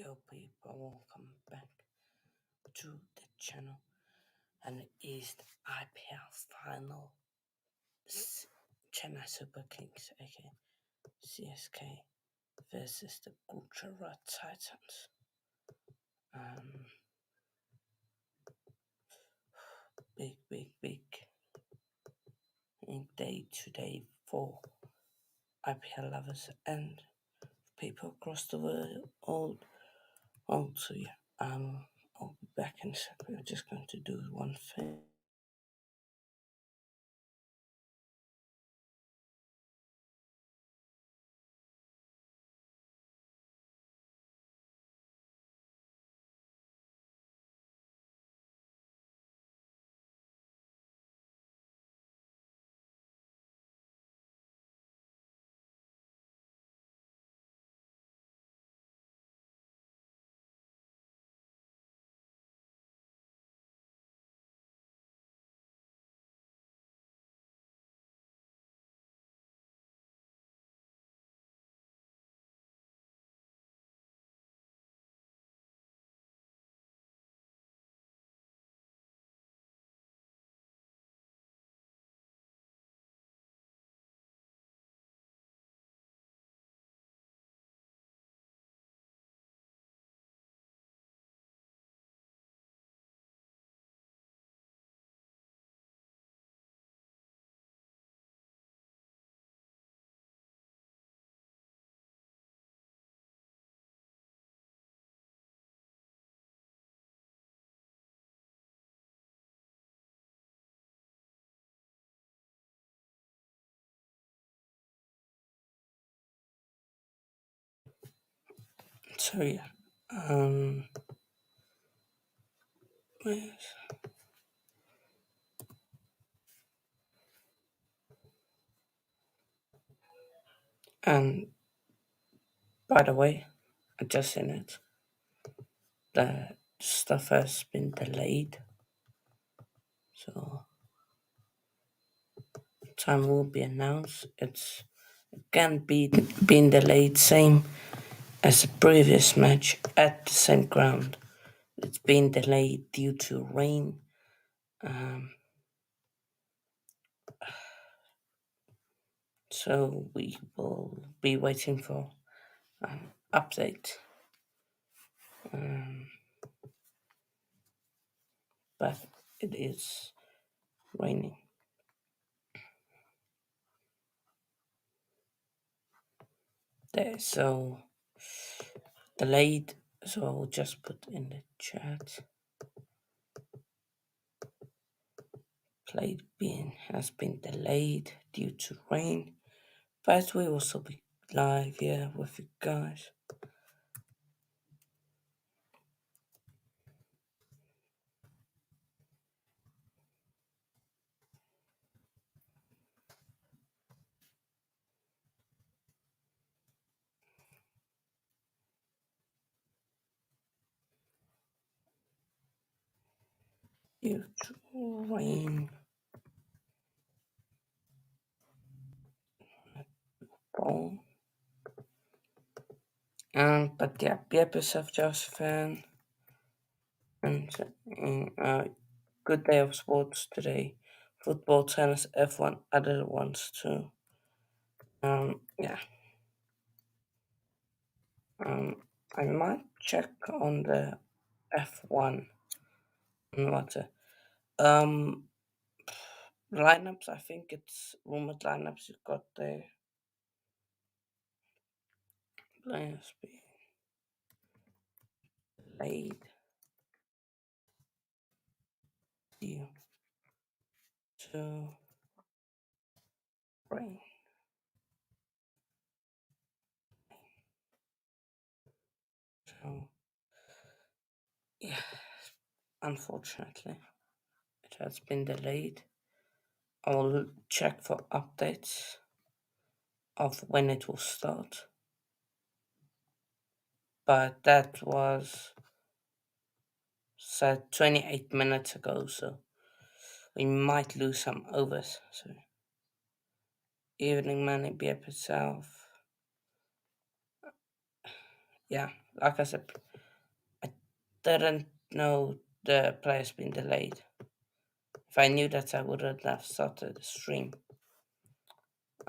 Yo people, welcome back to the channel, and it is the IPL final. Chennai Super Kings, aka CSK, versus the Gujarat Titans. Um, big day today for IPL lovers and people across the world. So yeah, I'll be back in a sec. We're just going to do one thing. So yeah, um, and by the way, I just seen it. The stuff has been delayed, so time will be announced. It can be been delayed, same as the previous match at the same ground. It's been delayed due to rain. Um, so we will be waiting for an update. Um, but it is raining there, so delayed. So I will just put in the chat. Played being has been delayed due to rain, but we will also be live here with you guys. Due to rain, ball. But yeah, be up yourself, Josh fan, and good day of sports today. Football, tennis, F1, other ones too. Yeah. I might check on the F1 and what. Um, lineups. I think it's rumored lineups. You've got the players being laid due to rain. So yeah, unfortunately, it has been delayed. I will check for updates of when it will start, but that was said 28 minutes ago, so we might lose some overs. So evening man, be up itself. Yeah, like I said, Didn't know the play's been delayed. If I knew that, I wouldn't have started the stream.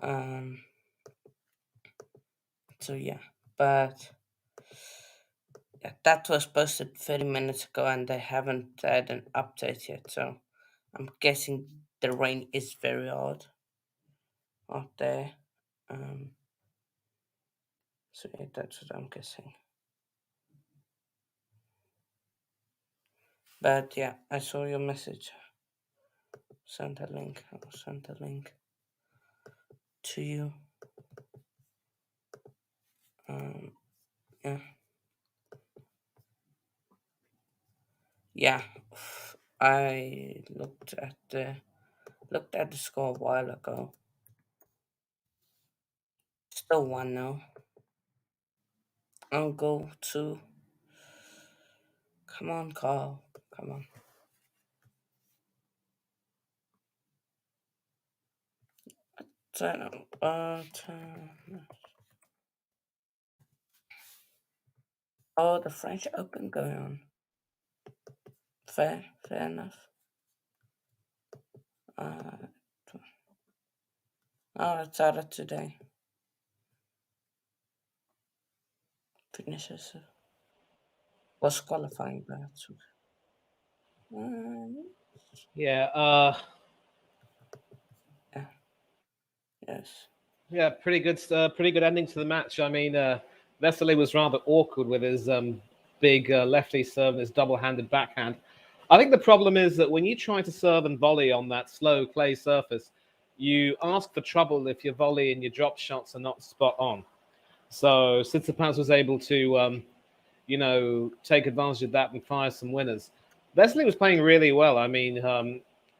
Um, so yeah, but yeah, that was posted 30 minutes ago, and they haven't had an update yet. So I'm guessing the rain is very hard out there. Um, so yeah, that's what I'm guessing. But yeah, I saw your message. Send a link. I'll send a link to you. Um, yeah, yeah. I looked at the score a while ago. Still one now. I'll go to. Come on, Carl. Come on. Oh, the French Open going on. Fair enough. Uh, oh, it's out today. Finishes was qualifying, but uh, Yeah, yeah, yes, yeah, pretty good ending to the match. I mean, Vesely was rather awkward with his big lefty serve and his double-handed backhand. I think the problem is that when you try to serve and volley on that slow clay surface, you ask for trouble if your volley and your drop shots are not spot on. So Tsitsipas was able to, take advantage of that and fire some winners. Vesely was playing really well. I mean,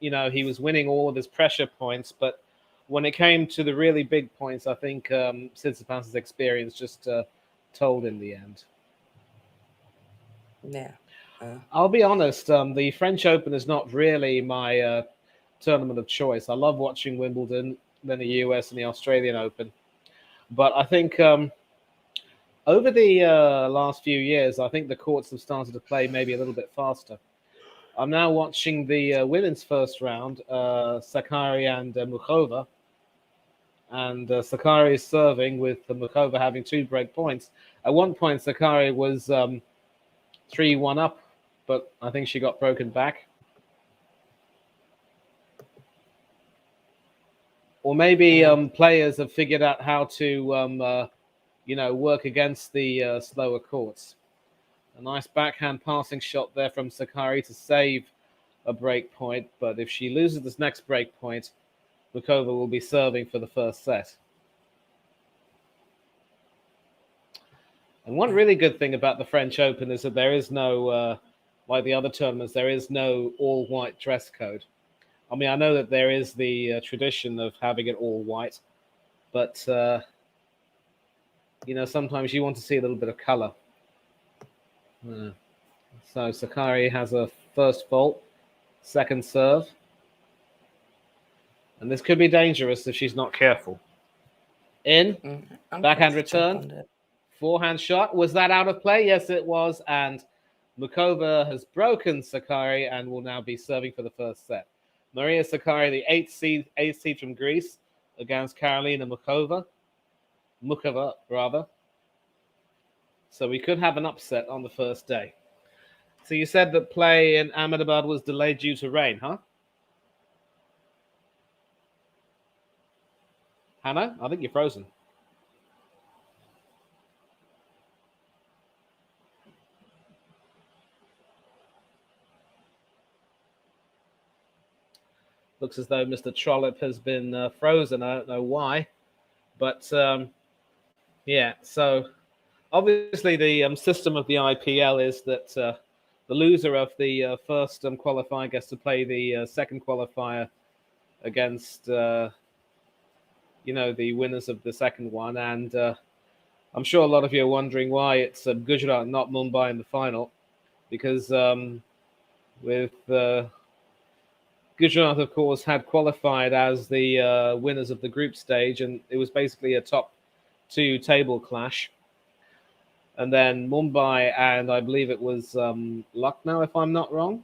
he was winning all of his pressure points, but when it came to the really big points, I think Tsitsipas's experience just told in the end. yeah. Uh, I'll be honest, the French Open is not really my tournament of choice. I love watching Wimbledon, then the US and the Australian Open. But I think over the last few years, I think the courts have started to play maybe a little bit faster. I'm now watching the women's first round, Sakari and Mukhova. And Sakari is serving with Mukhova having two break points. At one point, Sakari was 3-1 up, but I think she got broken back. Or maybe uh, players have figured out how to, work against the slower courts. A nice backhand passing shot there from Sakari to save a break point. But if she loses this next break point, Mukova will be serving for the first set. And one really good thing about the French Open is that there is no, like the other tournaments, there is no all-white dress code. I mean, I know that there is the tradition of having it all white, but sometimes you want to see a little bit of color. So Sakari has a first fault, second serve, and this could be dangerous if she's not careful. In, I'm going backhand to check return, on that. forehand shot. Was that out of play? Yes, it was. And Mukova has broken Sakari and will now be serving for the first set. Maria Sakari, the eighth seed from Greece, against Karolina Mukova, rather. So we could have an upset on the first day. So you said that play in Ahmedabad was delayed due to rain, huh? Hannah, I think you're frozen. Looks as though Mr. Trollope has been frozen. I don't know why. But yeah, so obviously the system of the IPL is that the loser of the first qualifier gets to play the second qualifier against, the winners of the second one. And I'm sure a lot of you are wondering why it's Gujarat, not Mumbai in the final. Because with Gujarat, of course, had qualified as the winners of the group stage, and it was basically a top two table clash. and then Mumbai, and I believe it was Lucknow, if I'm not wrong.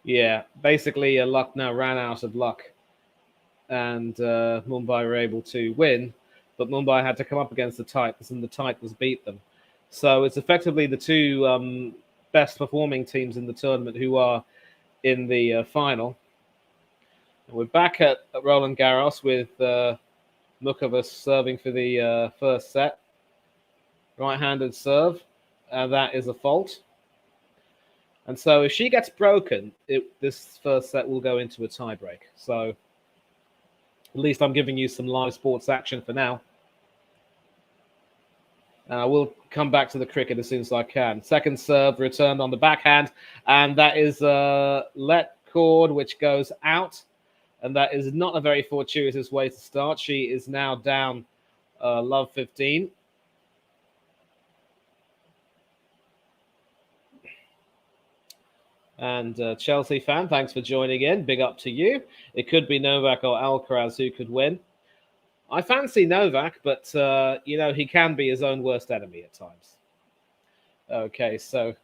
Yeah, basically, Lucknow ran out of luck, and Mumbai were able to win, but Mumbai had to come up against the Titans, and the Titans beat them. So it's effectively the two best performing teams in the tournament who are in the final. And we're back at Roland Garros with Mukova serving for the first set. Right-handed serve, that is a fault. And so if she gets broken, this first set will go into a tiebreak. So at least I'm giving you some live sports action for now. We'll come back to the cricket as soon as I can. Second serve returned on the backhand, and that is a let cord which goes out. And that is not a very fortuitous way to start. She is now down love 15. And Chelsea fan, thanks for joining in. Big up to you. It could be Novak or Alcaraz who could win. I fancy Novak, but, he can be his own worst enemy at times. Okay, so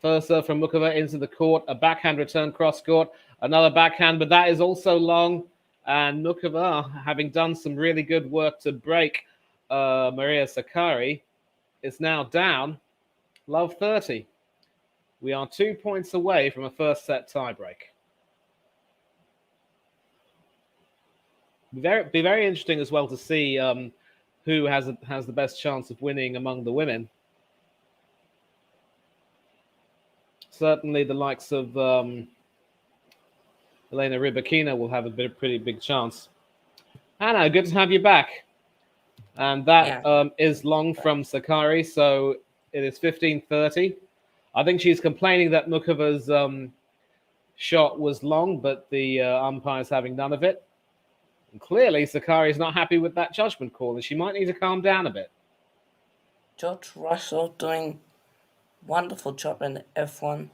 first serve from Mukova into the court. A backhand return cross court. Another backhand, but that is also long. And Mukova, having done some really good work to break Maria Sakkari, is now down love 30. We are 2 points away from a first set tiebreak. Be very interesting as well to see who has the best chance of winning among the women. Certainly, the likes of Elena Rybakina will have a pretty big chance. Hannah, good to have you back. And that is long from Sakkari, so it is 15-30. I think she's complaining that Mukova's shot was long, but the umpire's having none of it. And clearly, Sakkari's not happy with that judgment call, and she might need to calm down a bit. George Russell doing wonderful job in the F1.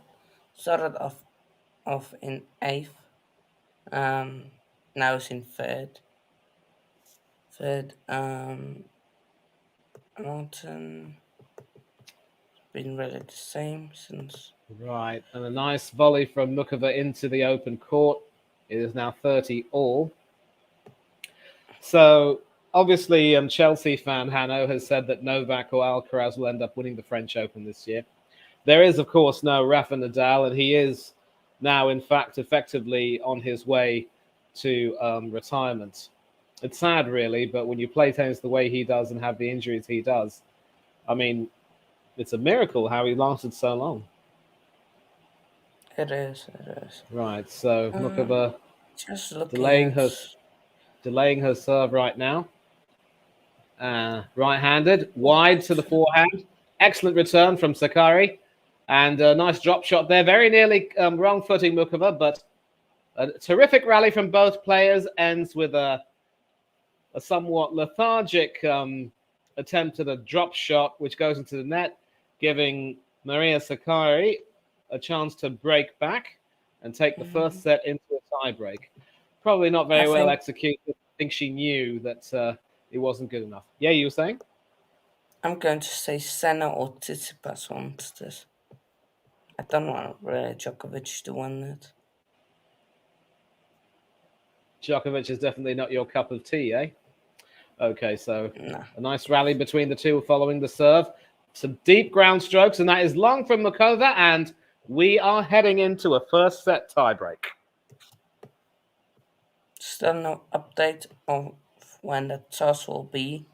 Started off in 8th. Now is in 3rd. Hamilton been really the same since. Right, and a nice volley from Mukova into the open court. It is now 30 all. So obviously, Chelsea fan Hanno has said that Novak or Alcaraz will end up winning the French Open this year. There is, of course, no Rafa Nadal, and he is now, in fact, effectively on his way to retirement. It's sad, really, but when you play tennis the way he does and have the injuries he does, I mean, it's a miracle how he lasted so long. It is. Right, so Mukova just delaying her serve right now. Right-handed, wide to the forehand. Excellent return from Sakkari. And a nice drop shot there. Very nearly wrong-footing Mukova, but a terrific rally from both players ends with a somewhat lethargic attempt at a drop shot, which goes into the net, giving Maria Sakkari a chance to break back and take the first set into a tiebreak. Probably not very well executed. I think she knew that it wasn't good enough. Yeah, you were saying? I'm going to say Senna or Tsitsipas wants this. I don't want really Djokovic to win it. Djokovic is definitely not your cup of tea, eh? Okay, so a nice rally between the two following the serve. Some deep ground strokes, and that is long from Mukova, and we are heading into a first set tiebreak. Still no update of when the toss will be.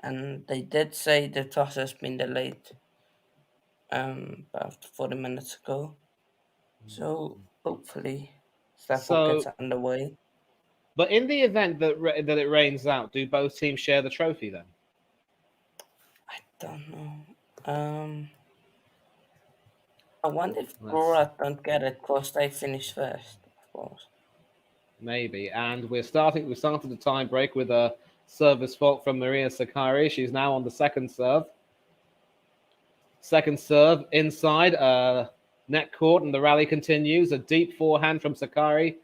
And they did say the toss has been delayed about 40 minutes ago. So hopefully stuff will get underway. But in the event that it rains out, do both teams share the trophy then? I don't know. I wonder if Gujarat don't get it because they finished first, of course. Maybe. And we started the time break with a service fault from Maria Sakkari. She's now on the second serve. Second serve inside net court, and the rally continues. A deep forehand from Sakkari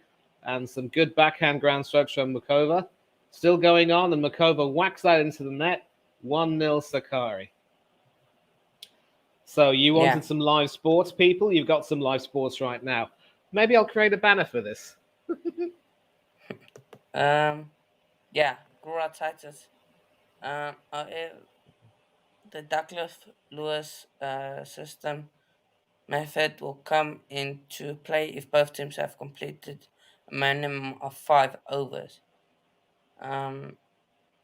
and some good backhand ground strokes from Mukova. Still going on, and Makova whacks that into the net. 1-0 Sakari. So you Yeah. wanted some live sports, people? You've got some live sports right now. Maybe I'll create a banner for this. Um. Yeah. Gujarat Titans. The Douglas Lewis system method will come into play if both teams have completed a minimum of 5 overs. Um,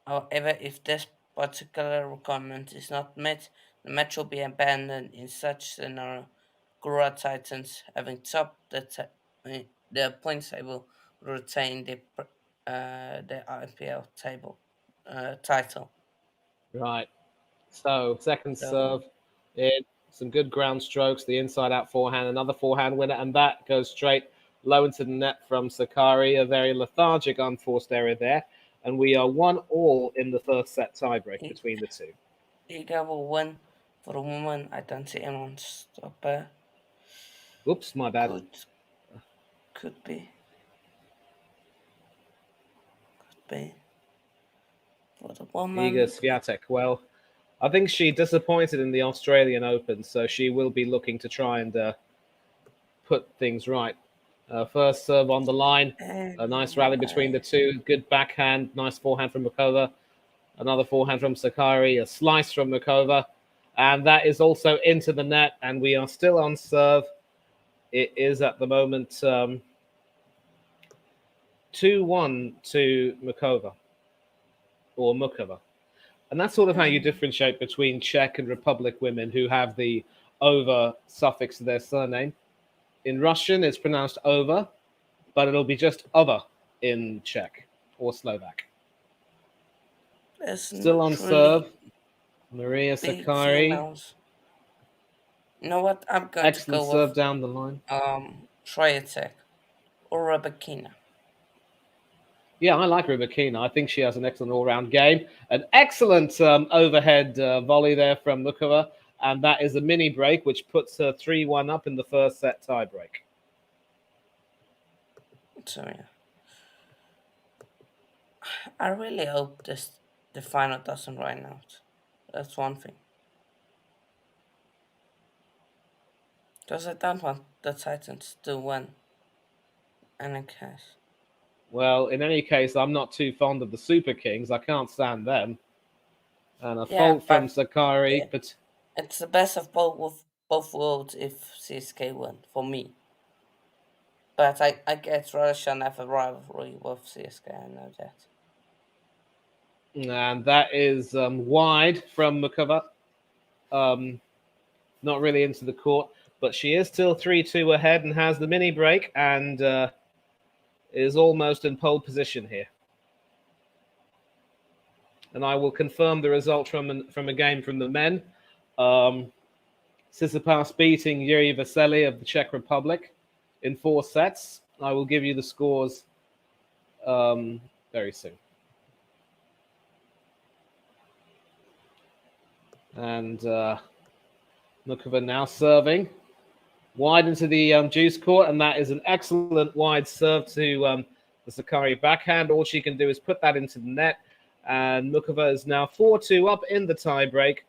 However, if this particular requirement is not met, the match will be abandoned. In such scenario, Gura Titans, having topped the points table, will retain the IPL table title. Right. So second So serve in, some good ground strokes, the inside out forehand, another forehand winner, and that goes straight low into the net from Sakari. A very lethargic unforced error there. And we are 1-1 in the first set tiebreak I- between the two. Iga will win. For the woman, I don't see anyone stop her. Oops, my bad. Could be, could be. For the Iga woman, Swiatek. Well, I think she disappointed in the Australian Open, so she will be looking to try and put things right. First serve on the line. A nice rally between the two. Good backhand. Nice forehand from Makova. Another forehand from Sakari. A slice from Makova. And that is also into the net. And we are still on serve. It is at the moment 2-1 to Makova or Mukova. And that's sort of how you differentiate between Czech and Republic women who have the over suffix to their surname. In Russian, it's pronounced over, but it'll be just over in Czech or Slovak. there's Still on serve, truly Maria big Sakari. females. You know what? I'm going to Excellent go serve with down the line. Swiatek or Rebekina. Yeah, I like Rybakina. I think she has an excellent all-round game. An excellent overhead volley there from Mukova, and that is a mini break, which puts her 3-1 up in the first set tiebreak. So yeah, I really hope the final doesn't run out. That's one thing. Because I don't want the Titans to win any case. Well, in any case, I'm not too fond of the Super Kings. I can't stand them. And a Yeah, fault from but Sakari, it, but it's the best of both worlds if CSK win for me. But I get Russian have a rivalry with CSK. I know that. and that is wide from Mukova. Um, not really into the court, but she is still 3-2 ahead and has the mini break and is almost in pole position here. And I will confirm the result from a game from the men. Um, Tsitsipas beating Yuri Vasily of the Czech Republic in 4 sets. I will give you the scores very soon. And Mukova now serving wide into the juice court, and that is an excellent wide serve to the Sakari backhand. All she can do is put that into the net, and Mukova is now 4-2 up in the tiebreak,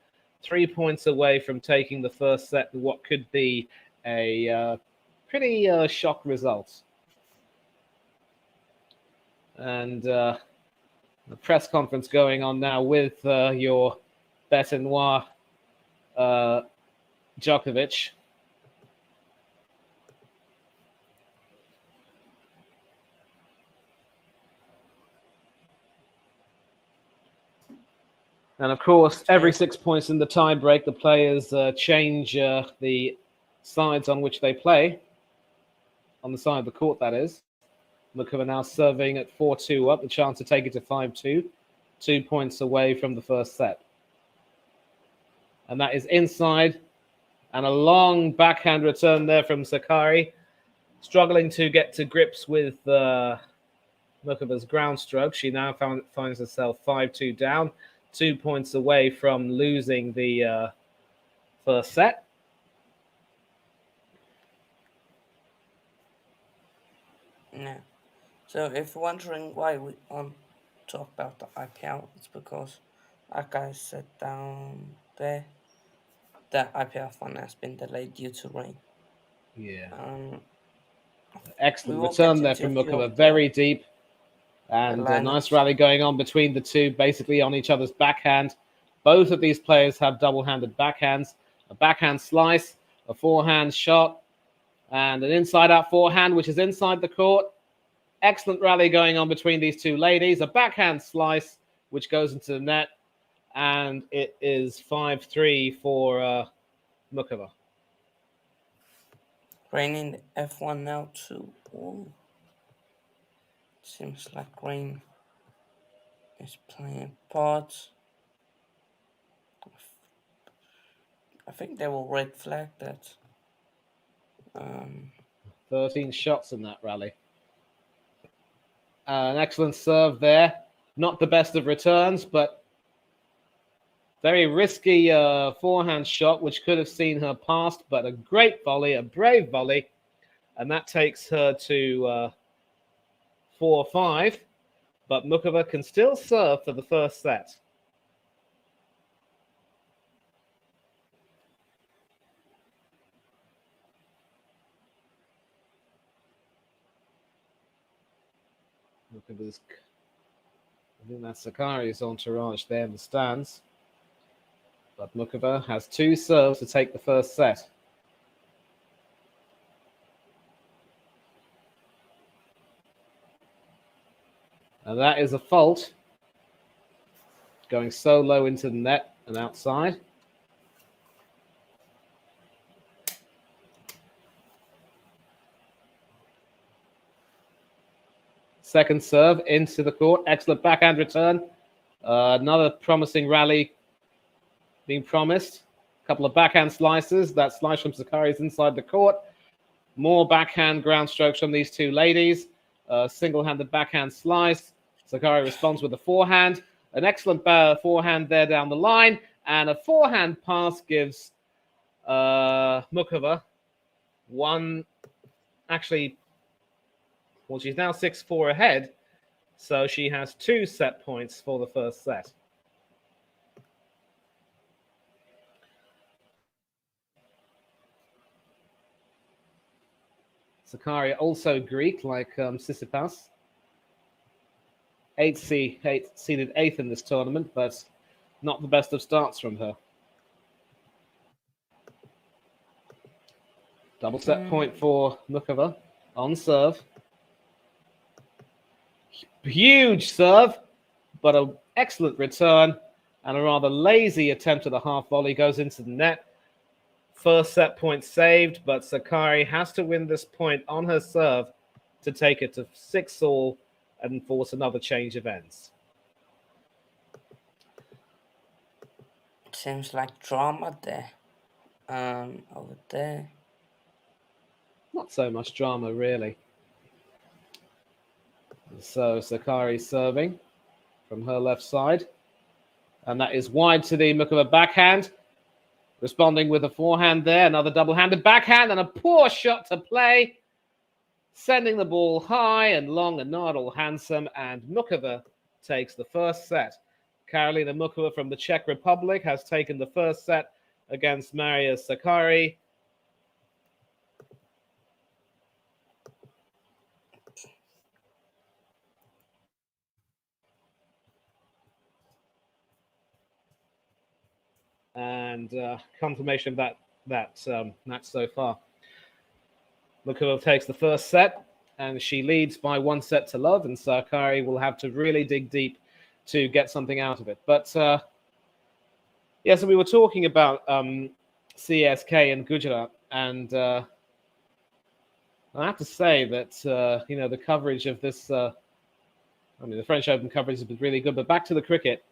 3 points away from taking the first set in what could be a pretty shock result. And the press conference going on now with your Bete Noir Djokovic. And of course, every So 6 points in the tiebreak, the players change the sides on which they play, on the side of the court, that is. Mukova now serving at 4-2 up, the chance to take it to 5-2, 2 points away from the first set. And that is inside, and a long backhand return there from Sakari, struggling to get to grips with Mukova's ground stroke. She now finds herself 5-2 down, 2 points away from losing the first set. yeah. So if you're wondering why we on talk about the IPL, it's because, like I said down there, the IPL fun has been delayed due to rain. Yeah. Um, we Excellent will get return there into a from few Mukova. of the Very deep. And a nice lineups. rally going on between the two, basically on each other's backhand. Both of these players have double-handed backhands. A backhand slice, a forehand shot, and an inside-out forehand, which is inside the court. Excellent rally going on between these two ladies. A backhand slice, which goes into the net, and it is 5-3 for Mukova. Rain in the F1 now too. Ooh, seems like rain is playing parts. I think they will red flag that. Um, 13 shots in that rally. An excellent serve there. Not the best of returns, but very risky forehand shot, which could have seen her past, but a great volley, a brave volley. And that takes her to 4-5. But Mukova can still serve for the first set. Mukova's, I think that's Sakari's entourage there in the stands. But Mukova has two serves to take the first set. And that is a fault. Going so low into the net and outside. Second serve into the court. Excellent backhand return. Another promising rally being promised. A couple of backhand slices. That slice from Sakari is inside the court. More backhand ground strokes from these two ladies. Single-handed backhand slice. Sakari responds with a forehand. An excellent forehand there down the line. And a forehand pass gives Mukova one. Actually, well, she's now 6-4 ahead. So she has 2 set points for the first set. Sakari also Greek, like Tsitsipas. Seeded eighth in this tournament, but not the best of starts from her. Double set point for Mukova on serve. Huge serve, but an excellent return and a rather lazy attempt at a half volley goes into the net. First set point saved, but Sakari has to win this point on her serve to take it to 6-all and force another change of ends. Seems like drama there. Over there. Not so much drama, really. So Sakari serving from her left side. And that is wide to the Mukova backhand. Responding with a forehand there. Another double-handed backhand and a poor shot to play. Sending the ball high and long and not all handsome. And Mukova takes the first set. Karolina Mukova from the Czech Republic has taken the first set against Maria Sakari. And confirmation of that match so far. Mukova takes the first set, and she leads by 1-0, and Sakari will have to really dig deep to get something out of it. But so we were talking about CSK and Gujarat, and I have to say that the coverage of this, the French Open coverage has been really good. But back to the cricket.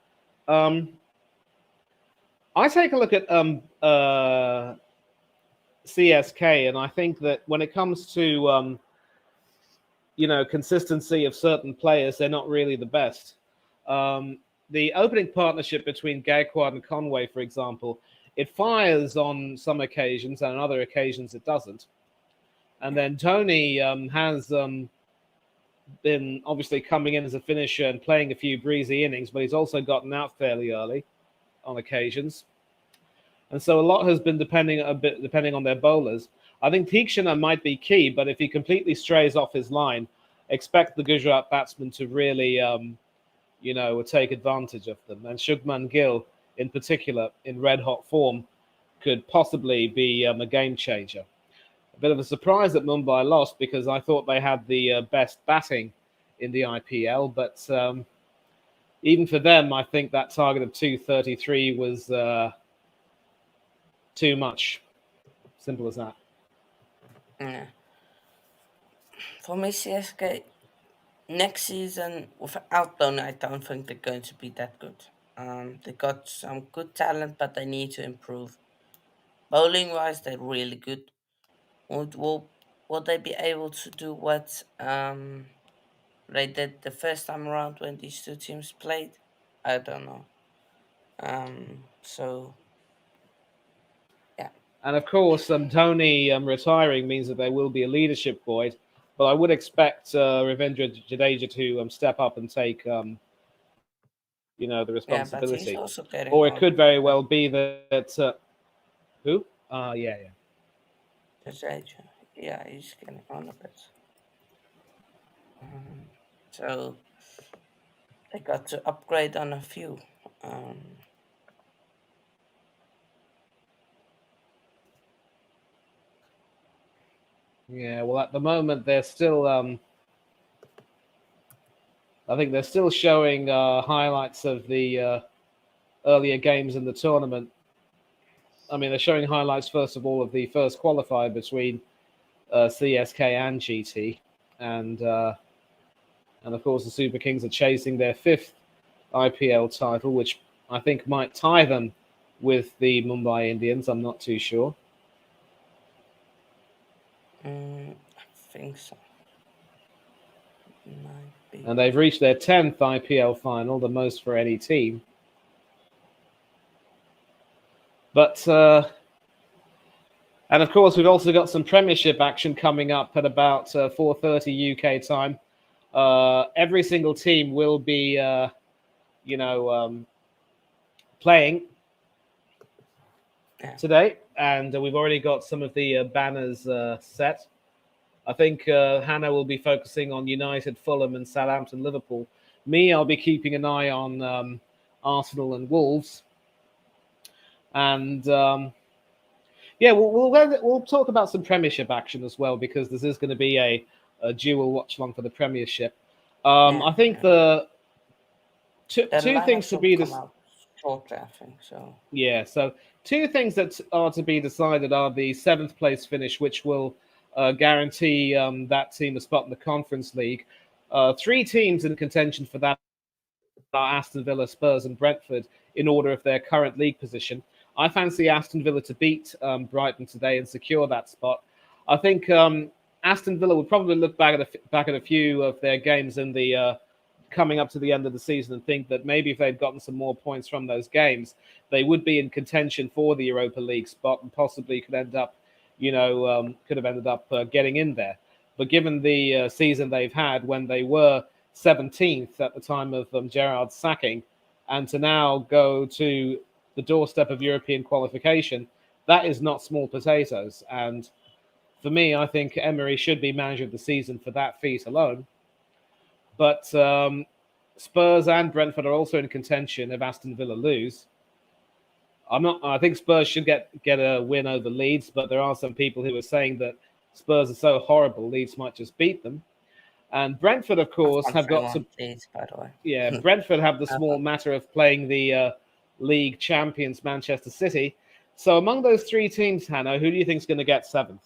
I take a look at CSK, and I think that when it comes to consistency of certain players, they're not really the best. The opening partnership between Gaikwad and Conway, for example, it fires on some occasions, and on other occasions it doesn't. And then Tony has been obviously coming in as a finisher and playing a few breezy innings, but he's also gotten out fairly early on occasions. And so a lot has been depending on their bowlers. I think Tikshana might be key, but if he completely strays off his line, expect the Gujarat batsmen to really, take advantage of them. And Shubman Gill, in particular, in red hot form, could possibly be a game changer. A bit of a surprise that Mumbai lost because I thought they had the best batting in the IPL, but even for them, I think that target of 233 was too much. Simple as that. Yeah. For me, CSK next season without Dhoni, I don't think they're going to be that good. They got some good talent, but they need to improve. Bowling wise, they're really good. Will they be able to do what they did the first time around when these two teams played? I don't know. So yeah, And of course, Tony retiring means that there will be a leadership void. But I would expect Ravindra Jadeja to step up and take, the yeah, but he's responsibility. also getting Or it on. could very well be that who? Yeah, yeah. Just age. Yeah, he's getting on a bit. Um, so they got to upgrade on a few. Um, Yeah, well, at the moment they're still. I think they're still showing highlights of the earlier games in the tournament. I mean, they're showing highlights first of all of the first qualifier between CSK and GT, and and of course the Super Kings are chasing their fifth IPL title, which I think might tie them with the Mumbai Indians. I'm not too sure. I think so. Might And be. they've reached their 10th IPL final, the most for any team. But and of course, we've also got some Premiership action coming up at about 4:30 UK time. Every single team will be, playing Yeah. today, and we've already got some of the banners set. I think Hannah will be focusing on United, Fulham, and Southampton, Liverpool. Me, I'll be keeping an eye on Arsenal and Wolves, and yeah, we'll talk about some Premiership action as well because this is going to be a dual watch along for the Premiership. Yeah. I think Yeah. the The two things lineups to will be come this. out shortly, I think. So Yeah, so two things that are to be decided are the seventh place finish, which will guarantee that team a spot in the Conference League. Three teams in contention for that are Aston Villa, Spurs, and Brentford in order of their current league position. I fancy Aston Villa to beat Brighton today and secure that spot. I think Aston Villa would probably look back at a few of their games in the coming up to the end of the season and think that maybe if they'd gotten some more points from those games, they would be in contention for the Europa League spot and possibly could end up, could have ended up getting in there. But given the season they've had when they were 17th at the time of Gerrard's sacking, and to now go to the doorstep of European qualification, that is not small potatoes. And for me, I think Emery should be manager of the season for that feat alone. But Spurs and Brentford are also in contention if Aston Villa lose. I'm not. I think Spurs should get a win over Leeds, but there are some people who are saying that Spurs are so horrible, Leeds might just beat them. And Brentford, of I've course, gone have got 3-1 some. Leeds, by the way. Yeah, Brentford have the I've small matter of playing the league champions, Manchester City. So among those three teams, Hannah, who do you think is going to get seventh?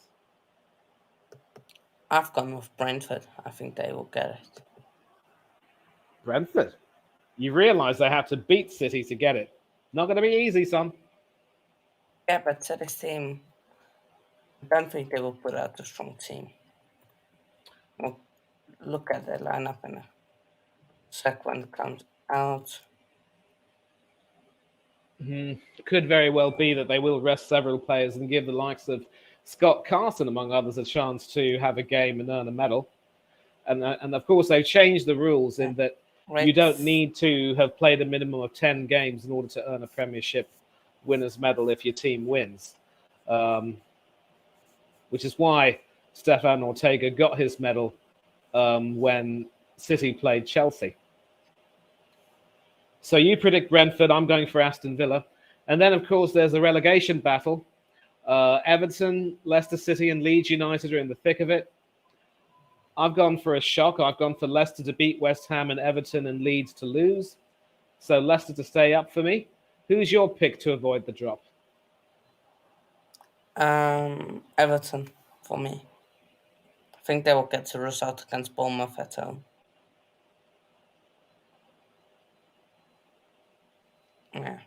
I've gone with Brentford. I think they will get it. Brentford. You realise they have to beat City to get it. Not going to be easy, son. Yeah, but City's team, I don't think they will put out a strong team. We'll look at their lineup in a sec when it comes out. Could very well be that they will rest several players and give the likes of Scott Carson, among others, a chance to have a game and earn a medal. and of course they've changed the rules Yeah. in that you Red. don't need to have played a minimum of 10 games in order to earn a Premiership winners medal if your team wins, um, which is why Stefan Ortega got his medal when City played Chelsea. So you predict Brentford. I'm going for Aston Villa. And then, of course, there's a relegation battle. Everton, Leicester City, and Leeds United are in the thick of it. I've gone for a shock. I've gone for Leicester to beat West Ham and Everton and Leeds to lose. So Leicester to stay up for me. Who's your pick to avoid the drop? Everton for me. I think they will get the result against Bournemouth at home. Yeah.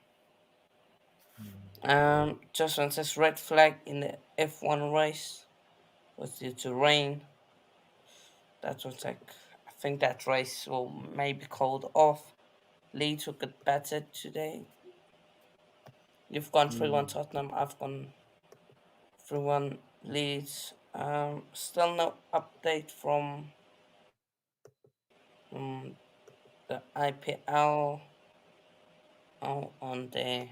Just on this red flag in the F1 race was due to rain. That was like, I think that race will maybe called off. Leeds will get battered today. You've gone 3-1 Tottenham. I've gone 3-1 Leeds. Still no update from um, the IPL on the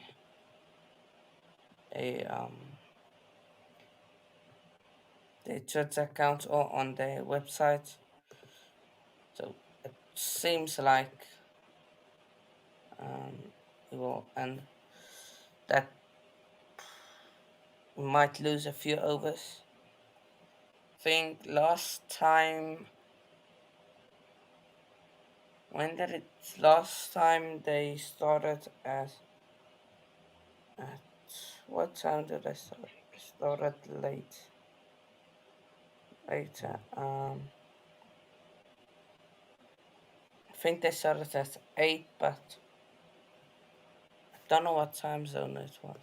the Twitter account or on the website. So it seems like we will, and that we might lose a few overs. Think last time, when did it? Last time they started at what time did they start? They started later. I think they started at 8, but I don't know what time zone it was.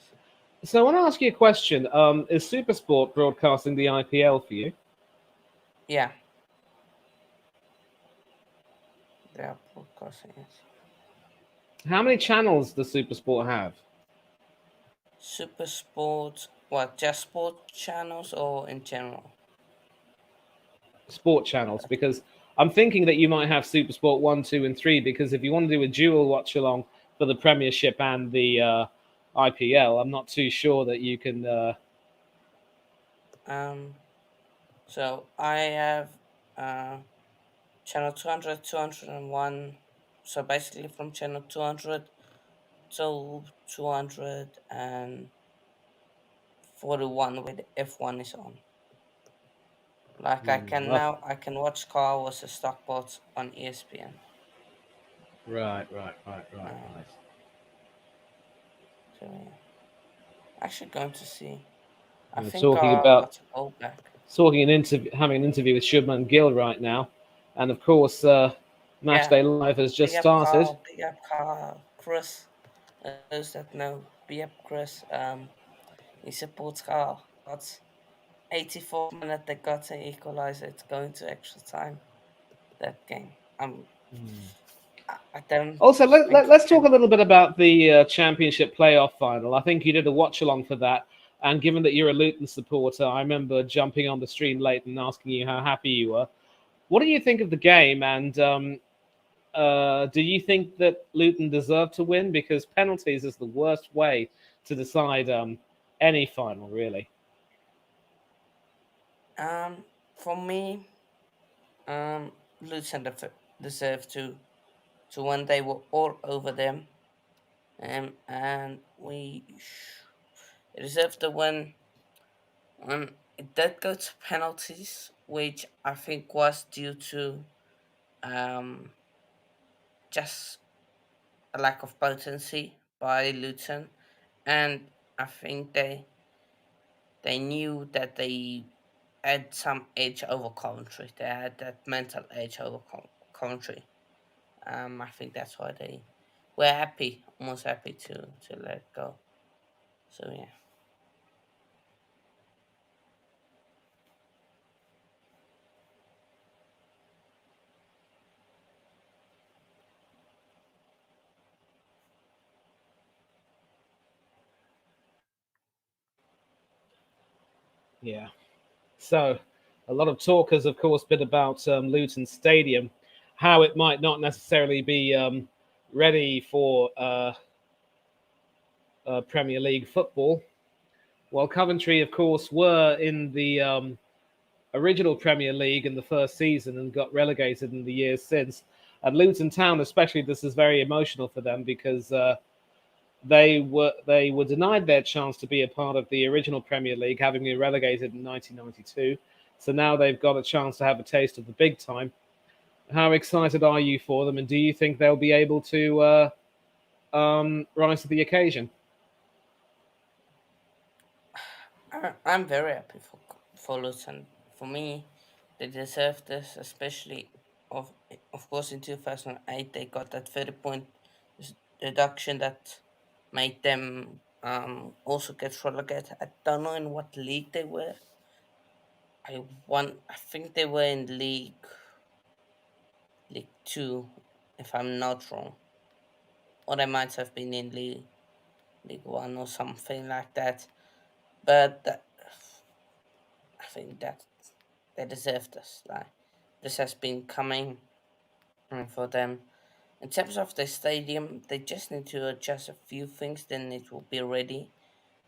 So I want to ask you a question. Is Supersport broadcasting the IPL for you? Yeah, they are broadcasting it. How many channels does Supersport have? Super Sports, what, just sport channels or in general? Sport channels, because I'm thinking that you might have Supersport 1, 2, and 3, because if you want to do a dual watch along for the Premiership and the IPL, I'm not too sure that you can. Um, so I have uh, channel 200, 201. So basically from channel 200 to 241 where the F1 is on. Like Well, I can watch Car Wars Stockbots on ESPN. right. Um, so yeah, actually going to see. I think Talking I about got to go back. talking an interview, having an interview with Shubman Gill right now, and of course, Yeah, Matchday Live has just started. Big up Carl, Chris. Those that know, big up Chris. He supports Carl. Got 84th minute. They got to equalize it, going to extra time. That game. I don't Also, think us talk can. a little bit about the Championship playoff final. I think you did a watch along for that. And given that you're a Luton supporter, I remember jumping on the stream late and asking you how happy you were. What do you think of the game? And do you think that Luton deserved to win? Because penalties is the worst way to decide any final, really. For me, Luton deserve to win. They were all over them. And deserve to win. It did go to penalties, which I think was due to um, just a lack of potency by Luton, and I think they knew that they had some edge over Coventry. They had that mental edge over Coventry. I think that's why they were happy, almost happy to let it go. So yeah. Yeah. So A lot of talk has, of course, been about Luton Stadium, how it might not necessarily be ready for Premier League football. While Coventry, of course, were in the original Premier League in the first season and got relegated in the years since. At Luton Town, especially, this is very emotional for them because they were denied their chance to be a part of the original Premier League, having been relegated in 1992. So now they've got a chance to have a taste of the big time. How excited are you for them, and do you think they'll be able to rise to the occasion? I'm very happy for Luton. For me, they deserve this, especially of course in 2008 they got that 30-point deduction that made them also get relegated. I don't know in what league they were. I think they were in League Two, if I'm not wrong, or they might have been in League One or something like that. But I think that they deserve this. Like this has been coming for them. In terms of the stadium, they just need to adjust a few things, then it will be ready.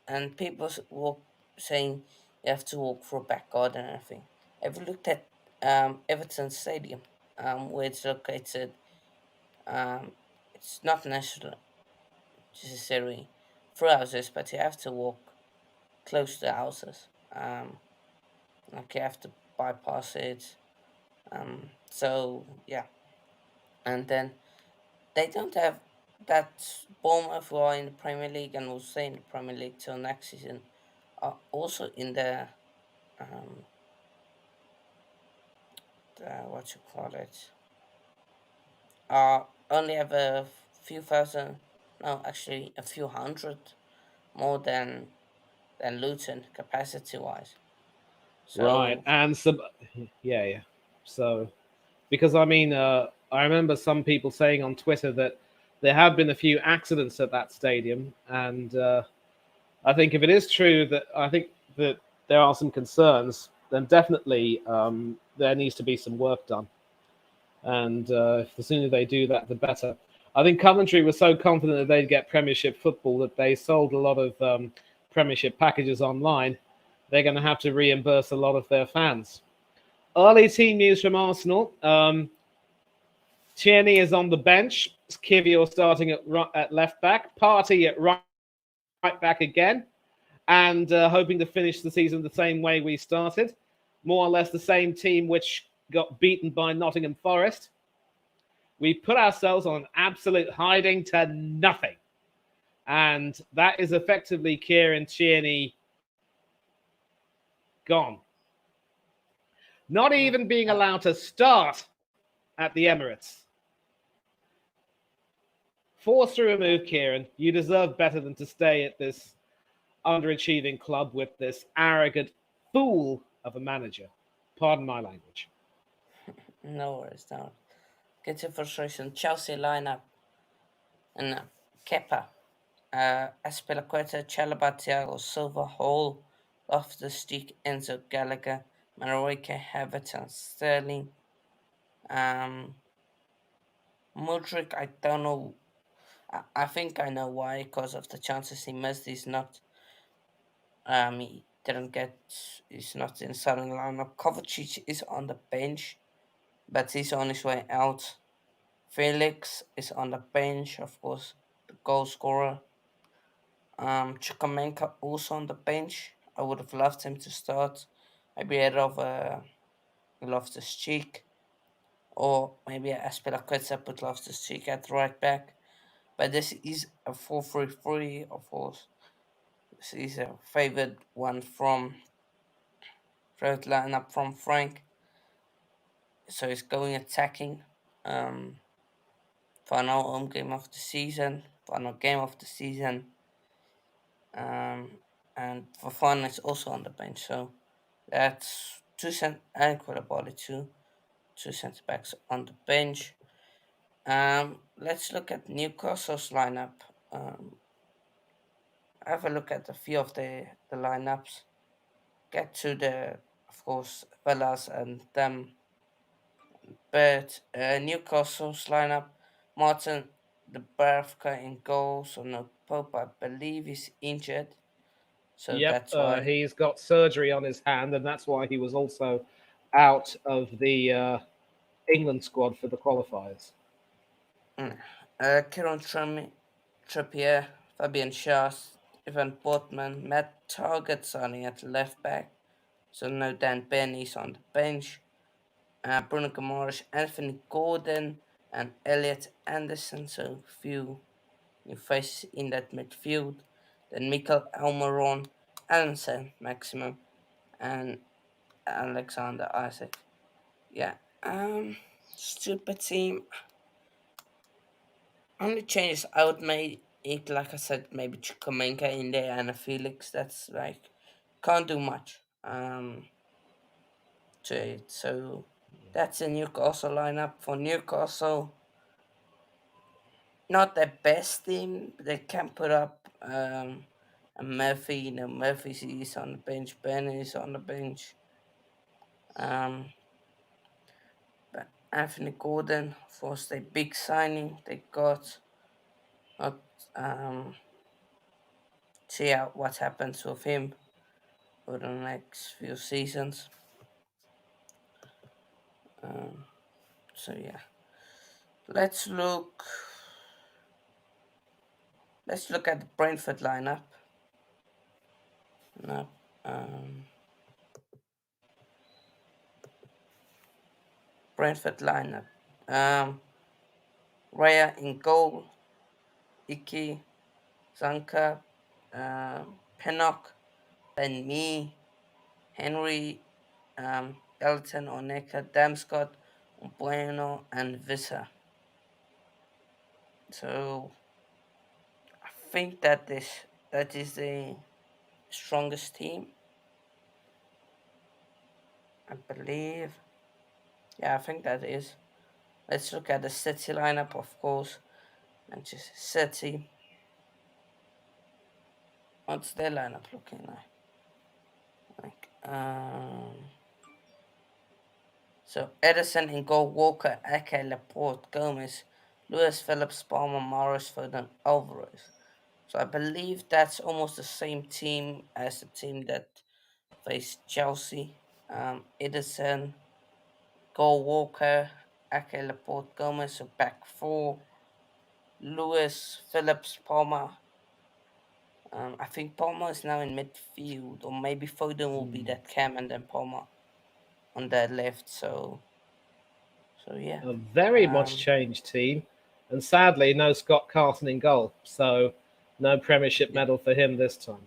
And people walk saying you have to walk through a back garden and everything. Have you looked at Everton Stadium, where it's located? Um, it's not necessarily through houses, but you have to walk close to the houses. Like you have to bypass it. So yeah, and then they don't have that Bournemouth who are in the Premier League and will stay in the Premier League till next season are also in um the what you call it only have a few thousand, no, actually a few hundred more than Luton capacity wise. Right, So and some, yeah, yeah. So because I mean, I remember some people saying on Twitter that there have been a few accidents at that stadium, and I think if it is true that I think that there are some concerns, then definitely there needs to be some work done, and if the sooner they do that, the better. I think Coventry was so confident that they'd get Premiership football that they sold a lot of Premiership packages online. They're going to have to reimburse a lot of their fans. Early team news from Arsenal. Tierney is on the bench. Kivior starting at left back. Party at right back again. And hoping to finish the season the same way we started. More or less the same team which got beaten by Nottingham Forest. We put ourselves on an absolute hiding to nothing. And that is effectively Kieran Tierney gone. Not even being uh, allowed to start at the Emirates. Forced to remove Kieran. You deserve better than to stay at this underachieving club with this arrogant fool of a manager. Pardon my language. no worries, no. Get your frustration. Chelsea lineup and Kepa, Aspilicueta, Chalobah, Thiago Silva, Hall, Loftus-Cheek, Enzo Gallagher, Maroike, Havertz, and Sterling. Um, Mudrik, I don't know. I think I know why. Because of the chances he missed, he's not. He didn't get. He's not in starting lineup. Kovacic is on the bench, but he's on his way out. Felix is on the bench, of course, the goal scorer. Chukwuemeka also on the bench. I would have loved him to start. Maybe ahead of Loftus Cheek, or maybe Aspilicueta put Loftus Cheek at right back. But this is a 4-3-3, of course. This is a favored one from favorite lineup from Frank. So he's going attacking. Um, Final home game of the season, final game of the season. And for fun, it's also on the bench. So that's and Koulibaly too. Two centre backs on the bench. Let's look at Newcastle's lineup. Have a look at a few of the lineups. Get to the of course, Villas and them. But Newcastle's lineup, Martin the Barfka in goal, so no Pope, I believe, is injured, so Yep, that's why. he's got surgery on his hand, and that's why he was also out of the England squad for the qualifiers. Mm. Kieran Trippier, Fabian Schär, Ivan Portman, Matt Target starting at left back, so no Dan Benny's on the bench. Bruno Guimaraes, Anthony Gordon, and Elliot Anderson, so few new faces in that midfield. Then Mikel Almiron, Alan Saint Maximum, and Alexander Isaac. Yeah, stupid team. Only changes I would make it, like I said, maybe Chukwuemeka in there and a Felix. That's like can't do much to it. So that's a Newcastle lineup for Newcastle. Not the best team. They can put up a Murphy. Murphy is on the bench. Ben is on the bench. Um, but Anthony Gordon was the big signing they got. Not see out what happens with him over the next few seasons. Um, so yeah, let's look. Let's look at the Brentford lineup. No, um, Brentford lineup. Um, Raya in goal. Iki, Zanka, Pennock, Ben Mee, Henry, Elton, Oneka, Damscott, Bueno, and Visa. So I think that is the strongest team. I believe. Yeah, I think that is. Let's look at the City lineup, of course. Manchester City. What's their lineup looking like? So Edison in goal, Walker, Ake, Laporte, Gomez, Lewis, Phillips, Palmer, Morris, Foden, Alvarez. So I believe that's almost the same team as the team that faced Chelsea. Edison, goal, Walker, Ake, Laporte, Gomez, so back four. Lewis, Phillips, Palmer. I think Palmer is now in midfield, or maybe Foden will be that cam and then Palmer on that left. So yeah. A very much Um, changed team, and sadly, no Scott Carson in goal, so no Premiership yeah. medal for him this time.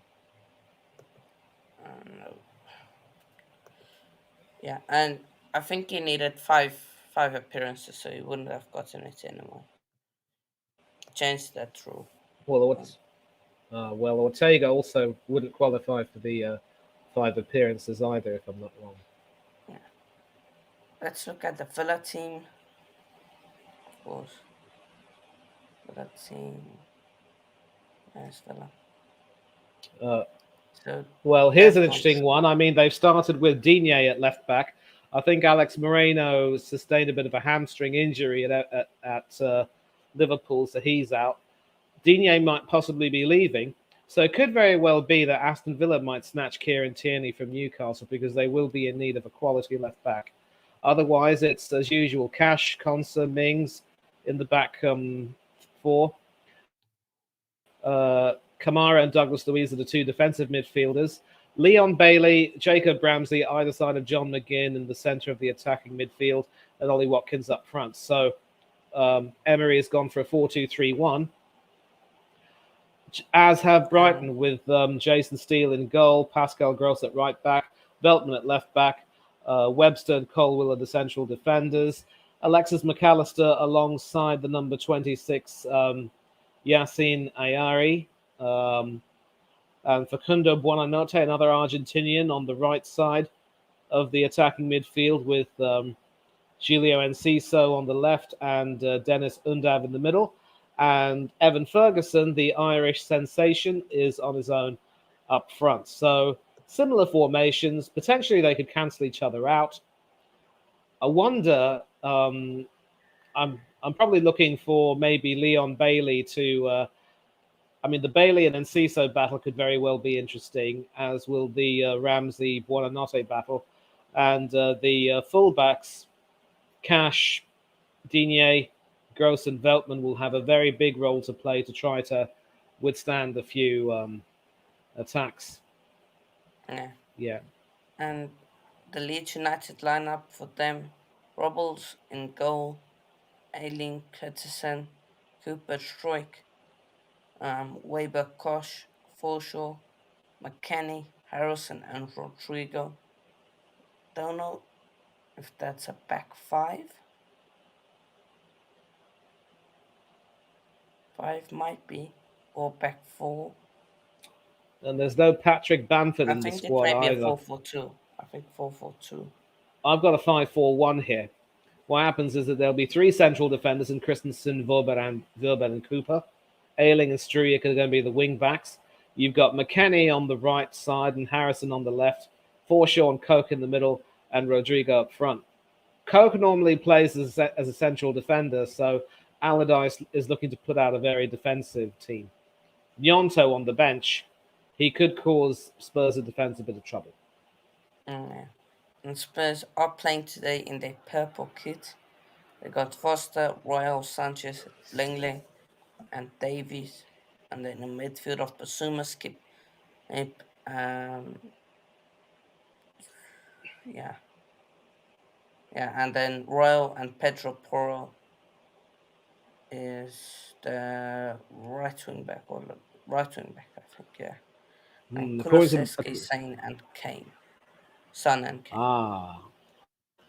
No. Yeah, and I think he needed five appearances, so he wouldn't have gotten it anymore. Changed that rule. Well, Um, Ortega also wouldn't qualify for the 5 appearances either, if I'm not wrong. yeah. Let's look at the Villa team, of course. Villa team. Yes, Villa. Uh, So Well, here's that an one's interesting one. I mean, they've started with Digne at left back. I think Alex Moreno sustained a bit of a hamstring injury at Liverpool, so he's out. Digne might possibly be leaving. So it could very well be that Aston Villa might snatch Kieran Tierney from Newcastle because they will be in need of a quality left back. Otherwise, it's as usual Cash, Konsa, Mings in the back four. Kamara and Douglas Luiz are the 2 defensive midfielders. Leon Bailey, Jacob Ramsey, either side of John McGinn in the centre of the attacking midfield, and Ollie Watkins up front. So Emery has gone for a 4-2-3-1, as have um, Brighton with Jason Steele in goal, Pascal Gross at right back, Veltman at left back, Webster and Colwill are the central defenders, Alexis McAllister alongside the number 26 Yassine Ayari, um, and Facundo Buonanotte, another Argentinian, on the right side of the attacking midfield with Julio Enciso on the left and Dennis Undav in the middle. And Evan Ferguson, the Irish sensation, is on his own up front. So Similar formations. Potentially, they could cancel each other out. I wonder. I'm probably looking for maybe Leon Bailey to. I mean, the Bailey and Enciso battle could very well be interesting, as will the Ramsey Buonanotte battle, and the fullbacks Cash, Digne, Gross, and Veltman will have a very big role to play to try to withstand a few attacks. Yeah. Yeah. And the Leeds United lineup for them: Robles in goal, Aileen Peterson, Cooper Stroik, Weber Kosh, Forshaw, McKenny, Harrison, and Rodrigo. Don't know if that's a back five. Five might be, or back four. And there's no Patrick Bamford I in the think it squad may be a either. 4-4-2. I think 4-4-2. I've got a 5-4-1 here. What happens is that there'll be three central defenders in Christensen, Wilber, and Cooper. Ailing and Struijk are going to be the wing backs. You've got McKenny on the right side and Harrison on the left. Forshaw and Coke in the middle, and Rodrigo up front. Coke normally plays as a central defender, so Allardyce is looking to put out a very defensive team. Gnonto on the bench, he could cause Spurs' defence a bit of trouble. Yeah. And Spurs are playing today in their purple kit. They got Foster, Royal, Sanchez, Langley, and Davies. And then in midfield of Basuma, Skip, yeah, yeah, and then Royal and Pedro Porro is the right wing back, I think, yeah. And According Kulusevski, Sane, and Kane, Son and Kane.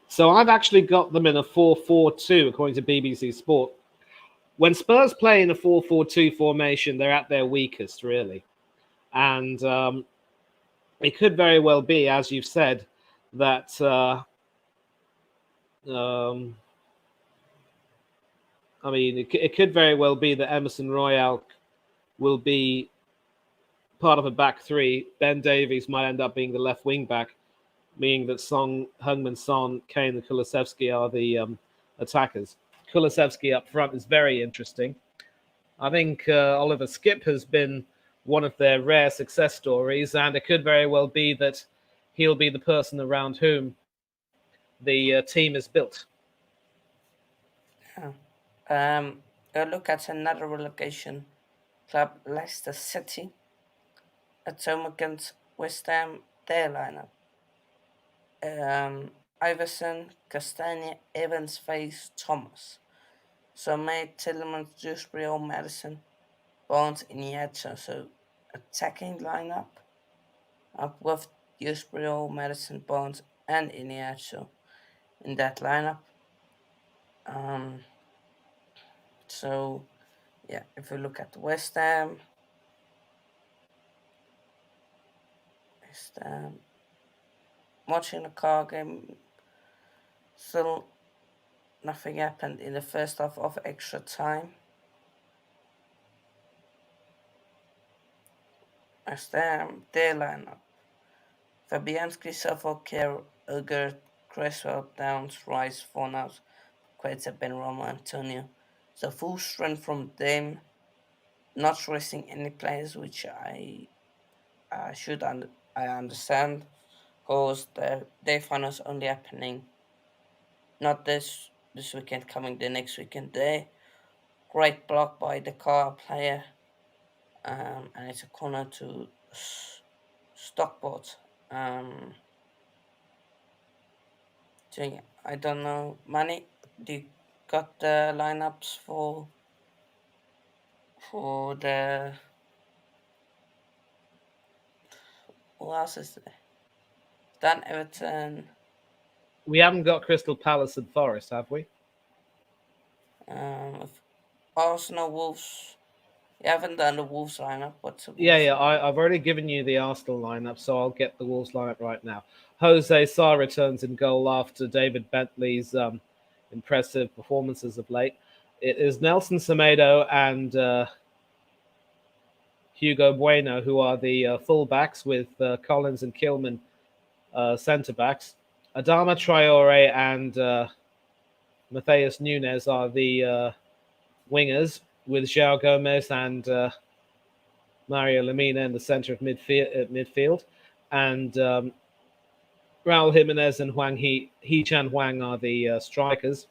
so I've actually got them in a 4-4-2, according to BBC Sport. When Spurs play in a 4-4-2 formation, they're at their weakest, really. And it could very well be, as you've said, that um, I mean, it could very well be that Emerson Royale will be part of a back three. Ben Davies might end up being the left wing back, meaning that Song, Heung-min Son, Kane, and Kulusevski are the attackers. Kulusevski up front is very interesting. I think Oliver Skip has been one of their rare success stories, and it could very well be that he'll be the person around whom the team is built. Yeah. A look at another relegation club, Leicester City, at home against West Ham. Their lineup: Iverson, Castagna, Evans, Face, Thomas. So May, Tillemans, Dewsbury, or Madison, Barnes, Iniesta. So attacking lineup up with Dewsbury, Madison, Barnes, and Iniesta in that lineup. Um, so yeah, if we look at West Ham, watching the car game, still nothing happened in the first half of extra time. West Ham, their lineup: Fabianski, Suffolk, Kerr, Uger, Cresswell, Downs, Rice, Fornals, Quetta, Benrahma, Antonio. So full strength from them, not resting any players, which I understand, because the day finals only happening not this weekend, coming the next weekend. There, great block by the car player, and it's a corner to Stockport. So yeah, I don't know. Manny, do you got the lineups for the who else is there? Dan Everton, We haven't got Crystal Palace and Forest, have we? if Arsenal, Wolves. You haven't done the Wolves lineup. What's the Yeah, Wolves yeah. lineup? I've already given you the Arsenal lineup, so I'll get the Wolves lineup right now. Jose Sa returns in goal after David Bentley's impressive performances of late. It is Nelson Semedo and Hugo Bueno, who are the fullbacks, with Collins and Kilman centre backs. Adama Traore and Matthias Nunes are the wingers, with João Gomez and Mario Lemina in the centre of midfield. And Raul Jimenez and Chan Huang are the strikers.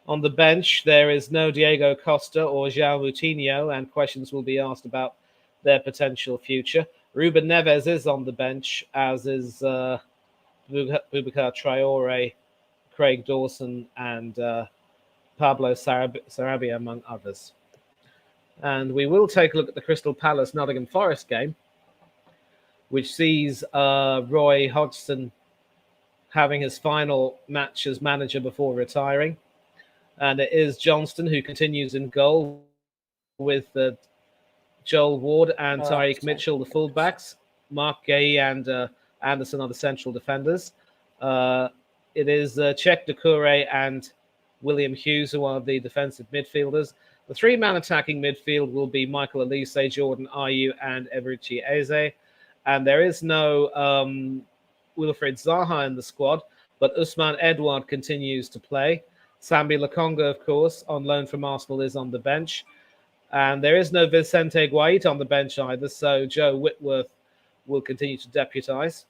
On the bench, there is no Diego Costa or João Moutinho, and questions will be asked about their potential future. Ruben Neves is on the bench, as is Boubacar Traore, Craig Dawson, and Pablo Sarabia, among others. And we will take a look at the Crystal Palace Nottingham Forest game, which sees Roy Hodgson having his final match as manager before retiring. And it is Johnston who continues in goal with Joel Ward and Tariq Sorry. Mitchell, the fullbacks. Mark Gay and Anderson are the central defenders. Uh, it is Czech Doucouré and William Hughes who are the defensive midfielders. The three-man attacking midfield will be Michael Elise, Jordan Ayew, and Eberechi Eze. And there is no Wilfred Zaha in the squad, but Usman Edouard continues to play. Sambi Lokonga, of course, on loan from Arsenal, is on the bench. And there is no Vicente Guait on the bench either, so Joe Whitworth will continue to deputise.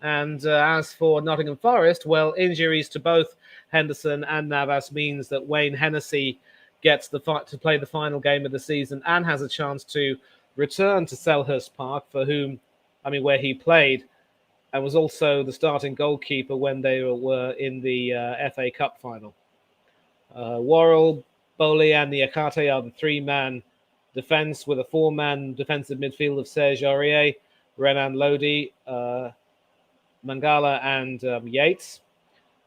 And as for Nottingham Forest, well, injuries to both Henderson and Navas means that Wayne Hennessy gets to play the final game of the season and has a chance to return to Selhurst Park, where he played and was also the starting goalkeeper when they were in the FA Cup final. Worrell, Bowley, and Niakate are the three-man defence, with a four-man defensive midfield of Serge Aurier, Renan Lodi, Mangala, and Yates.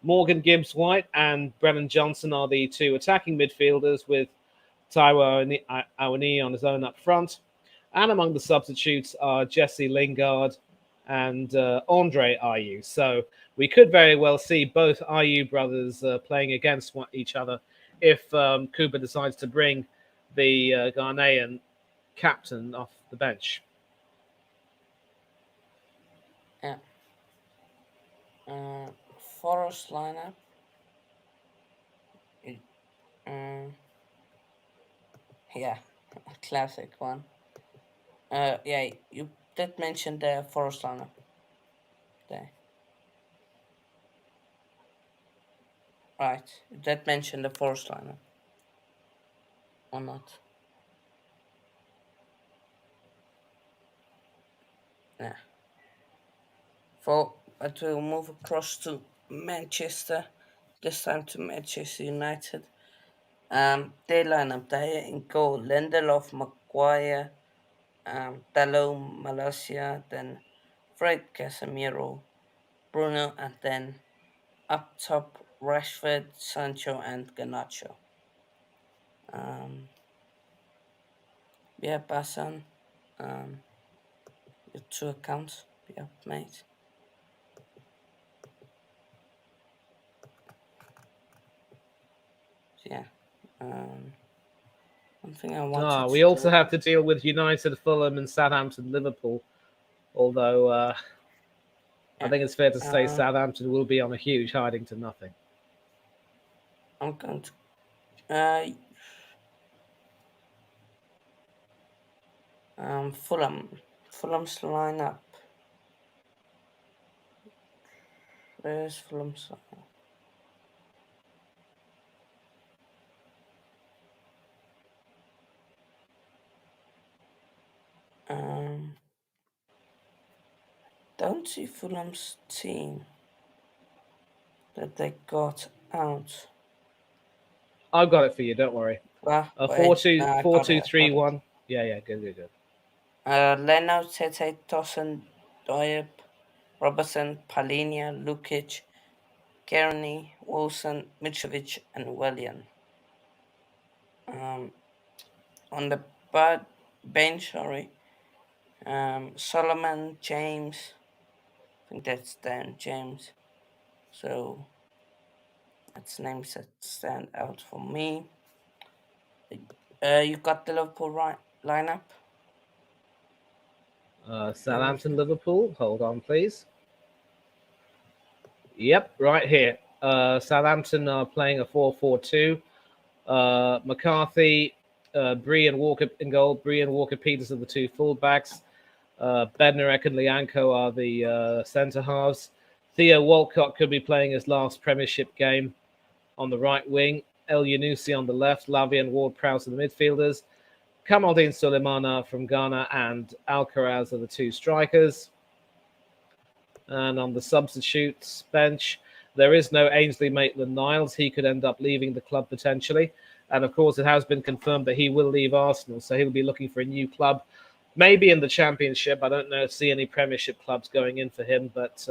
Morgan Gibbs White and Brennan Johnson are the two attacking midfielders, with Taiwo Awani on his own up front. And among the substitutes are Jesse Lingard and Andre Ayew. So we could very well see both Ayew brothers playing against each other if Cooper decides to bring the Ghanaian captain off the bench. Yeah. Forest lineup. It, yeah, a classic one. Yeah, you did mention the Forest lineup there. Right. You did mention the Forest lineup or not? Yeah. But we'll move across to Manchester. This time to Manchester United. Their lineup there in goal: Lindelof, Maguire, Dalot, Malacia, then Fred, Casemiro, Bruno, and then up top Rashford, Sancho, and Garnacho. Um, yeah, Basan, um, your two accounts. Yeah, mate. Yeah. Um, One thing I wanted We to also do. have to deal with United, Fulham, and Southampton, Liverpool. Although I Yeah. think it's fair to say Uh, Southampton will be on a huge hiding to nothing. I'm going to. Uh, Fulham. Fulham's lineup. Where's Fulham's lineup? Um, don't see Fulham's team that they got out. I've got it for you. Don't worry. Four Wait, two I four got two it, three got it. one. Yeah, yeah, good, good, good. Leno, Tete, Tosin, Doyeb, Robertson, Palinia, Lukic, Kearney, Wilson, Mitrovic, and Willian. Um, on the bench, sorry, Solomon, James, I think that's Dan James. So that's names that stand out for me. You got the Liverpool lineup? Liverpool. Southampton, Liverpool. Hold on, please. Yep, right here. Southampton are playing a 4-4-2. McCarthy, Bree and Walker in goal. Bree and Walker Peters are the two fullbacks. Bednarek and Lianco are the centre halves. Theo Walcott could be playing his last Premiership game on the right wing. El Yunusi on the left. Lavia and Ward Prowse are the midfielders. Kamaldeen Sulemana from Ghana and Alcaraz are the two strikers. And on the substitutes bench, there is no Ainsley Maitland-Niles. He could end up leaving the club potentially. And of course, it has been confirmed that he will leave Arsenal. So he'll be looking for a new club, maybe in the Championship. I don't know, see any Premiership clubs going in for him, but,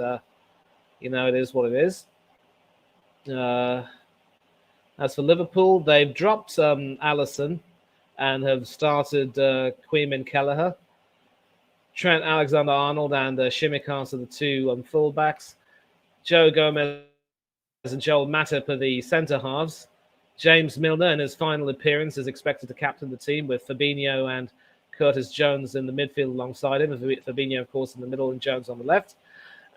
it is what it is. As for Liverpool, they've dropped Allison and have started Queeman Kelleher. Trent Alexander-Arnold and Shimikas are the two fullbacks. Joe Gomez and Joel Matip are the centre halves. James Milner, in his final appearance, is expected to captain the team with Fabinho and Curtis Jones in the midfield alongside him. Fabinho, of course, in the middle and Jones on the left.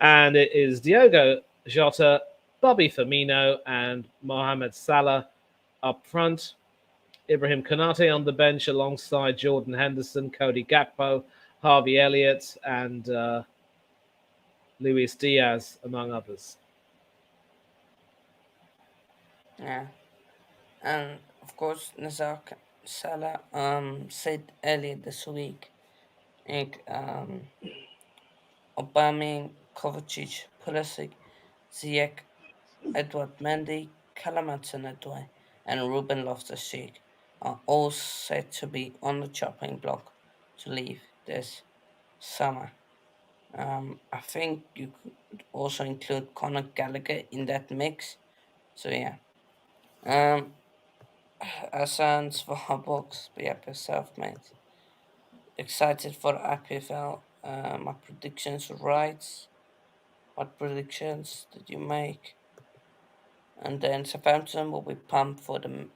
And it is Diogo Jota, Bobby Firmino, and Mohamed Salah up front. Ibrahim Konate on the bench alongside Jordan Henderson, Cody Gakpo, Harvey Elliott, and Luis Diaz, among others. Yeah, and of course Nazar Salah said earlier this week, like, Aubameyang, Kovacic, Pulisic, Ziyech, Edward Mendy, Calamanton Edouard, and Ruben Loftus-Cheek are all said to be on the chopping block to leave this summer. I think you could also include Conor Gallagher in that mix. So yeah. Um, Hassan's for our box, but yeah, yourself, mate. Excited for IPFL. My predictions were right. What predictions did you make? And then Southampton will be pumped for the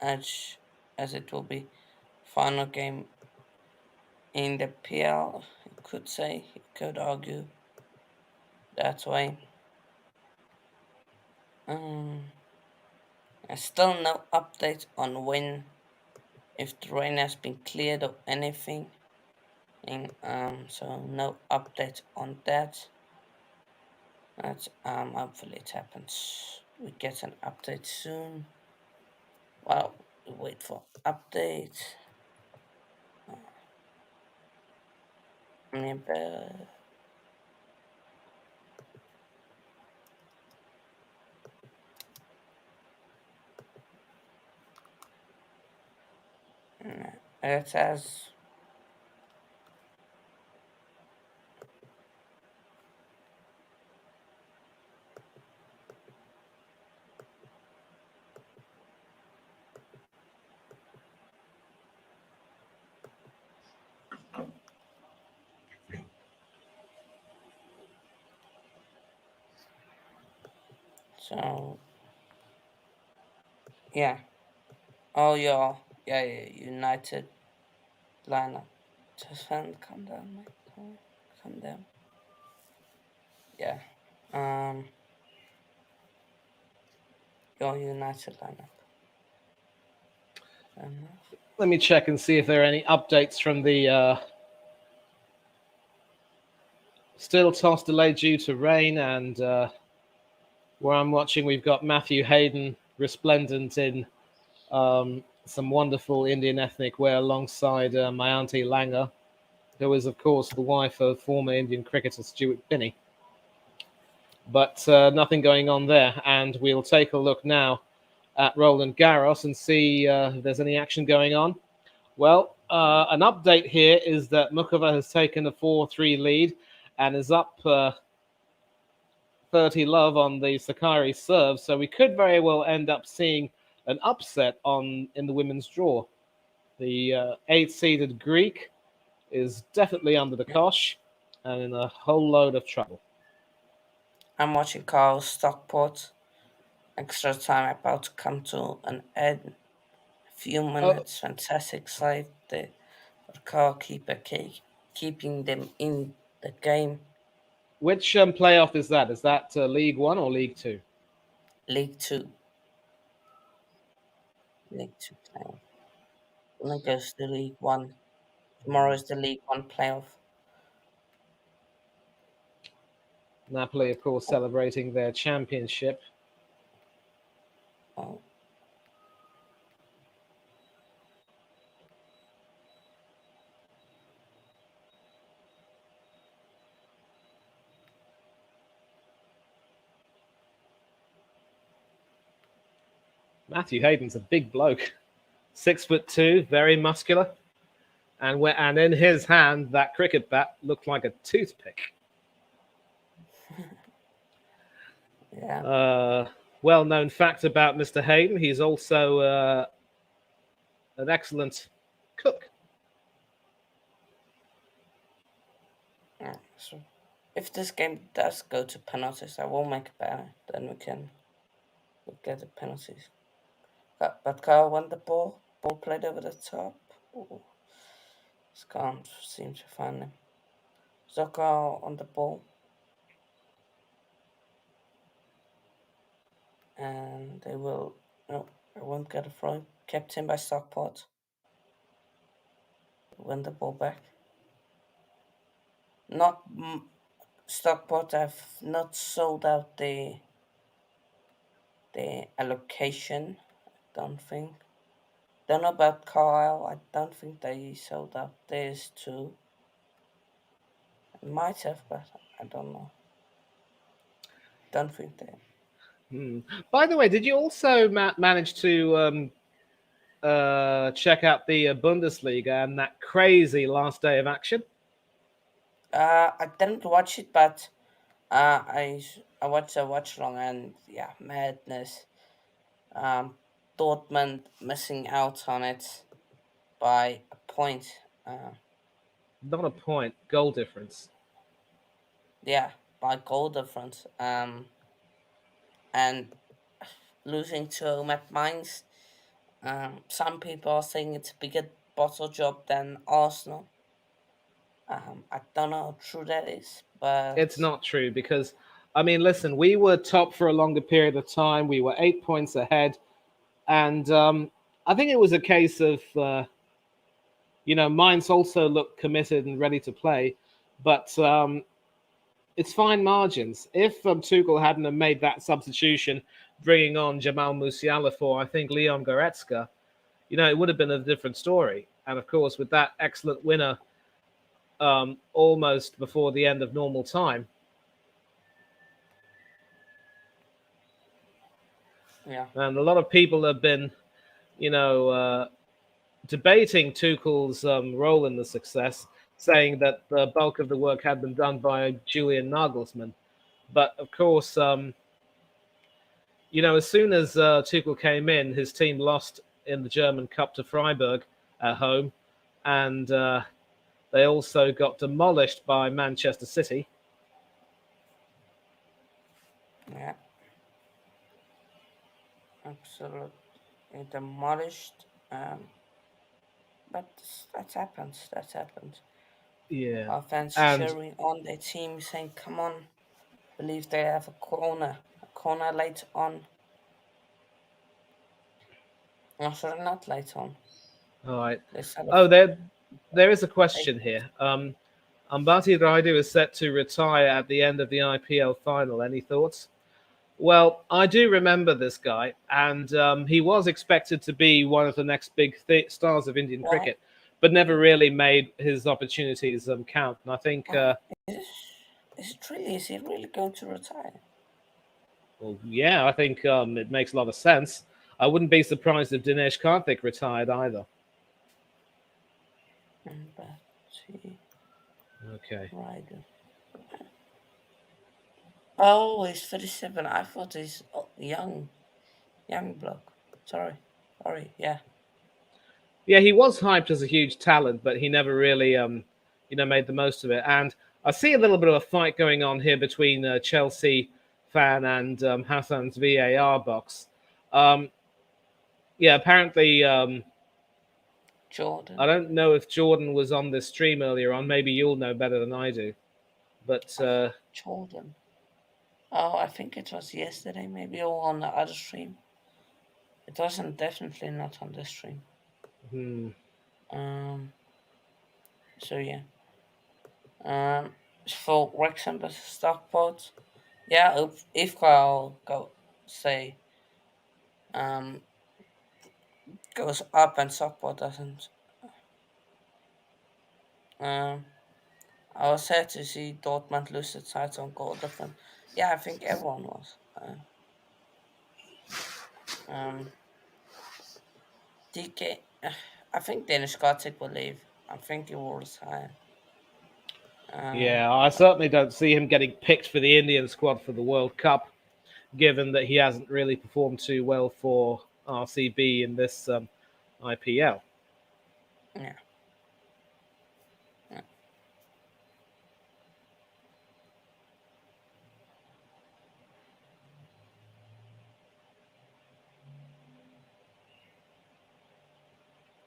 match, as it will be final game in the PL. You could say, you could argue that way. Um, and still no update on when, if the rain has been cleared or anything. So no update on that. But hopefully it happens. We get an update soon. Well, we wait for update. But it has. So yeah. Oh yeah, United lineup. Just calm down, mate. Calm down. Yeah. Um, your United lineup. Enough. Let me check and see if there are any updates from the still toss delayed due to rain. And where I'm watching, we've got Matthew Hayden resplendent in some wonderful Indian ethnic wear alongside my auntie Langa, who is, of course, the wife of former Indian cricketer Stuart Binney. But nothing going on there. And we'll take a look now at Roland Garros and see if there's any action going on. Well, an update here is that Mukova has taken a 4-3 lead and is up 30 love on the Sakari serve. So we could very well end up seeing an upset in the women's draw. The 8-seeded Greek is definitely under the cosh and in a whole load of trouble. I'm watching Carl Stockport. Extra time about to come to an end. Few Oh, minutes, fantastic save. The car keeper keeping them in the game. which playoff is that? Is that League One or League Two? League Two, League Two playoff. Then it goes to League One. Tomorrow is the League One playoff. Napoli, of course, celebrating their championship. Oh, Matthew Hayden's a big bloke, 6'2", very muscular, and in his hand that cricket bat looked like a toothpick. yeah, Uh, well-known fact about Mr. Hayden: he's also an excellent cook. yeah. So if this game does go to penalties, I will make it better. Then we'll get the penalties. But Carl won the ball. Ball played over the top. Ooh, just can't seem to find him. Zoka on the ball. And they will. No, I won't get a throw. Kept in by Stockport. Win the ball back. Not Stockport have not sold out the allocation. I don't think. Don't know about Carlisle. I don't think they sold out theirs too. Might have, but I don't know. Don't think they. Hmm. By the way, did you also manage to check out the Bundesliga and that crazy last day of action? I didn't watch it, but I watched a Watchalong and yeah, madness. Um, Dortmund missing out on it by a point. Uh, Not a point, goal difference. yeah, by goal difference. And losing to home at Mainz. Some people are saying it's a bigger bottle job than Arsenal. I don't know how true that is, but It's not true because, I mean, listen, we were top for a longer period of time. We were 8 points ahead, and I think it was a case of Mainz also looked committed and ready to play, but it's fine margins. If Tuchel hadn't have made that substitution, bringing on Jamal Musiala for I think Leon Goretzka, it would have been a different story. And of course, with that excellent winner almost before the end of normal time, yeah, and a lot of people have been, you know, debating Tuchel's role in the success, saying that the bulk of the work had been done by Julian Nagelsmann. But of course, as soon as Tuchel came in, his team lost in the German Cup to Freiburg at home, and they also got demolished by Manchester City. yeah, absolutely demolished. But that happens. That happens. Yeah, Our fans and cheering on their team, saying, "Come on!" Believe they have a corner late on. No, sorry, not late on. all right. They sort of Oh, there is a take question here. Ambati Raidu is set to retire at the end of the IPL final. Any thoughts? Well, I do remember this guy, and he was expected to be one of the next big stars of Indian why? cricket, but never really made his opportunities count. And I think, Why? Is it really? Is he really going to retire? well, yeah, I think it makes a lot of sense. I wouldn't be surprised if Dinesh Karthik retired either. But he Okay. rider. Oh, he's 37. I thought he's young bloke. Sorry, sorry. Yeah, Yeah, he was hyped as a huge talent, but he never really, made the most of it. And I see a little bit of a fight going on here between Chelsea fan and Hassan's VAR box. Um, Yeah, apparently, I Jordan. don't know if Jordan was on this stream earlier on. Maybe you'll know better than I do. But Jordan. Oh, I think it was yesterday, maybe, or on the other stream. It wasn't definitely not on this stream. hmm, Um. So yeah. Um. For Wrexham versus Stockport. Yeah. If I'll go say goes up and Stockport doesn't. Um. I was sad to see Dortmund lose the title on goal difference. Yeah, I think everyone was. Um. DK. I think Danish Gartic will leave. I think he will retire. Um. yeah, I certainly don't see him getting picked for the Indian squad for the World Cup, given that he hasn't really performed too well for RCB in this IPL. Yeah. Yeah.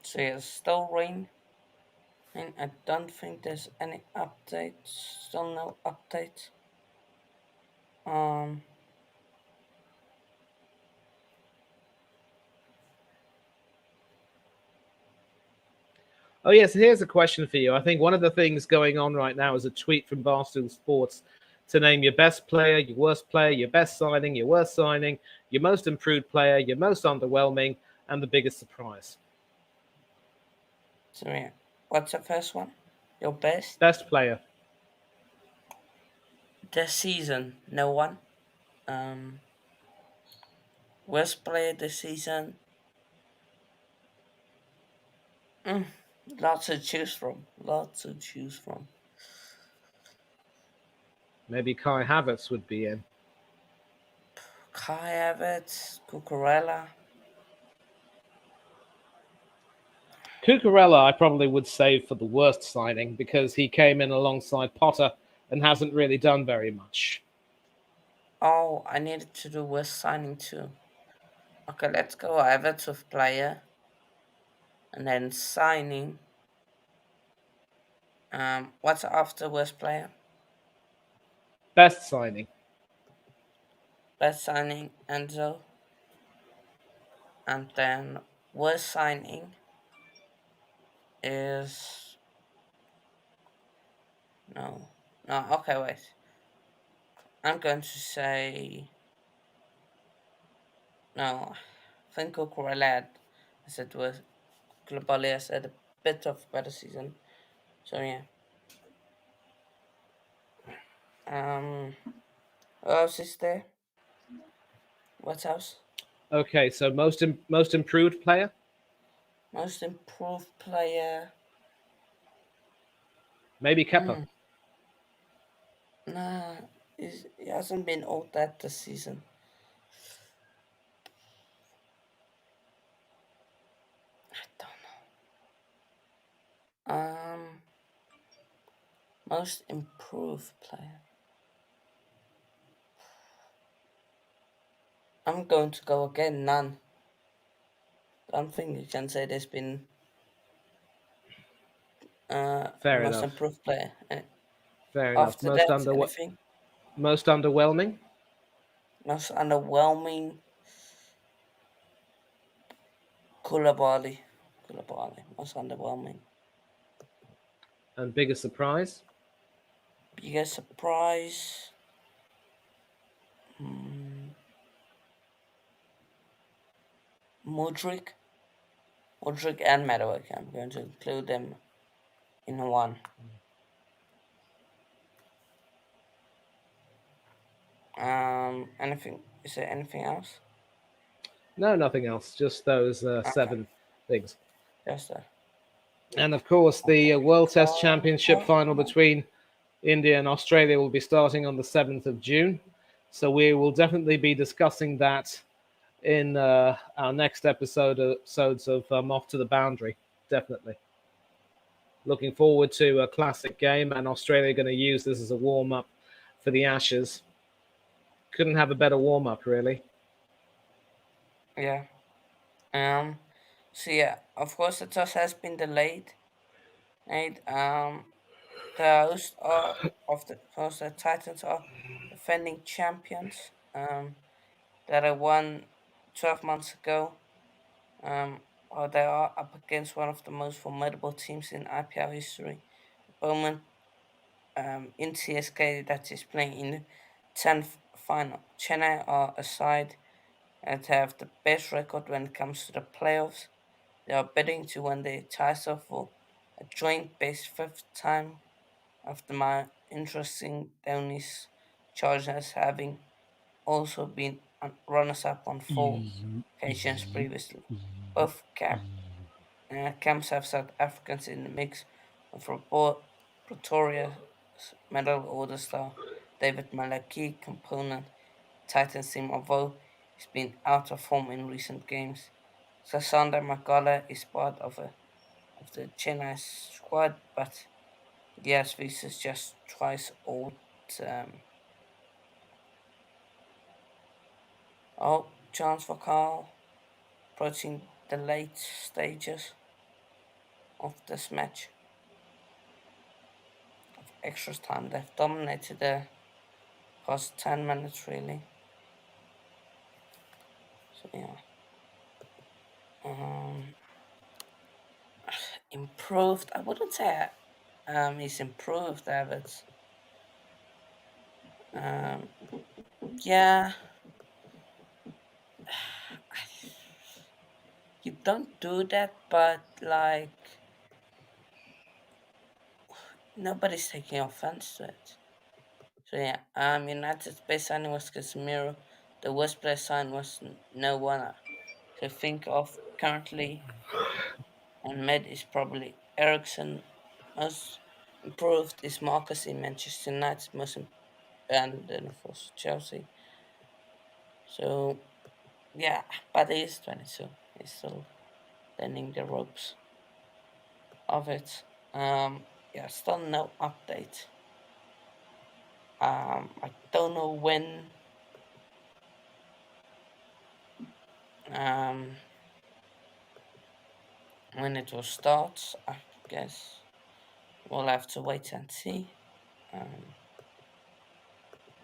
So yeah, still rain. And I don't think there's any updates. Still no updates. Um, Oh, yes, here's a question for you. I think one of the things going on right now is a tweet from Barstool Sports to name your best player, your best signing, your worst signing, your most improved player, your most underwhelming, and the biggest surprise. so yeah, what's the first one? Your best Best player. this season? No one. Um, worst player this season? Mm, lots to choose from. Lots to choose from. Maybe Kai Havertz would be in. Kai Havertz, Cucurella. Cucurella, I probably would save for the worst signing because he came in alongside Potter and hasn't really done very much. Oh, I needed to do worst signing too. Okay, let's go Havertz with player and then signing. What's after worst player? Best signing. Best signing Enzo, and then worst signing is no, no. Okay, wait. I'm going to say no. I think Cucurella as it was globally has had a bit of better season. So yeah. Um, who else is there? What else? Okay, so most improved player. Most improved player. Maybe Kepper. Mm, nah, he hasn't been all that this season. I don't know. Most improved player. I'm going to go again. None. Don't think you can say there's been Fair most enough. improved player. Fair enough. After that, anything? Most underwhelming Most underwhelming. Koulibaly. Koulibaly. Most underwhelming. and biggest surprise. Biggest surprise. Hmm. Mudrik. Mudrik and Meadowik. I'm going to include them in one. Anything? Is there anything else? No, nothing else. Just those Okay, seven things. just that. And of course, the Okay. World Test Championship final between India and Australia will be starting on the 7th of June. So we will definitely be discussing that in our next episodes of Off to the Boundary. Definitely. Looking forward to a classic game, and Australia going to use this as a warm up for the Ashes. Couldn't have a better warm up, really. Yeah. Um, so yeah, of course the toss has been delayed. Right? The host of the host, the Titans are defending champions. That I won 12 months ago. Or they are up against one of the most formidable teams in IPL history, Bowman in CSK that is playing in the 10th final. Chennai are a side that have the best record when it comes to the playoffs. They are betting to win the title for a joint base fifth time after my interesting Dhoni's Chargers having also been runners up on four occasions previously. Both camps have South Africans in the mix with Pretoria's medal order star David Malaki component Titans team, although he's been out of form in recent games. Sasanda Magala is part of the Chennai squad, but yes, this is just twice old. Um, chance for Carl approaching the late stages of this match of extra time. They've dominated the past 10 minutes, really. So, yeah. Um, improved. I wouldn't say he's improved, David. Um, yeah, you don't do that, but like nobody's taking offense to it. So yeah, United's best signing was Casemiro. The worst player signed was no one I could think of currently, and mid is probably Ericsson. Most improved is Marcus in Manchester United, and then of course Chelsea. So yeah, but he is 22. He's still learning the ropes of it. Yeah, still no update. I don't know um when it will start. I guess we'll have to wait and see. Um,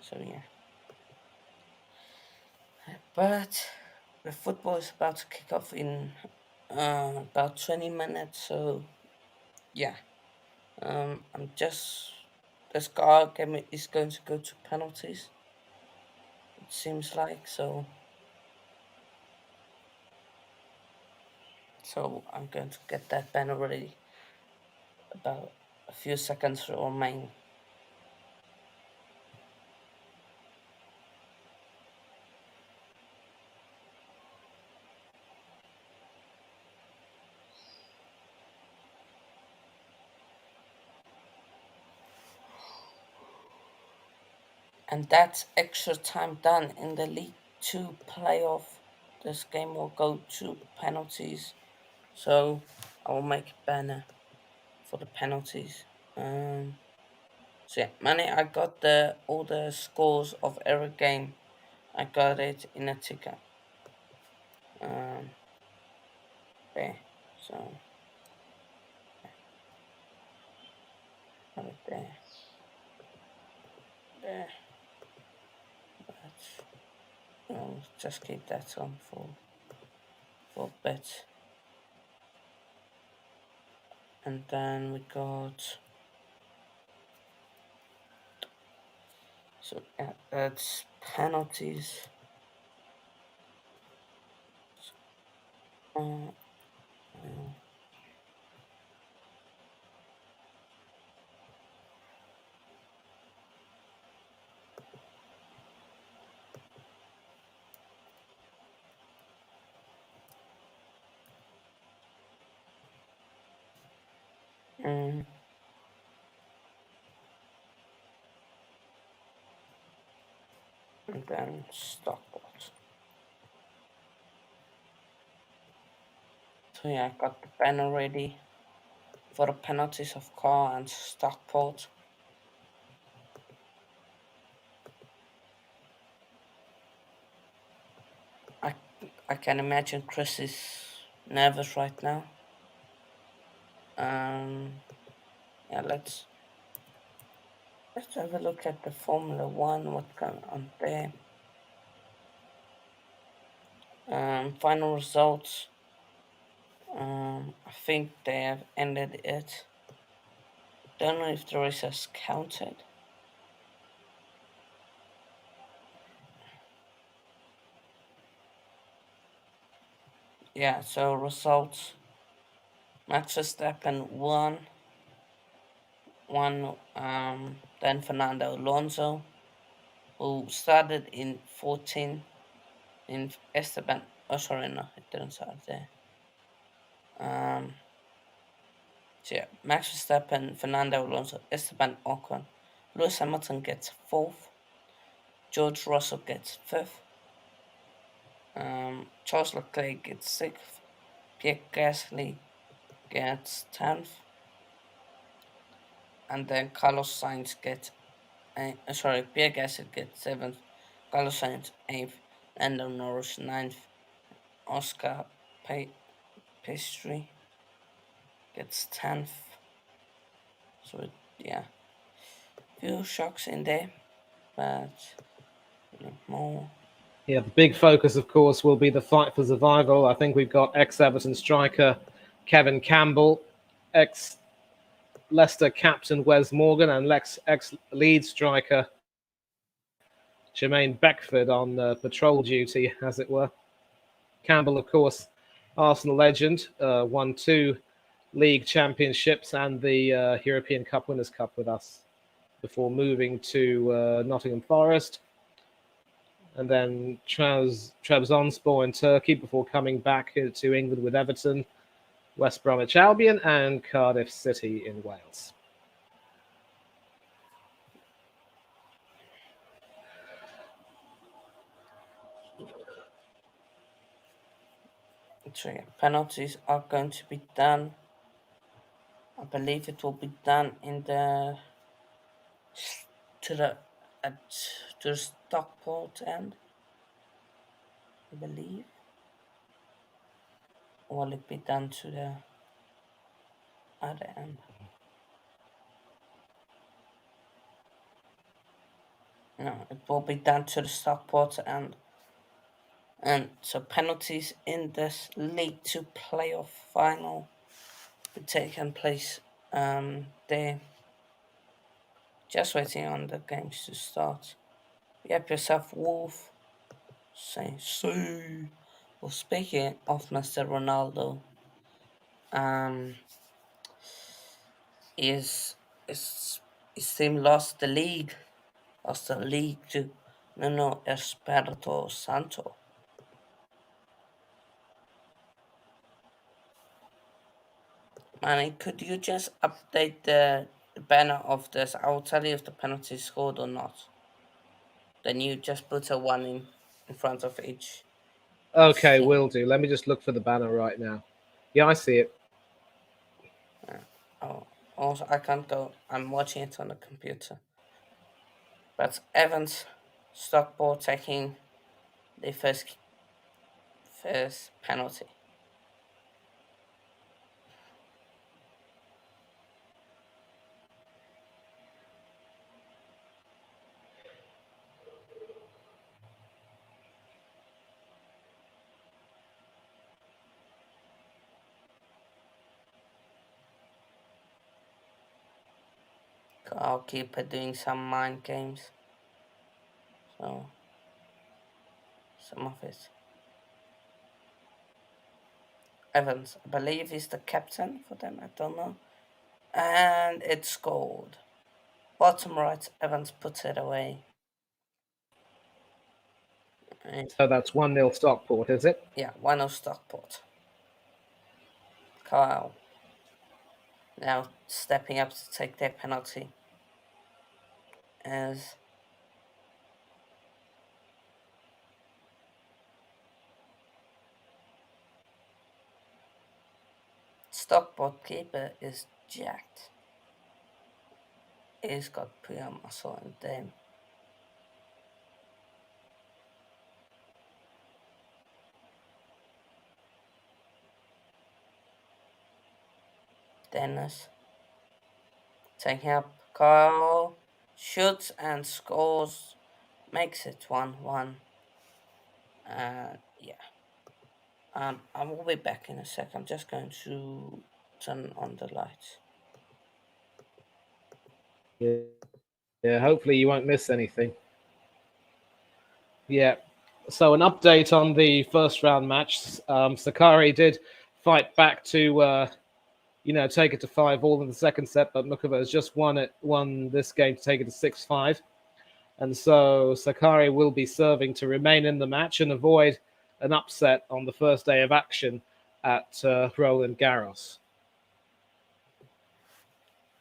so yeah, but the football is about to kick off in about 20 minutes. So yeah, I'm just this car game is going to go to penalties. It seems like so. So I'm going to get that banner ready. About a few seconds remain. And that's extra time done in the League Two playoff. This game will go to penalties. So I will make a banner for the penalties. So yeah, Manny, I got the all the scores of every game. I got it in a ticker. Um, there. So got it there. There. But just keep that on for bet. And then we got so yeah, that's penalties. Uh, uh, mm, and then Stockport. So yeah, I got the banner ready for the penalties of Carr and Stockport. I I I can imagine Chris is nervous right now. Um, yeah, let's have a look at the Formula One. What's going on there? Final results. I think they have ended it. Don't know if the race has counted. Yeah, so results. Max Verstappen won. Then Fernando Alonso, who started in 14 in Esteban. Oh, sorry, no, it didn't start there. Um, so yeah, Max Verstappen, Fernando Alonso, Esteban Ocon, Lewis Hamilton gets fourth, George Russell gets fifth, Charles Leclerc gets sixth, Pierre Gasly gets 10th, and then Carlos Sainz gets, Pierre Gasly gets 7th, Carlos Sainz 8th, Lando Norris 9th, Oscar Pastry gets 10th. So, yeah, few shocks in there, but more. Yeah, the big focus, of course, will be the fight for survival. I think we've got ex-Everton striker Kevin Campbell, ex-Leicester captain Wes Morgan, and ex-Leeds striker Jermaine Beckford on patrol duty, as it were. Campbell, of course, Arsenal legend, won two league championships and the European Cup Winners' Cup with us before moving to Nottingham Forest, and then Trabzonspor in Turkey before coming back to England with Everton, West Bromwich Albion, and Cardiff City in Wales. So yeah, penalties are going to be done. I believe it will be done in the to the at to the Stockport end. I believe, or will it be done to the other end? No, it will be done to the Stockport end. And so penalties in this League Two playoff final will taking place there. Just waiting on the games to start. Yep, yourself, Wolf. Say so. Well, speaking of Mr. Ronaldo, um, is is his team lost the league to Nuno Espirito Santo. Manny, could you just update the banner of this? I will tell you if the penalty is scored or not. Then you just put a one in front of each Okay, team. will do. Let me just look for the banner right now. Yeah, I see it. Uh, oh, also I can't go. I'm watching it on the computer. But Evans, Stockport taking the first penalty. Goalkeeper doing some mind games. So some of it. Evans, I believe, is the captain for them. I don't know. And it's scored. Bottom right, Evans puts it away. And So that's 1-0 Stockport, is it? yeah, 1-0 Stockport. Kyle now stepping up to take their penalty as Stockport keeper is jacked. He's got pure muscle in them. Dennis taking up. Carl shoots and scores, makes it 1-1. Yeah. I will be back in a sec. I'm just going to turn on the lights. Yeah, yeah. Hopefully you won't miss anything. Yeah. So an update on the first round match. Sakari did fight back to take it to 5-all in the second set, but Mukova has just won this game to take it to 6-5. And so Sakari will be serving to remain in the match and avoid an upset on the first day of action at Roland Garros.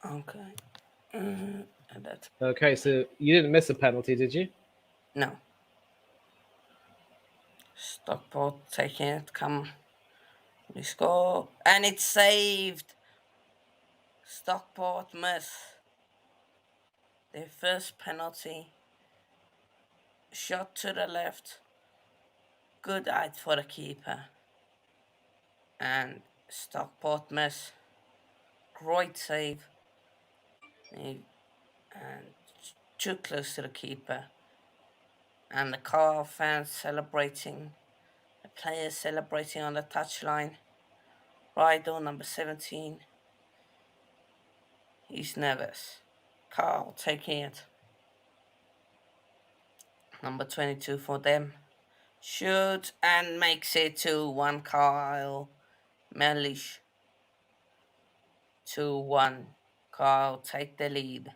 Okay. And that's Okay, so you didn't miss a penalty, did you? no. Stockport taking it. Come. We score. And it's saved. Stockport miss. Their first penalty. Shot to the left. Good height for the keeper. And Stockport miss. Great save. And too close to the keeper. And the Carl fans celebrating. The players celebrating on the touchline. Rido number 17. He's nervous. Carl taking it. Number 22 for them. Shoots and makes it 2-1. Carl Mellish. 2-1. Carl take the lead.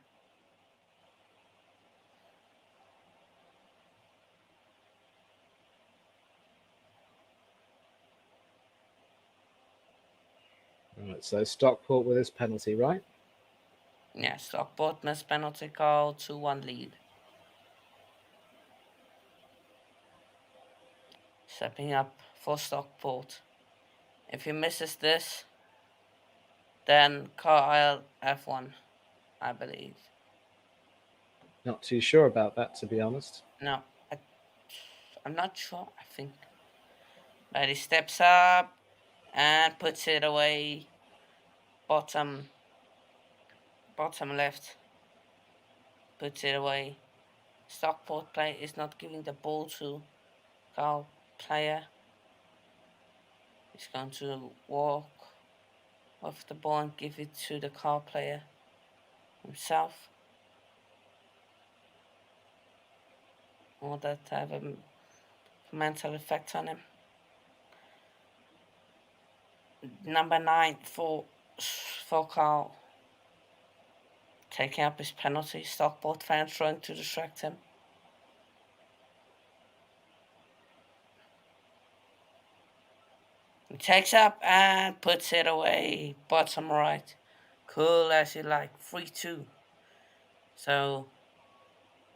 All right, so Stockport with his penalty, right? Yeah, Stockport missed penalty. Carl 2-1 lead. Stepping up for Stockport. If he misses this, then Carl F1, I believe. Not too sure about that, to be honest. No, I'm not sure. I think. But he steps up and puts it away. Bottom, bottom left. Puts it away. Stockport player is not giving the ball to Carl player. He's going to walk off the ball and give it to the Carl player himself. Or that have a mental effect on him. Number 9 for Carl. Taking up his penalty. Stockport fans trying to distract him. He takes up and puts it away. Bottom right. Cool as you like. 3-2. So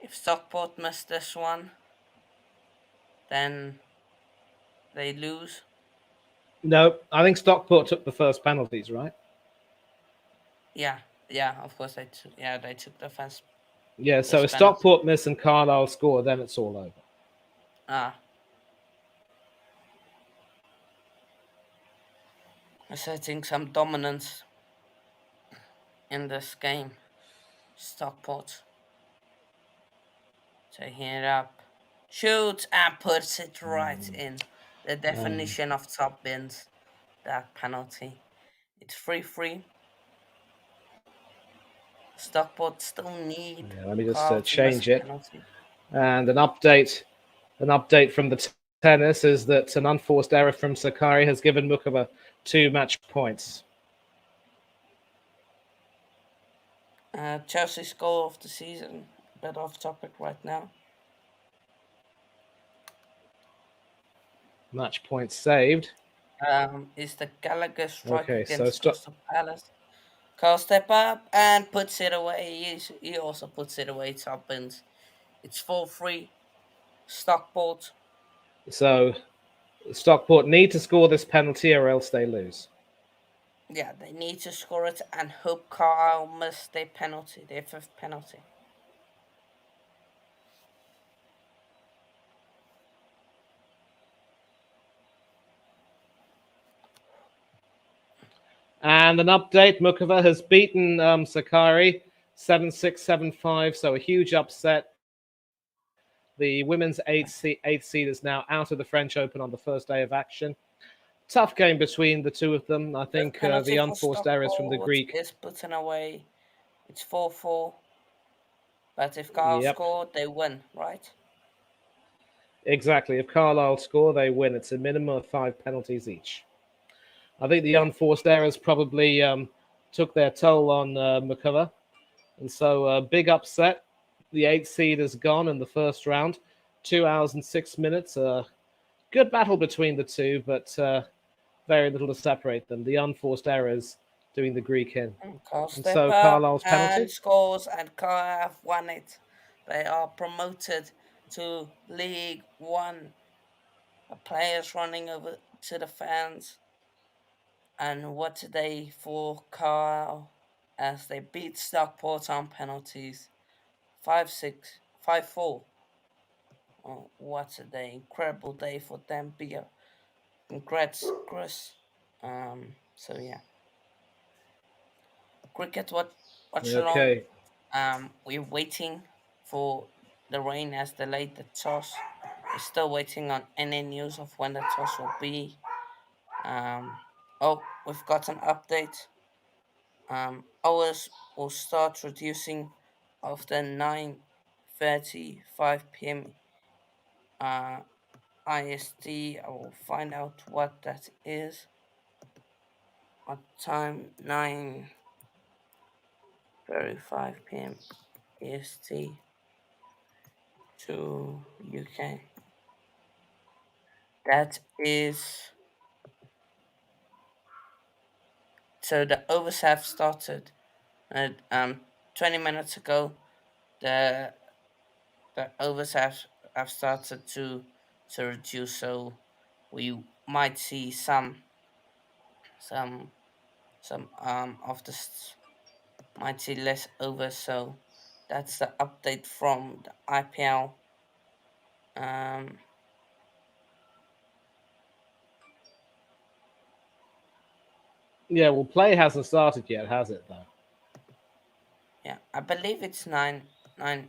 if Stockport missed this one, then they lose. No, I think Stockport took the first penalties, right? Yeah, yeah. Of course they took. Yeah, they took the first Yeah, so this if penalty. Stockport miss and Carlisle score, then it's all over. Ah, asserting some dominance in this game. Stockport taking it up, shoots and puts it right in. The Um, definition of top bins. That penalty. It's 3-3. Stockport still need yeah, let me just Carl to miss a change it. penalty. And an update from the tennis is that an unforced error from Sakari has given Mukova 2 match points. Chelsea's goal of the season. A bit off topic right now. Match points saved. Is the Gallagher strike Okay, so against stop. Crystal Palace. Carl step up and puts it away. He also puts it away. Top bins. It's 4-3. Stockport. So Stockport need to score this penalty or else they lose. Yeah, they need to score it and hope Carl miss their penalty, their fifth penalty. And an update: Mukova has beaten Sakari 7-6, 7-5, so a huge upset. The women's eighth seed is now out of the French Open on the first day of action. Tough game between the two of them. I The think the penalty for unforced errors from the stoppage Greek. is put away. It's 4-4. But if Carl Yep, scored, they win, right? exactly. If Carlisle score, they win. It's a minimum of 5 penalties each. I think the unforced errors probably took their toll on McCullough. And so, big upset. The eighth seed is gone in the first round. 2 hours and 6 minutes. Good battle between the two, but very little to separate them. The unforced errors doing the Greek in. Carl And step so, up Carlisle's and penalty. scores, and Carl have won it. They are promoted to League One. The players running over to the fans. And what today for Carl as they beat Stockport on penalties 5-6, 5-4. Oh, what a day! Incredible day for them. Big congrats, Chris. So yeah, cricket. Watch along. Okay. We're waiting for the rain as delayed the toss. We're still waiting on any news of when the toss will be. Um, oh, we've got an update. Hours will start reducing after 9:35 p.m. Uh, IST. I will find out what that is. What time? 9:35 p.m. EST to UK. That is so the overs have started. And 20 minutes ago, the the overs have started to reduce. So we might see some of the might see less overs. So that's the update from the IPL. Um, Yeah, well, play hasn't started yet, has it, though? yeah, I believe it's nine. I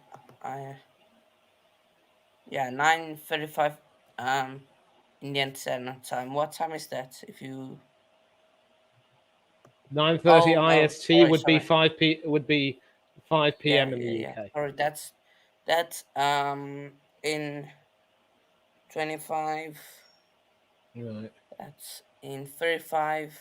Yeah, 9:35. Indian Standard Time. What time is that? If you 9:30 Oh no, IST would be sorry. 5 Yeah, p.m. in yeah, the yeah. UK. Sorry, that's in 25. Right. That's in 35,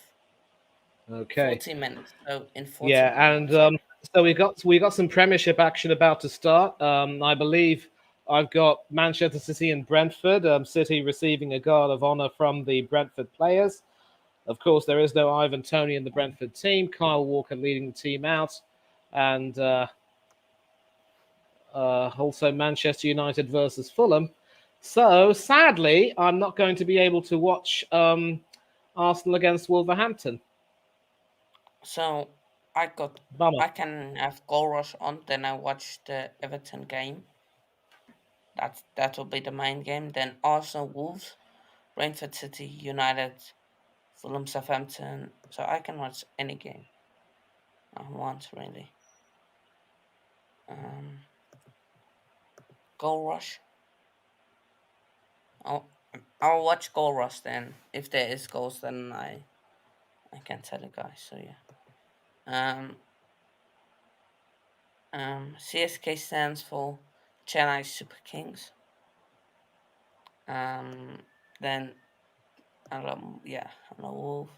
Okay. 40 minutes. So in 40 Yeah, and minutes. so we got some Premiership action about to start. I believe I've got Manchester City and Brentford. City receiving a guard of honour from the Brentford players. Of course, there is no Ivan Toney in the Brentford team. Kyle Walker leading the team out, and also Manchester United versus Fulham. So sadly, I'm not going to be able to watch Arsenal against Wolverhampton. So Bummer. I can have Goal Rush on, then I watch the Everton game. That will be the main game. Then Arsenal Wolves, Brentford City, United, Fulham Southampton. So I can watch any game I want really. Um, Goal Rush. I'll I'll watch Goal Rush then. If there is goals, then I can tell you guys. So yeah. Um CSK stands for Chennai Super Kings. Then hello Wolf.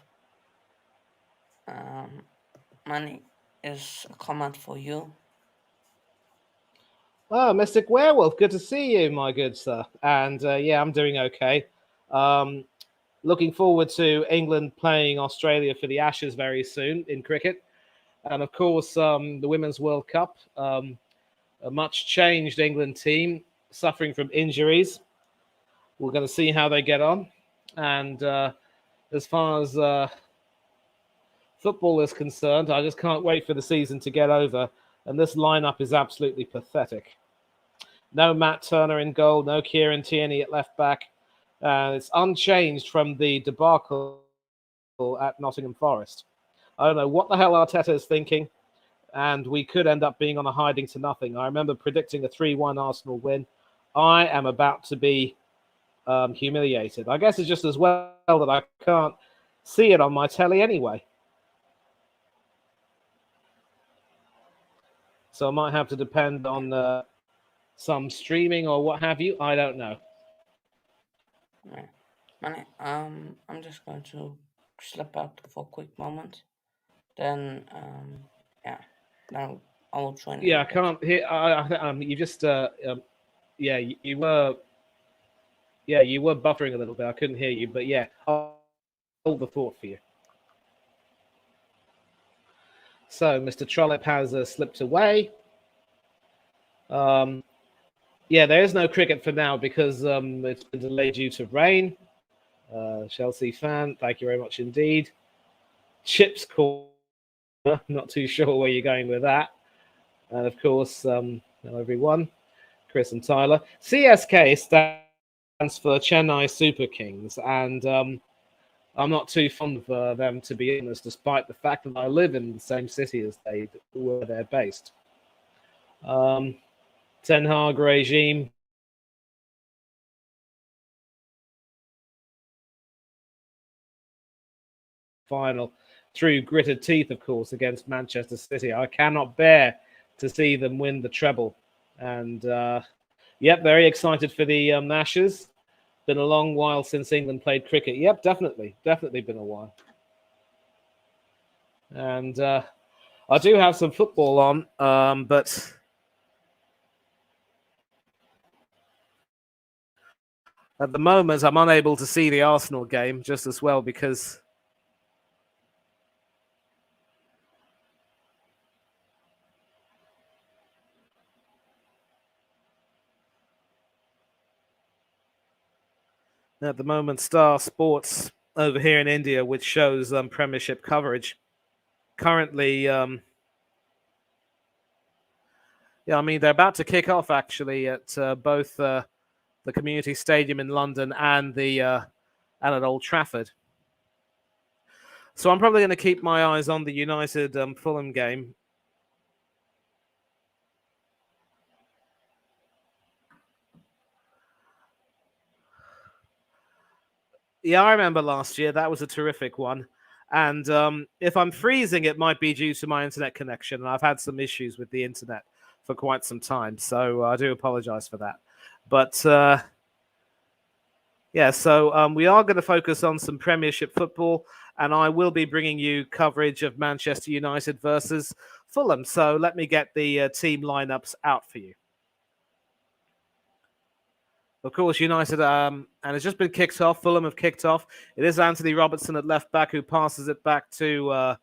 Um, money is a comment for you. Oh, Mystic Werewolf, good to see you, my good sir. And yeah, I'm doing okay. Um, Looking forward to England playing Australia for the Ashes very soon in cricket. And of course, the Women's World Cup. A much changed England team suffering from injuries. We're going to see how they get on. And as far as football is concerned, I just can't wait for the season to get over. And this lineup is absolutely pathetic. No Matt Turner in goal, no Kieran Tierney at left back. It's unchanged from the debacle at Nottingham Forest. I don't know what the hell Arteta is thinking, and we could end up being on a hiding to nothing. I remember predicting a 3-1 Arsenal win. I am about to be humiliated. I guess it's just as well that I can't see it on my telly anyway. So I might have to depend on some streaming or what have you. I don't know. Yeah. I'm just going to slip out for a quick moment. Then, yeah, now I will join in Yeah, a I bit. can't hear. You just, yeah, you were buffering a little bit. I couldn't hear you, but yeah, I'll hold the thought for you. So Mr. Trollope has slipped away. Um, yeah, there is no cricket for now because it's been delayed due to rain. Chelsea fan, thank you very much indeed. Chips corner, not too sure where you're going with that. And of course, hello everyone, Chris and Tyler. CSK stands for Chennai Super Kings, and I'm not too fond of them, to be honest, despite the fact that I live in the same city as they where they're based. Ten Hag regime. Final through gritted teeth, of course, against Manchester City. I cannot bear to see them win the treble. And yep, very excited for the Ashes. Been a long while since England played cricket. Yep, definitely been a while. And I do have some football on, but at the moment I'm unable to see the Arsenal game just as well because at the moment Star Sports over here in India, which shows Premiership coverage, currently yeah, I mean, they're about to kick off actually at both the Community Stadium in London and at Old Trafford. So I'm probably going to keep my eyes on the United Fulham game. Yeah, I remember last year. That was a terrific one. And if I'm freezing, it might be due to my internet connection. And I've had some issues with the internet for quite some time. So I do apologize for that. But yeah, so we are going to focus on some Premiership football. And I will be bringing you coverage of Manchester United versus Fulham. So let me get the team lineups out for you. Of course, United, and it's just been kicked off. Fulham have kicked off. It is Anthony Robertson at left back who passes it back to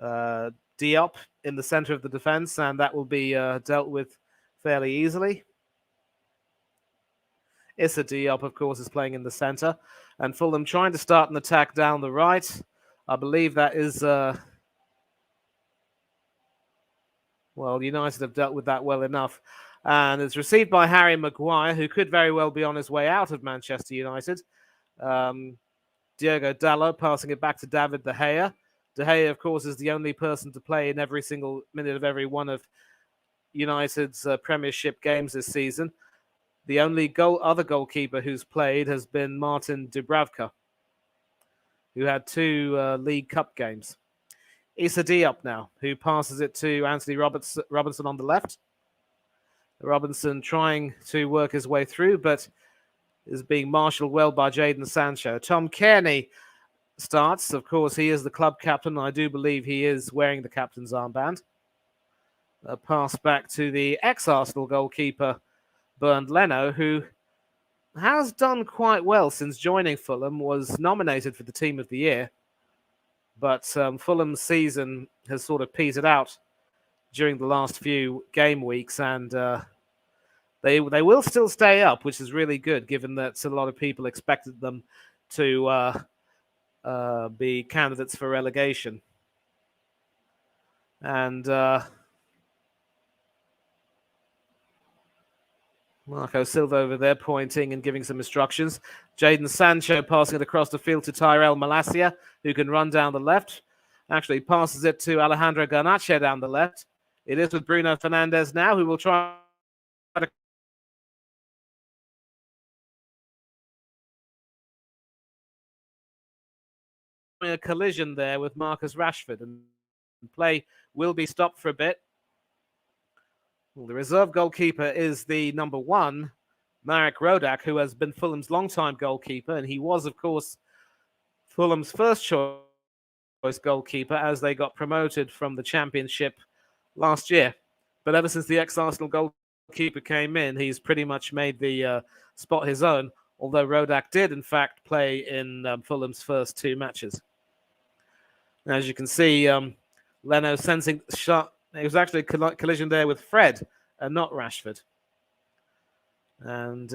Diop in the centre of the defence, and that will be dealt with fairly easily. Issa Diop, of course, is playing in the centre, and Fulham trying to start an attack down the right. I believe that is, well, United have dealt with that well enough. And it's received by Harry Maguire, who could very well be on his way out of Manchester United. Diogo Dalot passing it back to David De Gea. De Gea, of course, is the only person to play in every single minute of every one of United's Premiership games this season. The only other goalkeeper who's played has been Martin Dubravka, who had 2 League Cup games. Issa Diop now, who passes it to Anthony Robinson on the left. Robinson trying to work his way through, but is being marshalled well by Jadon Sancho. Tom Kearney starts. Of course, he is the club captain. I do believe he is wearing the captain's armband. A pass back to the ex-Arsenal goalkeeper, Bernd Leno, who has done quite well since joining Fulham, was nominated for the Team of the Year. But Fulham's season has sort of petered out during the last few game weeks, and they will still stay up, which is really good, given that a lot of people expected them to be candidates for relegation. And Marco Silva over there pointing and giving some instructions. Jadon Sancho passing it across the field to Tyrell Malacia, who can run down the left. Actually passes it to Alejandro Garnacho down the left. It is with Bruno Fernandes now, who will try to a collision there with Marcus Rashford, and play will be stopped for a bit. Well, the reserve goalkeeper is the number 1, Marek Rodak, who has been Fulham's long-time goalkeeper, and he was, of course, Fulham's first choice goalkeeper as they got promoted from the Championship last year. But ever since the ex-Arsenal goalkeeper came in, he's pretty much made the spot his own, although Rodak did, in fact, play in Fulham's first 2 matches. As you can see, Leno sensing the shot. It was actually a collision there with Fred and not Rashford. And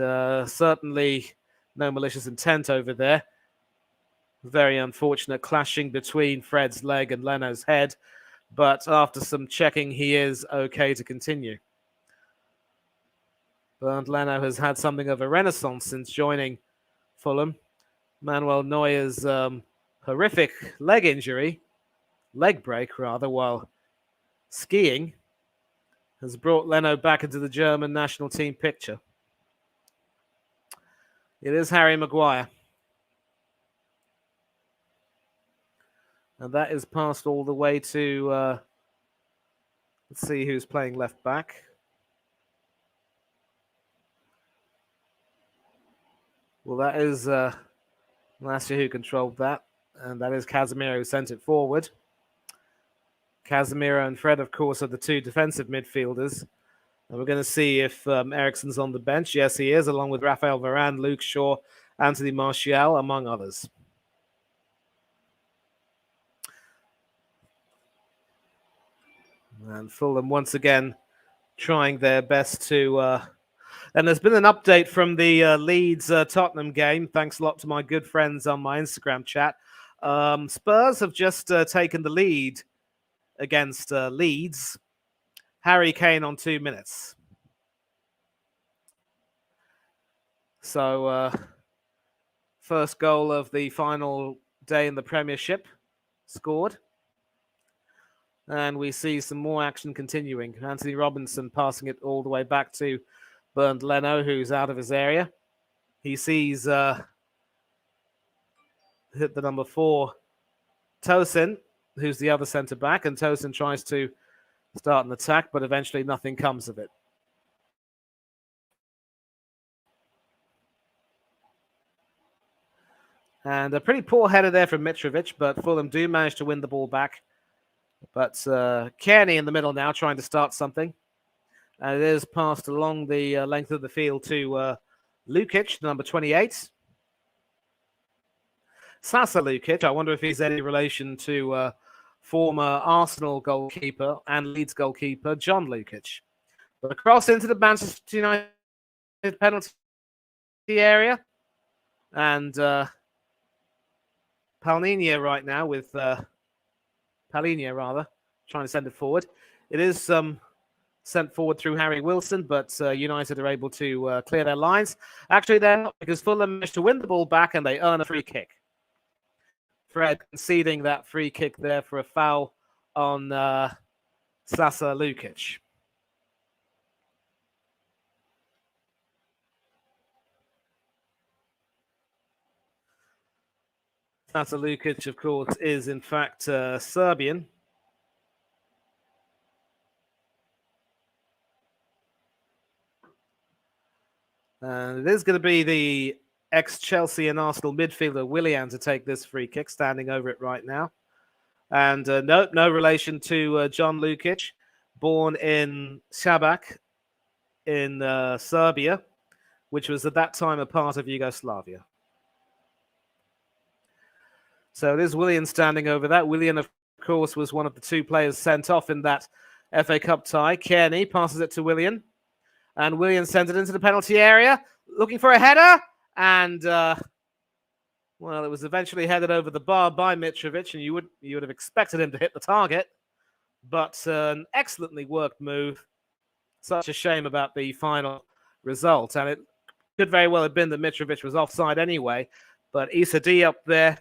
certainly no malicious intent over there. Very unfortunate clashing between Fred's leg and Leno's head. But after some checking, he is okay to continue. Bernd Leno has had something of a renaissance since joining Fulham. Manuel Neuer's horrific leg break rather, while skiing, has brought Leno back into the German national team picture. It is Harry Maguire. And that is passed all the way to, let's see who's playing left back. Well, that is last year who controlled that. And that is Casemiro who sent it forward. Casemiro and Fred, of course, are the 2 defensive midfielders. And we're going to see if Eriksen's on the bench. Yes, he is, along with Rafael Varane, Luke Shaw, Anthony Martial, among others. And Fulham once again trying their best to... And there's been an update from the Leeds-Tottenham game. Thanks a lot to my good friends on my Instagram chat. Spurs have just taken the lead against Leeds. Harry Kane on 2 minutes. So, first goal of the final day in the Premiership scored. And we see some more action continuing. Anthony Robinson passing it all the way back to Bernd Leno, who's out of his area. He sees hit the number 4, Tosin, who's the other centre-back, and Tosin tries to start an attack, but eventually nothing comes of it. And a pretty poor header there from Mitrovic, but Fulham do manage to win the ball back. But Kearney in the middle now trying to start something. And it is passed along the length of the field to Lukic, number 28. Sasa Lukic, I wonder if he's any relation to former Arsenal goalkeeper and Leeds goalkeeper John Lukic. But across into the Manchester United penalty area. And Palhinha right now with... Palhinha, rather, trying to send it forward. It is sent forward through Harry Wilson, but United are able to clear their lines. Actually, they're not, because Fulham managed to win the ball back and they earn a free kick. Fred conceding that free kick there for a foul on Sasa Lukic. Sasa Lukic, of course, is in fact Serbian. And it is going to be the ex-Chelsea and Arsenal midfielder Willian to take this free kick, standing over it right now. And no relation to John Lukic, born in Šabac in Serbia, which was at that time a part of Yugoslavia. So it is Willian standing over that. Willian, of course, was one of the 2 players sent off in that FA Cup tie. Kearney passes it to Willian. And Willian sends it into the penalty area, looking for a header. And, well, it was eventually headed over the bar by Mitrovic, and you would have expected him to hit the target. But an excellently worked move. Such a shame about the final result. And it could very well have been that Mitrovic was offside anyway. But Issa D up there,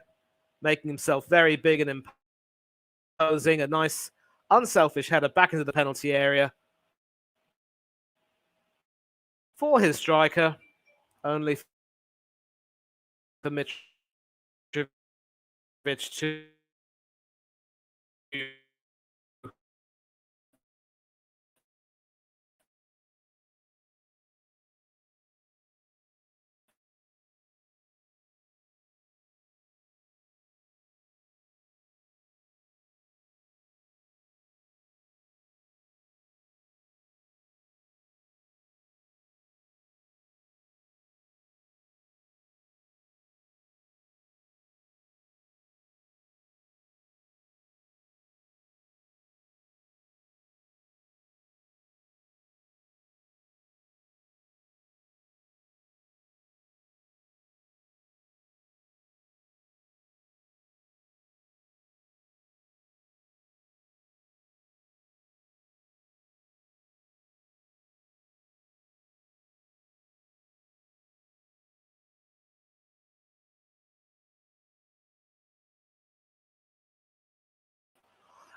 making himself very big and proposing a nice, unselfish header back into the penalty area for his striker, only for Mitrovic to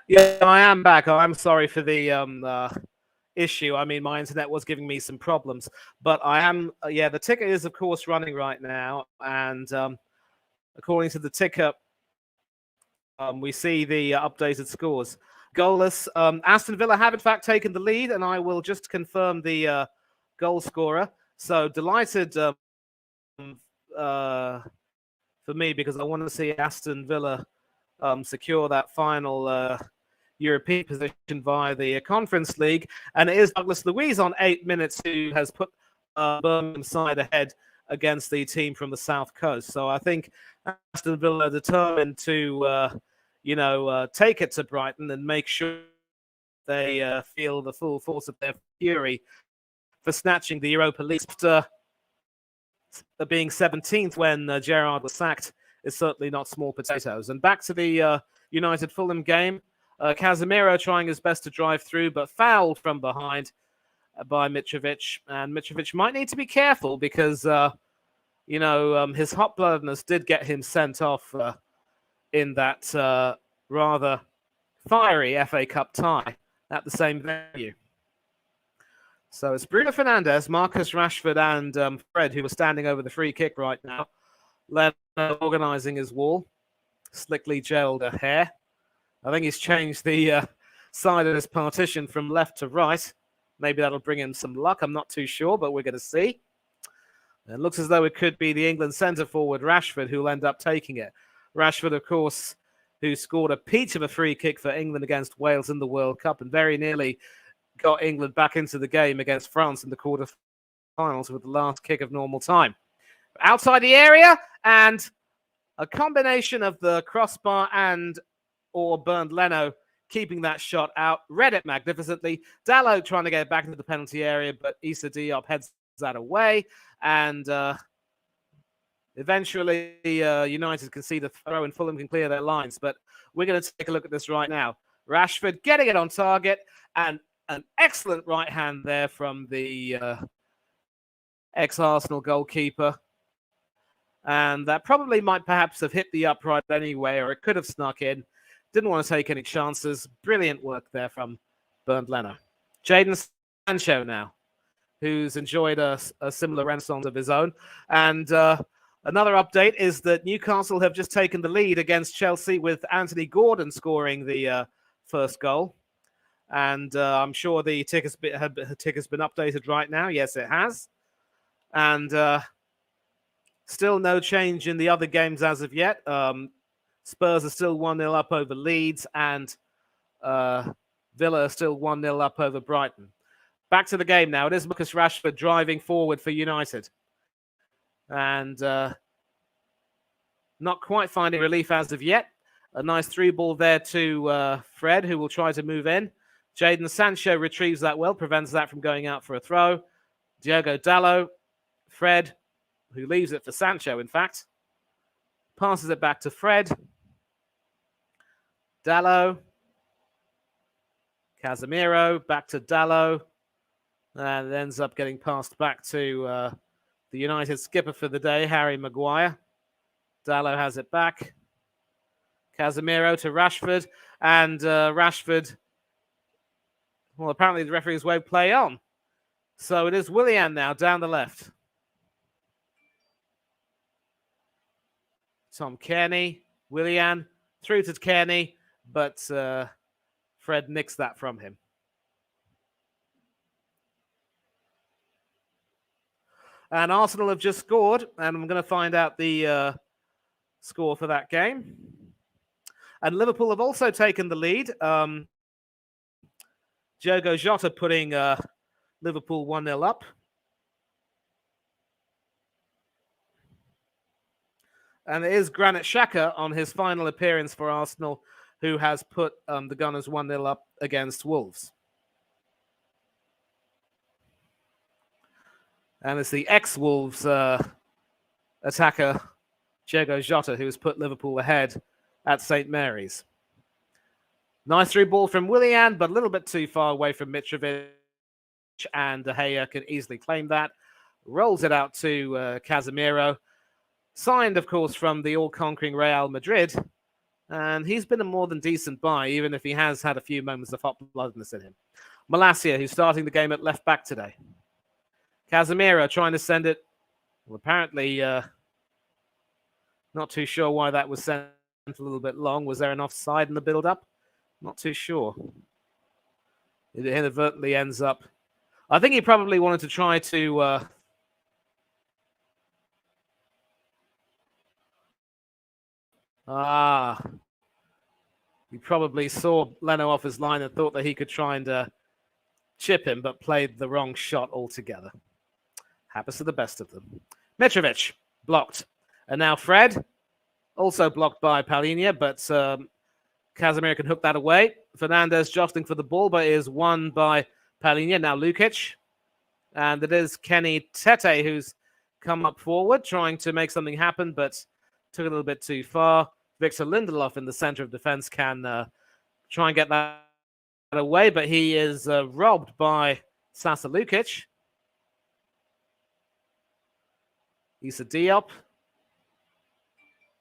Yeah, I am back. I'm sorry for the issue. I mean, my internet was giving me some problems, but I am. Yeah, the ticker is of course running right now, and according to the ticker, we see the updated scores. Goalless. Aston Villa have in fact taken the lead, and I will just confirm the goal scorer. So delighted for me because I want to see Aston Villa secure that final European position via the Conference League. And it is Douglas Luiz on 8 minutes who has put Birmingham side ahead against the team from the South Coast. So I think Aston Villa are determined to, take it to Brighton and make sure they feel the full force of their fury for snatching the Europa League. After being 17th when Gerrard was sacked is certainly not small potatoes. And back to the United Fulham game. Casemiro trying his best to drive through, but fouled from behind by Mitrovic. And Mitrovic might need to be careful because, his hot-bloodedness did get him sent off in that rather fiery FA Cup tie at the same venue. So it's Bruno Fernandes, Marcus Rashford, and Fred who are standing over the free kick right now. Leno organising his wall, slickly gelled hair. I think he's changed the side of his partition from left to right. Maybe that'll bring him some luck. I'm not too sure, but we're going to see. It looks as though it could be the England centre forward, Rashford, who'll end up taking it. Rashford, of course, who scored a peach of a free kick for England against Wales in the World Cup and very nearly got England back into the game against France in the quarterfinals with the last kick of normal time. Outside the area, and a combination of the crossbar and or Bernd Leno keeping that shot out. Read it magnificently. Dalot trying to get it back into the penalty area, but Issa Diop heads that away. And eventually United can see the throw and Fulham can clear their lines. But we're going to take a look at this right now. Rashford getting it on target, and an excellent right hand there from the ex-Arsenal goalkeeper. And that probably might perhaps have hit the upright anyway, or it could have snuck in. Didn't want to take any chances. Brilliant work there from Bernd Leno. Jadon Sancho now, who's enjoyed a similar renaissance of his own. And another update is that Newcastle have just taken the lead against Chelsea with Anthony Gordon scoring the first goal. And I'm sure the ticker's been updated right now. Yes, it has. And still no change in the other games as of yet. Spurs are still 1-0 up over Leeds, and Villa are still 1-0 up over Brighton. Back to the game now. It is Marcus Rashford driving forward for United. And not quite finding relief as of yet. A nice through ball there to Fred, who will try to move in. Jadon Sancho retrieves that well, prevents that from going out for a throw. Diogo Dalot, Fred, who leaves it for Sancho, in fact. Passes it back to Fred. Dalot. Casemiro, back to Dalot. And it ends up getting passed back to the United skipper for the day, Harry Maguire. Dalot has it back. Casemiro to Rashford. And Rashford, well, apparently the referees won't play on. So it is Willian now down the left. Tom Kearney, Willian, through to Kearney, but Fred nicks that from him. And Arsenal have just scored, and I'm going to find out the score for that game. And Liverpool have also taken the lead. Diogo Jota putting Liverpool 1-0 up. And it is Granit Xhaka on his final appearance for Arsenal who has put the Gunners 1-0 up against Wolves. And it's the ex-Wolves attacker, Diogo Jota, who has put Liverpool ahead at St. Mary's. Nice through ball from Willian, but a little bit too far away from Mitrovic. And De Gea can easily claim that. Rolls it out to Casemiro. Signed, of course, from the all-conquering Real Madrid. And he's been a more than decent buy, even if he has had a few moments of hot bloodedness in him. Malacia, who's starting the game at left back today. Casemiro trying to send it. Well, apparently, not too sure why that was sent a little bit long. Was there an offside in the build-up? Not too sure. It inadvertently ends up. I think he probably wanted to try to. He probably saw Leno off his line and thought that he could try and chip him, but played the wrong shot altogether. Happens to the best of them. Mitrovic, blocked. And now Fred, also blocked by Palhinha, but Casemiro can hook that away. Fernandes jostling for the ball, but is won by Palhinha. Now Lukic. And it is Kenny Tete who's come up forward, trying to make something happen, but took it a little bit too far. Victor Lindelof in the center of defense can try and get that away, but he is robbed by Sasa Lukic. Issa Diop.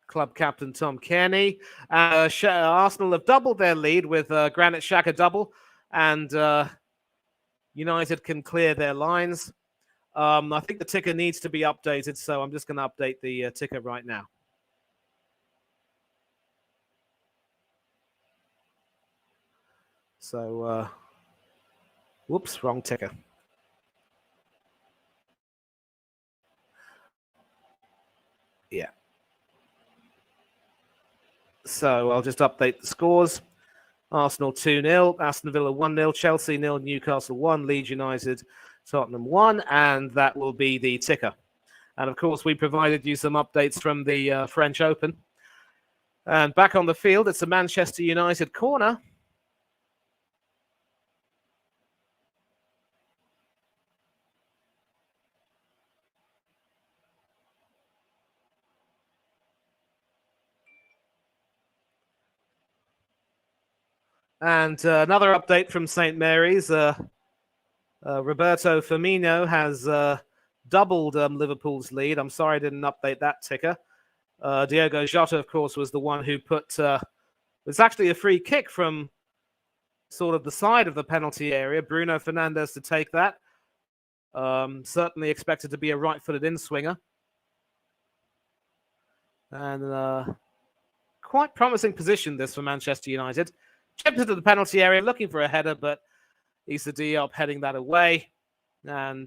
Club captain Tom Kearney. Arsenal have doubled their lead with Granit Xhaka double, and United can clear their lines. I think the ticker needs to be updated, so I'm just going to update the ticker right now. So, whoops, wrong ticker. Yeah. So I'll just update the scores. Arsenal 2-0, Aston Villa 1-0, Chelsea 0, Newcastle 1, Leeds United, Tottenham 1, and that will be the ticker. And of course, we provided you some updates from the French Open. And back on the field, it's a Manchester United corner. And another update from St. Mary's. Roberto Firmino has doubled Liverpool's lead. I'm sorry I didn't update that ticker. Diogo Jota, of course, was the one who put... it's actually a free kick from sort of the side of the penalty area. Bruno Fernandes to take that. Certainly expected to be a right-footed in-swinger. And quite promising position this for Manchester United. Chipped into the penalty area, looking for a header, but Issa Diop heading that away. And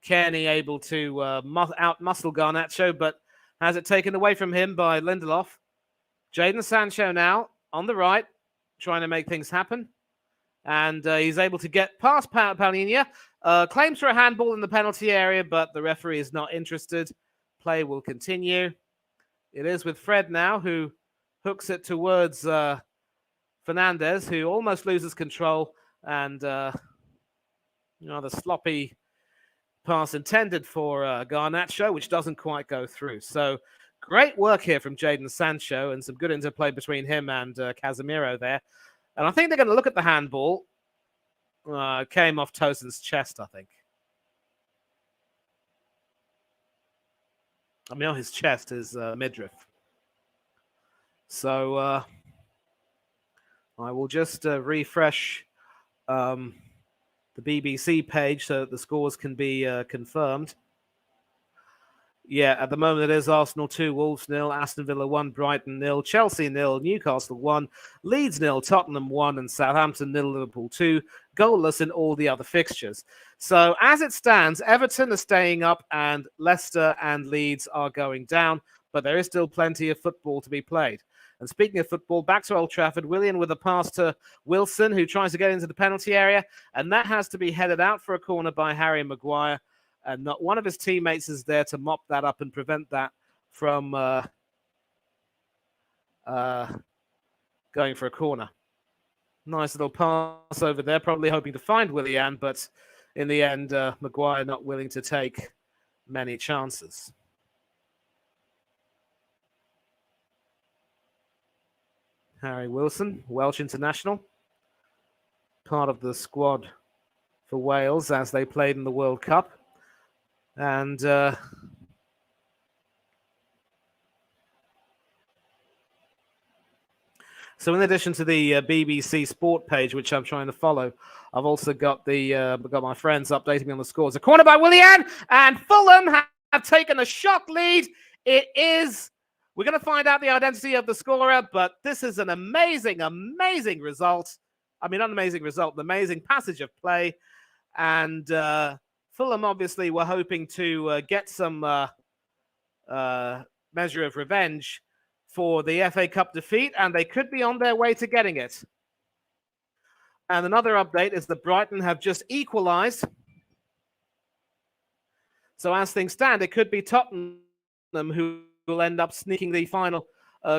Kearney able to out-muscle Garnacho, but has it taken away from him by Lindelof. Jadon Sancho now on the right, trying to make things happen. And he's able to get past Palhinha. Claims for a handball in the penalty area, but the referee is not interested. Play will continue. It is with Fred now, who hooks it towards Fernandes, who almost loses control. And the sloppy pass intended for Garnacho, which doesn't quite go through. So great work here from Jadon Sancho and some good interplay between him and Casemiro there. And I think they're going to look at the handball. Came off Tosin's chest, I think. I mean, on his chest is midriff. So I will just refresh the BBC page so that the scores can be confirmed. Yeah, at the moment it is Arsenal 2, Wolves 0, Aston Villa 1, Brighton 0, Chelsea 0, Newcastle 1, Leeds 0, Tottenham 1, and Southampton 0, Liverpool 2, goalless in all the other fixtures. So as it stands, Everton are staying up and Leicester and Leeds are going down, but there is still plenty of football to be played. And speaking of football, back to Old Trafford, Willian with a pass to Wilson, who tries to get into the penalty area, and that has to be headed out for a corner by Harry Maguire. And not one of his teammates is there to mop that up and prevent that from going for a corner. Nice little pass over there, probably hoping to find Willian, but in the end, Maguire not willing to take many chances. Harry Wilson, Welsh international, part of the squad for Wales as they played in the World Cup. And so in addition to the BBC Sport page, which I'm trying to follow, I've also got got my friends updating me on the scores. A corner by Willian, and Fulham have taken a shock lead. We're going to find out the identity of the scorer, but this is an amazing, amazing result. I mean, not an amazing result, an amazing passage of play. And Fulham obviously were hoping to get some measure of revenge for the FA Cup defeat, and they could be on their way to getting it. And another update is that Brighton have just equalised. So as things stand, it could be Tottenham who will end up sneaking the final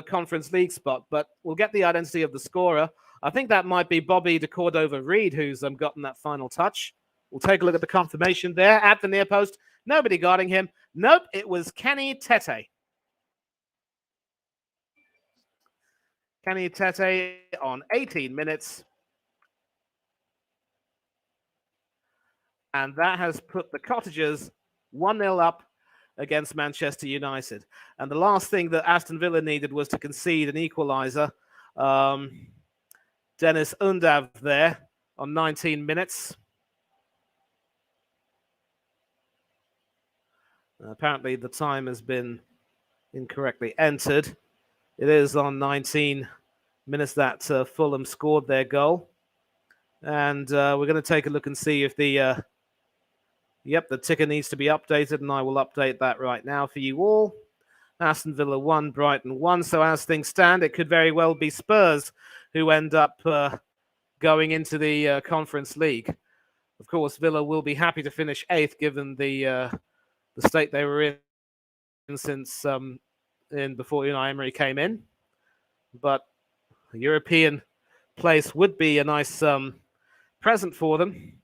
Conference League spot, but we'll get the identity of the scorer. I think that might be Bobby de Cordova-Reid who's gotten that final touch. We'll take a look at the confirmation there at the near post. Nobody guarding him. Nope, it was Kenny Tete. Kenny Tete on 18 minutes. And that has put the Cottagers 1-0 up against Manchester United. And the last thing that Aston Villa needed was to concede an equaliser. Dennis Undav there on 19 minutes. Apparently the time has been incorrectly entered. It is on 19 minutes that Fulham scored their goal. And we're going to take a look and see if the ticker needs to be updated, and I will update that right now for you all. Aston Villa 1, Brighton 1. So as things stand, it could very well be Spurs who end up going into the Conference League. Of course, Villa will be happy to finish 8th given the state they were in since before Unai Emery came in. But a European place would be a nice present for them.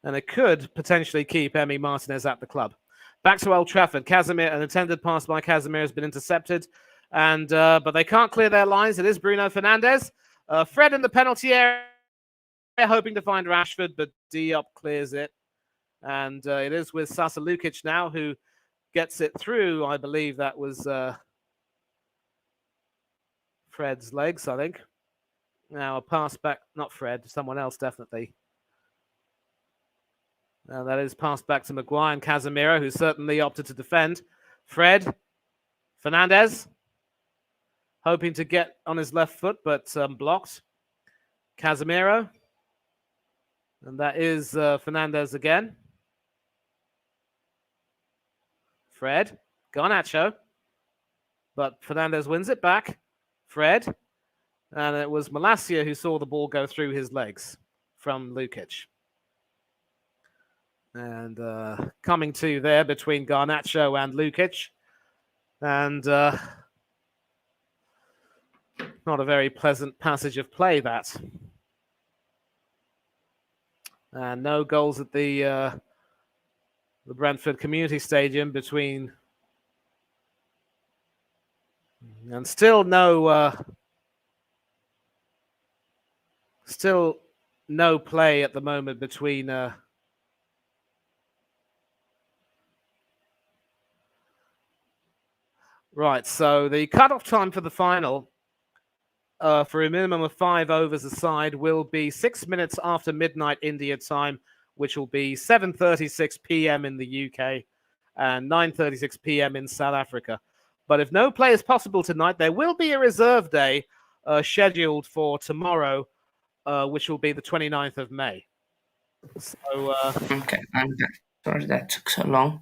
And it could potentially keep Emi Martinez at the club. Back to Old Trafford. Casemiro, an intended pass by Casemiro has been intercepted. And but they can't clear their lines. It is Bruno Fernandes. Fred in the penalty area, hoping to find Rashford, but Diop clears it. And it is with Sasa Lukic now, who gets it through. I believe that was Fred's legs, I think. Now a pass back, not Fred, someone else definitely. That is passed back to Maguire and Casemiro, who certainly opted to defend. Fred, Fernandes, hoping to get on his left foot, but blocked. Casemiro, and that is Fernandes again. Fred, Garnacho, but Fernandes wins it back. Fred, and it was Malacia who saw the ball go through his legs from Lukic. And coming to there between Garnacho and Lukic. And not a very pleasant passage of play, that. And no goals at the Brentford Community Stadium between... And still no play at the moment between... Right, so the cut-off time for the final for a minimum of 5 overs aside will be 6 minutes after midnight India time, which will be 7:36 p.m. in the UK and 9:36 p.m. in South Africa. But if no play is possible tonight, there will be a reserve day scheduled for tomorrow, which will be the 29th of May. So, Okay, I'm back. Sorry that took so long.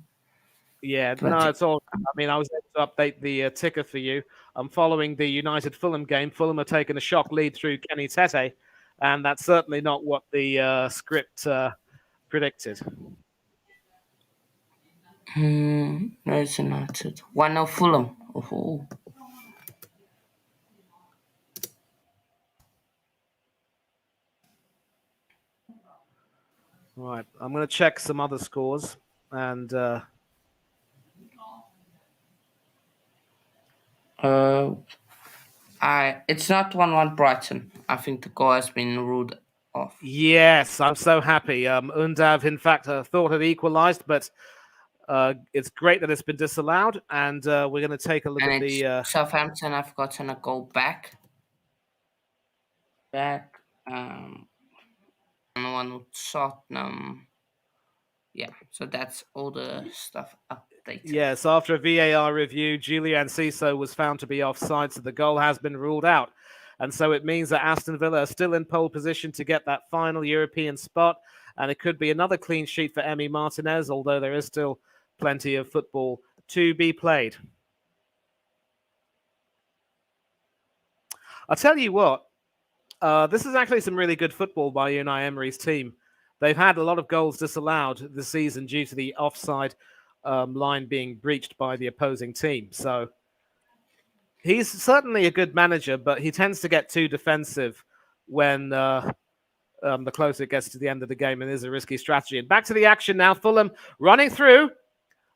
yeah, But no, it's all. I mean, I was able to update the ticker for you. I'm following the United Fulham game. Fulham are taking a shock lead through Kenny Tete, and that's certainly not what the script predicted. where's United? 1-0 Fulham. Oh, Right, I'm going to check some other scores, and uh, it's not 1-1 Brighton. I think the goal has been ruled off. yes, I'm so happy. Undav, in fact, thought it equalised, but it's great that it's been disallowed, and we're going to take a look And at it's the. Southampton have gotten a goal back. Um, and one with Tottenham. Yeah, so that's all the stuff updated. Yes, after a VAR review, Julian Ciso was found to be offside, so the goal has been ruled out. And so it means that Aston Villa are still in pole position to get that final European spot. And it could be another clean sheet for Emi Martinez, although there is still plenty of football to be played. I'll tell you what, this is actually some really good football by Unai Emery's team. They've had a lot of goals disallowed this season due to the offside line being breached by the opposing team. So he's certainly a good manager, but he tends to get too defensive when the closer it gets to the end of the game, and is a risky strategy. And back to the action now. Fulham running through.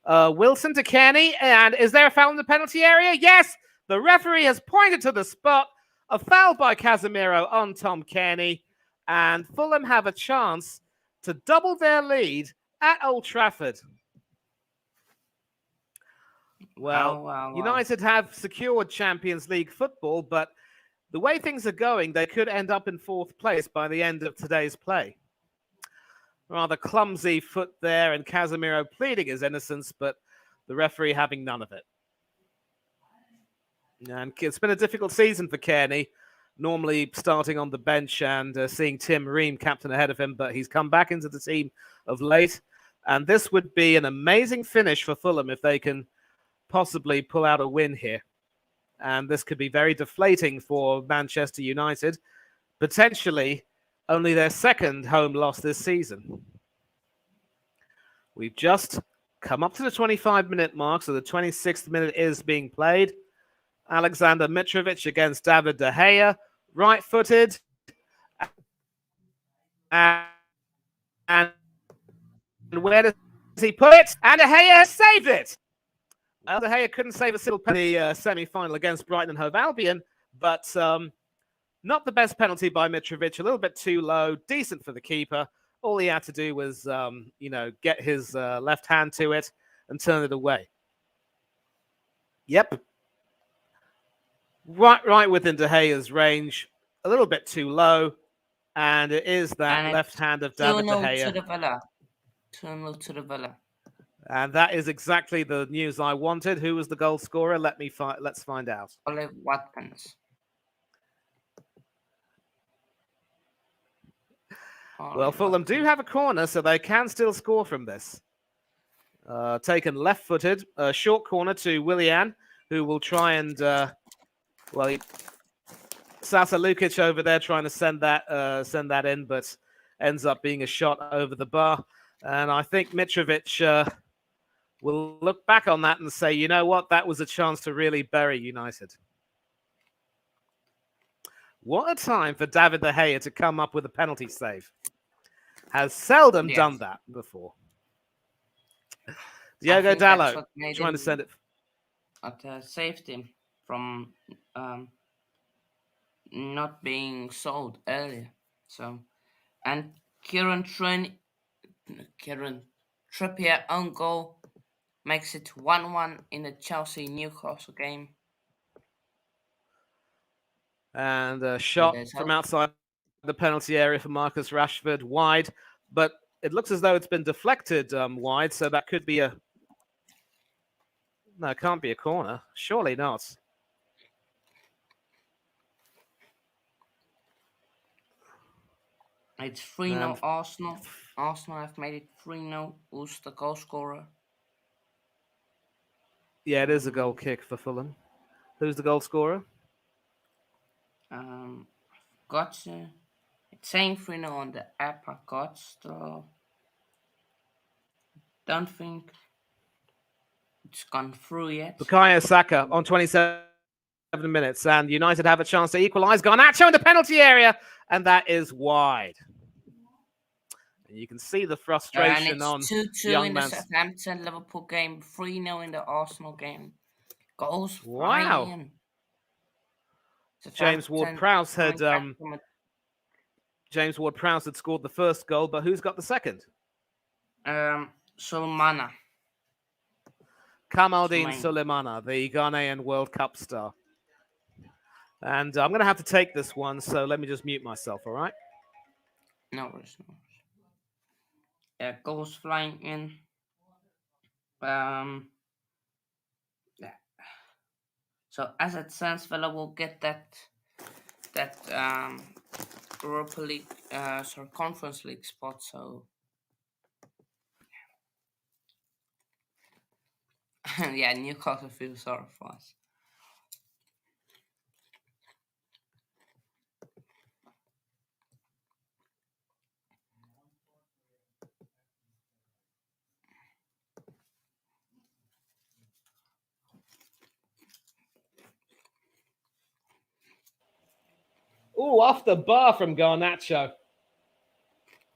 Wilson to Kearney, and is there a foul in the penalty area? Yes! The referee has pointed to the spot. A foul by Casemiro on Tom Kearney, and Fulham have a chance to double their lead at Old Trafford. Well, Wow. United have secured Champions League football, but the way things are going, they could end up in fourth place by the end of today's play. Rather clumsy foot there, and Casemiro pleading his innocence, but the referee having none of it. And it's been a difficult season for Kearney, normally starting on the bench and seeing Tim Ream captain ahead of him, but he's come back into the team of late. And this would be an amazing finish for Fulham if they can possibly pull out a win here. And this could be very deflating for Manchester United, potentially only their second home loss this season. We've just come up to the 25-minute mark, so the 26th minute is being played. Alexander Mitrovic against David De Gea, right-footed. And where does he put it? And De Gea has saved it! De Gea couldn't save a single penalty semi-final against Brighton and Hove Albion, but not the best penalty by Mitrovic, a little bit too low, decent for the keeper. All he had to do was, get his left hand to it and turn it away. Yep. Right within De Gea's range, a little bit too low, and it is that left hand of David De Gea. 2-0 to the Villa. 2-0 to the Villa. And that is exactly the news I wanted. Who was the goal scorer? Let's find out. Ole Watkins. Well, Fulham do have a corner, so they can still score from this. Taken left-footed, short corner to Willian, who will try and Sasa Lukic over there trying to send that in, but ends up being a shot over the bar. And I think Mitrovic will look back on that and say, you know what, that was a chance to really bury United. What a time for David De Gea to come up with a penalty save. Has seldom done that before. Diogo Dalot trying to send it. Saved him from not being sold earlier. So, and Kieran Trippier own goal makes it 1-1 in the Chelsea-Newcastle game. And a It shot is from out. outside the penalty area for Marcus Rashford, wide. But it looks as though it's been deflected wide, so that could be a... No, it can't be a corner. Surely not. It's 3-0 And Arsenal. Arsenal have made it 3-0. Who's the goal scorer? yeah, it is a goal kick for Fulham. Who's the goal scorer? Um, got it's saying 3-0 on the app I got, so don't think it's gone through yet. Bukayo Saka on 27 minutes, and United have a chance to equalise. Garnacho in the penalty area, and that is wide. And you can see the And frustration it's on 2-2 young in the man's... Southampton Liverpool game, 3-0 in the Arsenal game. Goals flying Wow. in. James Southampton Ward-Prowse coming had back from a scored the first goal, but who's got the second? Solomana. Kamaldeen Sulemana, the Ghanaian World Cup star. And I'm going to have to take this one, so let me just mute myself, all right? No worries, no worries. Goals flying in. Yeah. So as it stands, Villa will get that Europa League, Conference League spot. So yeah, Newcastle feels sorry for us. Ooh, off the bar from Garnacho.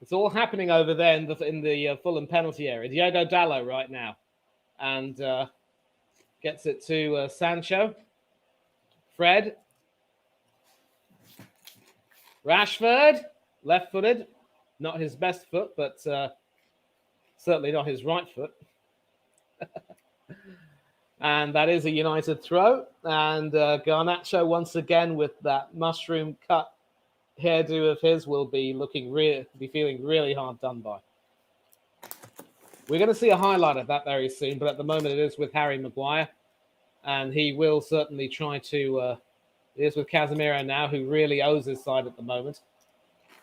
It's all happening over there in the Fulham penalty area. Diogo Dalot right now. And gets it to Sancho. Fred. Rashford. Left-footed. Not his best foot, but certainly not his right foot. And that is a United throw. And Garnacho, once again, with that mushroom cut hairdo of his, will be feeling really hard done by. We're going to see a highlight of that very soon, but at the moment it is with Harry Maguire. And he will certainly try to... it is with Casemiro now, who really owes his side at the moment.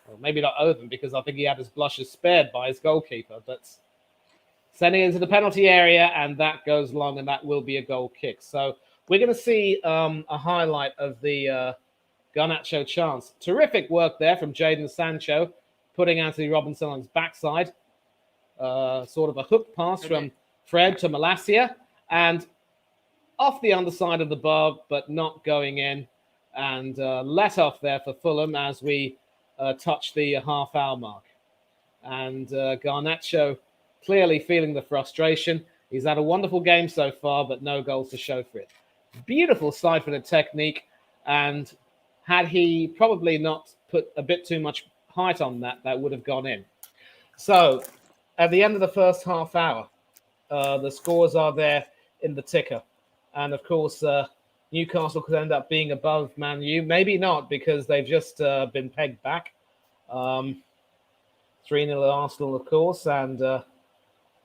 Well, maybe not owe them, because I think he had his blushes spared by his goalkeeper, but sending it into the penalty area, and that goes long, and that will be a goal kick. So we're going to see a highlight of the Garnacho chance. Terrific work there from Jadon Sancho, putting Anthony Robinson on his backside. Sort of a hook pass from Fred to Malacia, and off the underside of the bar, but not going in. And let off there for Fulham as we touch the half-hour mark. And Garnacho clearly feeling the frustration. He's had a wonderful game so far, but no goals to show for it. Beautiful side-footed technique, and had he probably not put a bit too much height on that, that would have gone in. So, at the end of the first half hour, the scores are there in the ticker. And, of course, Newcastle could end up being above Man U. Maybe not, because they've just been pegged back. 3-0 Arsenal, of course, and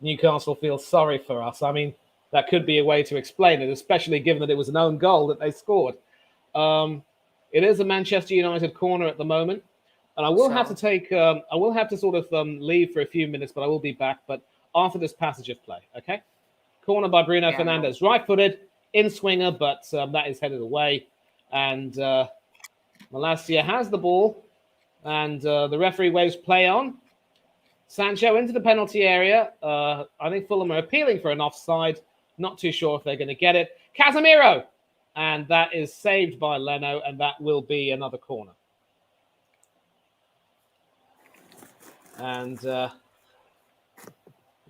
Newcastle feels sorry for us. I mean, that could be a way to explain it, especially given that it was an own goal that they scored. It is a Manchester United corner at the moment, and I will have to take. I will have to sort of leave for a few minutes, but I will be back. But after this passage of play, okay? Corner by Bruno Fernandes, right-footed, in-swinger, but that is headed away, and Malacia has the ball, and the referee waves play on. Sancho into the penalty area. I think Fulham are appealing for an offside. Not too sure if they're going to get it. Casemiro! And that is saved by Leno, and that will be another corner. And,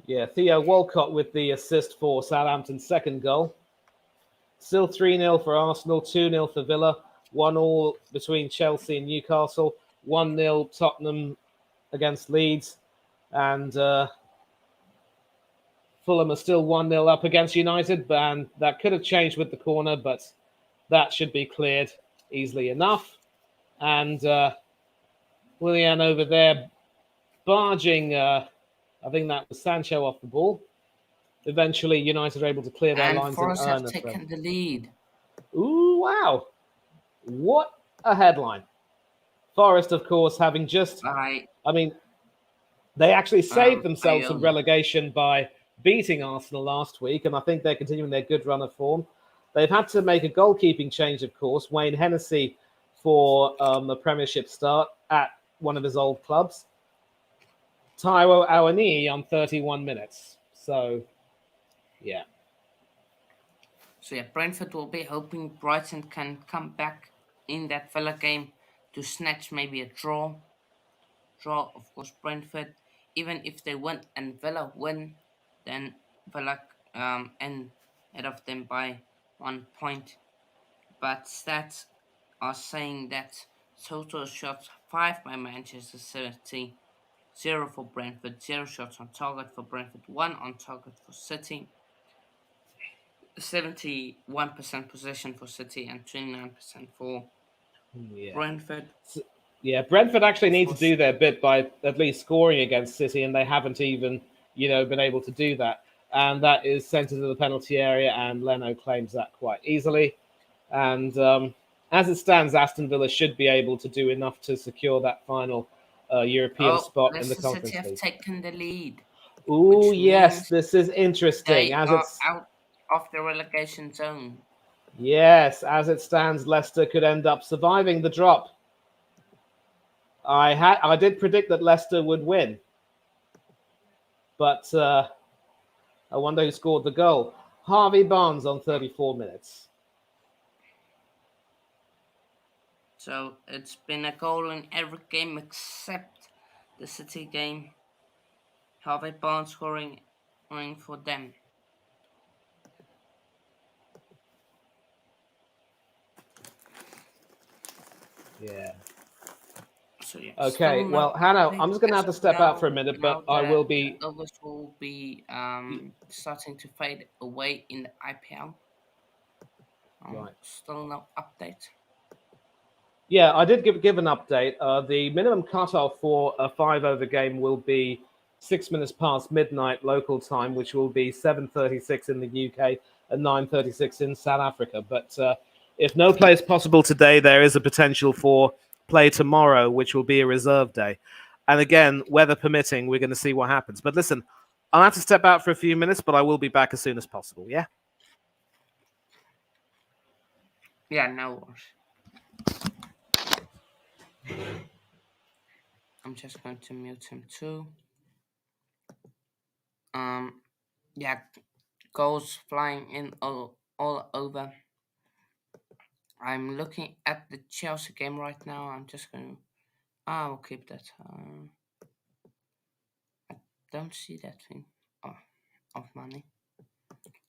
Theo Walcott with the assist for Southampton's second goal. Still 3-0 for Arsenal, 2-0 for Villa, 1-1 between Chelsea and Newcastle, 1-0 Tottenham against Leeds, and Fulham are still 1-0 up against United, and that could have changed with the corner, but that should be cleared. easily enough. And Willian over there barging, I think that was Sancho off the ball. Eventually, United are able to clear their And lines and Forest earn have a threat. taken the lead. Ooh, wow. What a headline. Forest, of course, having just, By I mean, they actually saved themselves from Iona. relegation by beating Arsenal last week, and I think they're continuing their good run of form. They've had to make a goalkeeping change, of course. Wayne Hennessy for the Premiership start at one of his old clubs. Taiwo Awani on 31 minutes. So, yeah. So yeah, Brentford will be hoping Brighton can come back in that Villa game to snatch maybe a draw. Draw, of course, Brentford. Even if they win and Villa win, then Villa end ahead of them by 1 point. But stats are saying that total shots 5 by Manchester City, 0 for Brentford, 0 shots on target for Brentford, 1 on target for City, 71% possession for City and 29% for Yeah. Brentford. Yeah, Brentford actually Of need to course, do their bit by at least scoring against City, and they haven't even, been able to do that. And that is sent into the penalty area, and Leno claims that quite easily. And as it stands, Aston Villa should be able to do enough to secure that final European oh, spot in the Leicester City Conference have League. taken the lead, Oh which yes, means this is interesting. they As are it's out of the relegation zone. Yes, as it stands, Leicester could end up surviving the drop. I did predict that Leicester would win, but I wonder who scored the goal. Harvey Barnes on 34 minutes. So it's been a goal in every game except the City game. Harvey Barnes scoring for them. Yeah. So yeah, still Okay. no Well, Hannah, update I'm just going to as have to of step out for a now. minute, but Now I will the be. overs will be starting to fade away in the IPL. Right. Still no update. Yeah, I did give an update. The minimum cutoff for a 5 over game will be 6 minutes past midnight local time, which will be 7:36 in the UK and 9:36 in South Africa. But if no play is possible today, there is a potential for play tomorrow, which will be a reserve day. And again, weather permitting, we're going to see what happens. But listen, I'll have to step out for a few minutes, but I will be back as soon as possible. Yeah. Yeah, no worries. I'm just going to mute him too. Um, yeah, goals flying in all over. I'm looking at the Chelsea game right now. I'm just going to. I'll keep that. I don't see that thing oh, of money,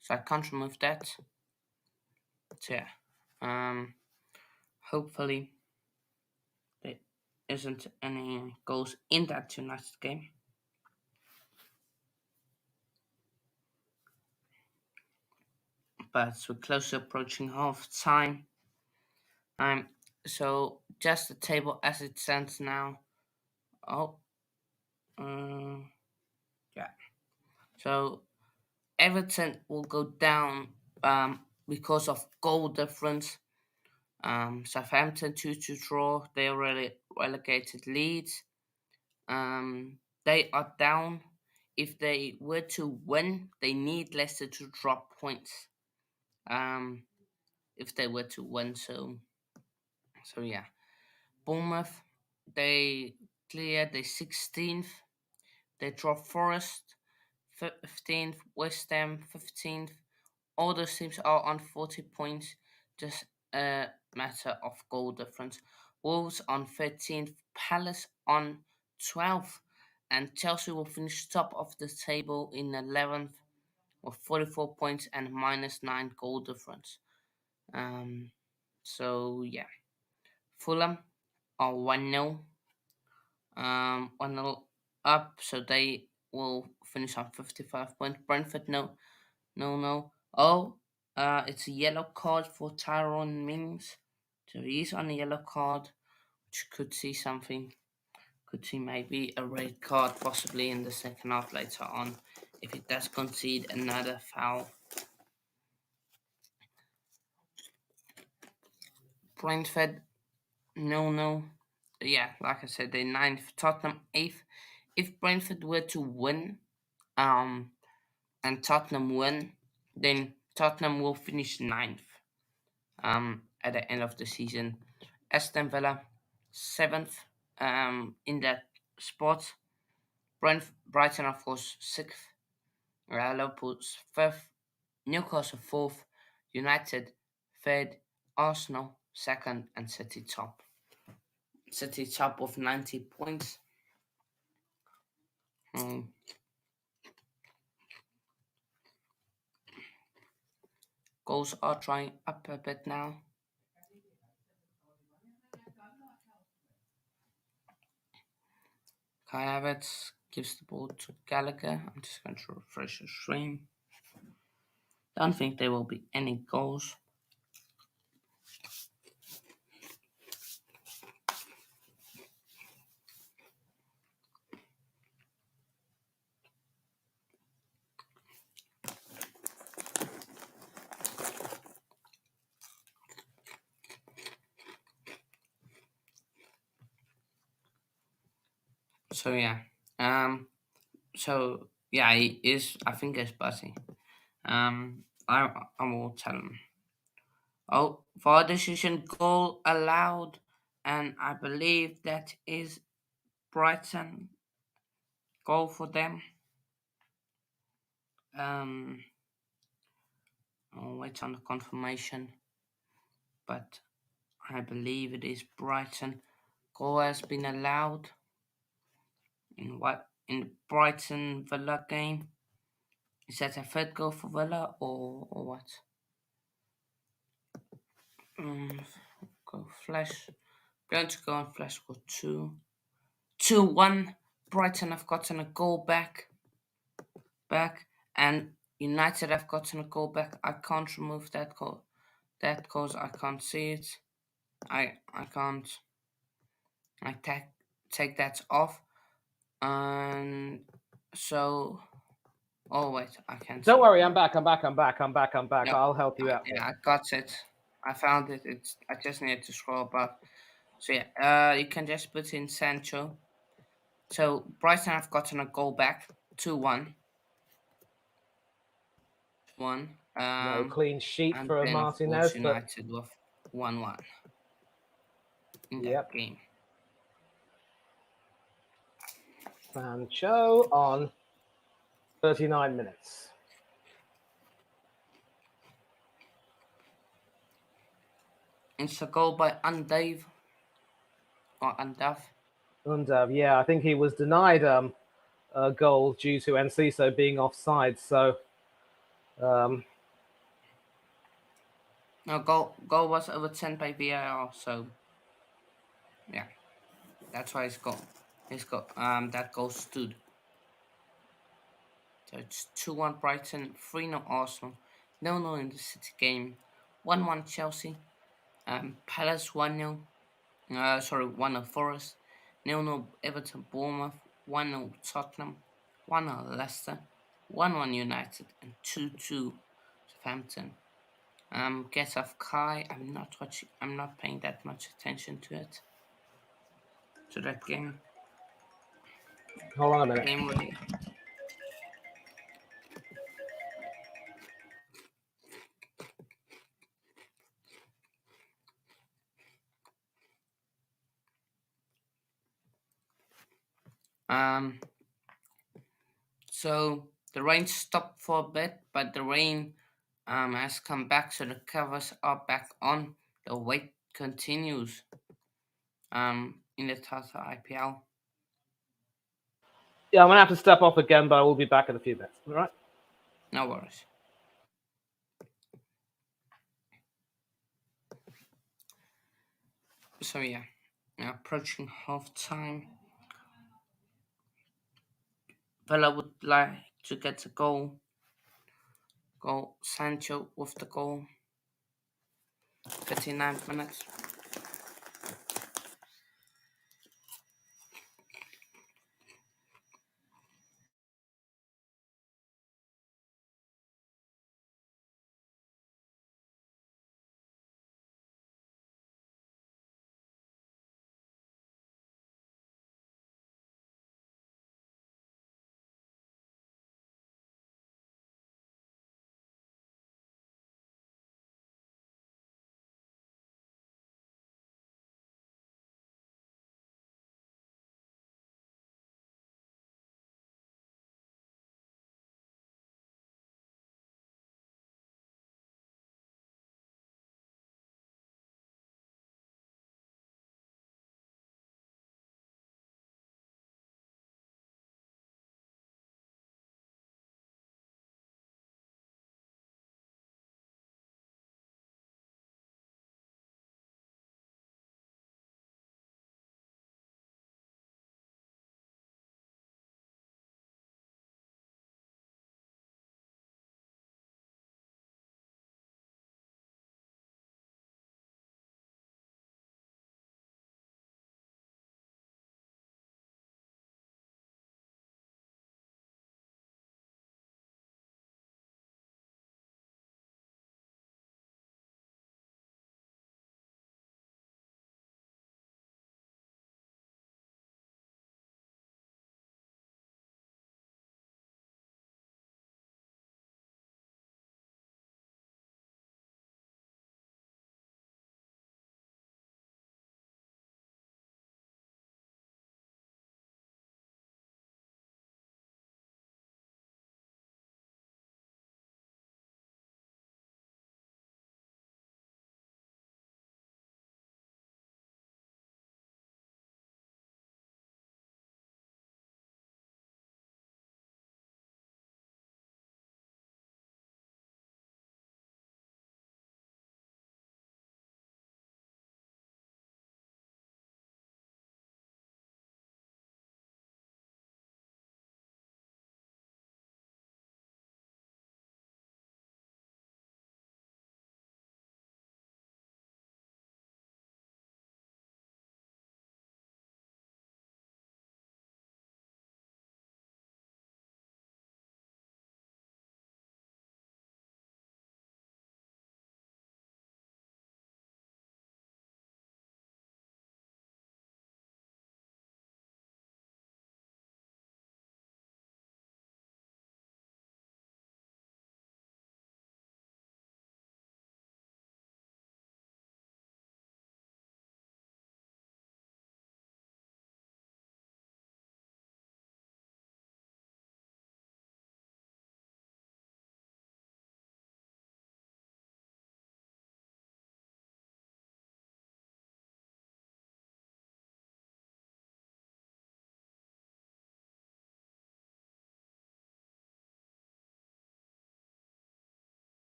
so I can't remove that. So yeah, hopefully there isn't any goals in that United game. But we're close to approaching half time. Um, so just the table as it stands now. Oh, um, yeah. So Everton will go down because of goal difference. Southampton 2-2 draw. They already relegated Leeds. They are down. If they were to win, they need Leicester to drop points. Um, if they were to win, so yeah. Bournemouth, they cleared the 16th. They draw Forest 15th, West Ham 15th. All those teams are on 40 points, just a matter of goal difference. Wolves on 13th, Palace on 12th, and Chelsea will finish top of the table in 11th with 44 points and minus 9 goal difference. Um, so yeah, Fulham are 1-0, 1-0 up, so they will finish on 55 points. Brentford, no, no, no. Oh, it's a yellow card for Tyrone Mings. So he's on a yellow card, which could see something. Could see maybe a red card possibly in the second half later on if he does concede another foul. Brentford, no. Yeah, like I said, they're ninth. Tottenham eighth. If Brentford were to win, and Tottenham win, then Tottenham will finish ninth. At the end of the season, Aston Villa seventh. In that spot. Brighton, of course, sixth. Liverpool's fifth. Newcastle fourth. United third. Arsenal second, and City top. City top of 90 points. Um, Goals are trying up a bit now. Kai Havertz gives the ball to Gallagher. I'm just going to refresh the stream. Don't think there will be any goals. So yeah. He is. I think it's Bussy. I will tell him. Oh, for decision goal allowed, and I believe that is Brighton goal for them. Um, I'll wait on the confirmation, but I believe it is Brighton. Goal has been allowed in the Brighton Villa game. Is that a third goal for Villa or what? Um, go flash. Going to go on flash score 2-1. Brighton have gotten a goal back, and United have gotten a goal back. I can't remove that goal. That cause I can't see it. I can't. I take that off, and so. Oh wait, I can't Don't see it worry, I'm now. back. I'm back. I'm back. I'm back. I'm back. No, I'll help you out yeah, here. I got it. I found it. I just need to scroll above. So yeah, you can just put in Sancho. So Brighton have gotten a goal back, 2-1, one. No clean sheet And for then of course Martinez, but United with 1-1 in that yep. game. Sancho on 39 minutes. It's a goal by Undave or Undav. And yeah, I think he was denied a goal due to Enciso being offside. So um, No, goal was overturned by VAR. So yeah, that's why that goal stood. So it's 2-1 Brighton, 3-0 Arsenal, 0-0 in the City game, 1-1 Chelsea, Palace 1-0, 1-0 Forest, 0-0 Everton Bournemouth, 1-0 Tottenham, 1-0 Leicester, 1-1 United, and 2-2 Southampton. Get off Kai. I'm not paying that much attention to that game. hold on a minute. Game really. Um, So the rain stopped for a bit, but the rain has come back, so the covers are back on. The wait continues in the Tata IPL. Yeah, I'm gonna have to step off again, but I will be back in a few minutes. All right. No worries. So yeah, now approaching half time. Villa would like to get a goal. Goal Sancho with the goal. 59th minute.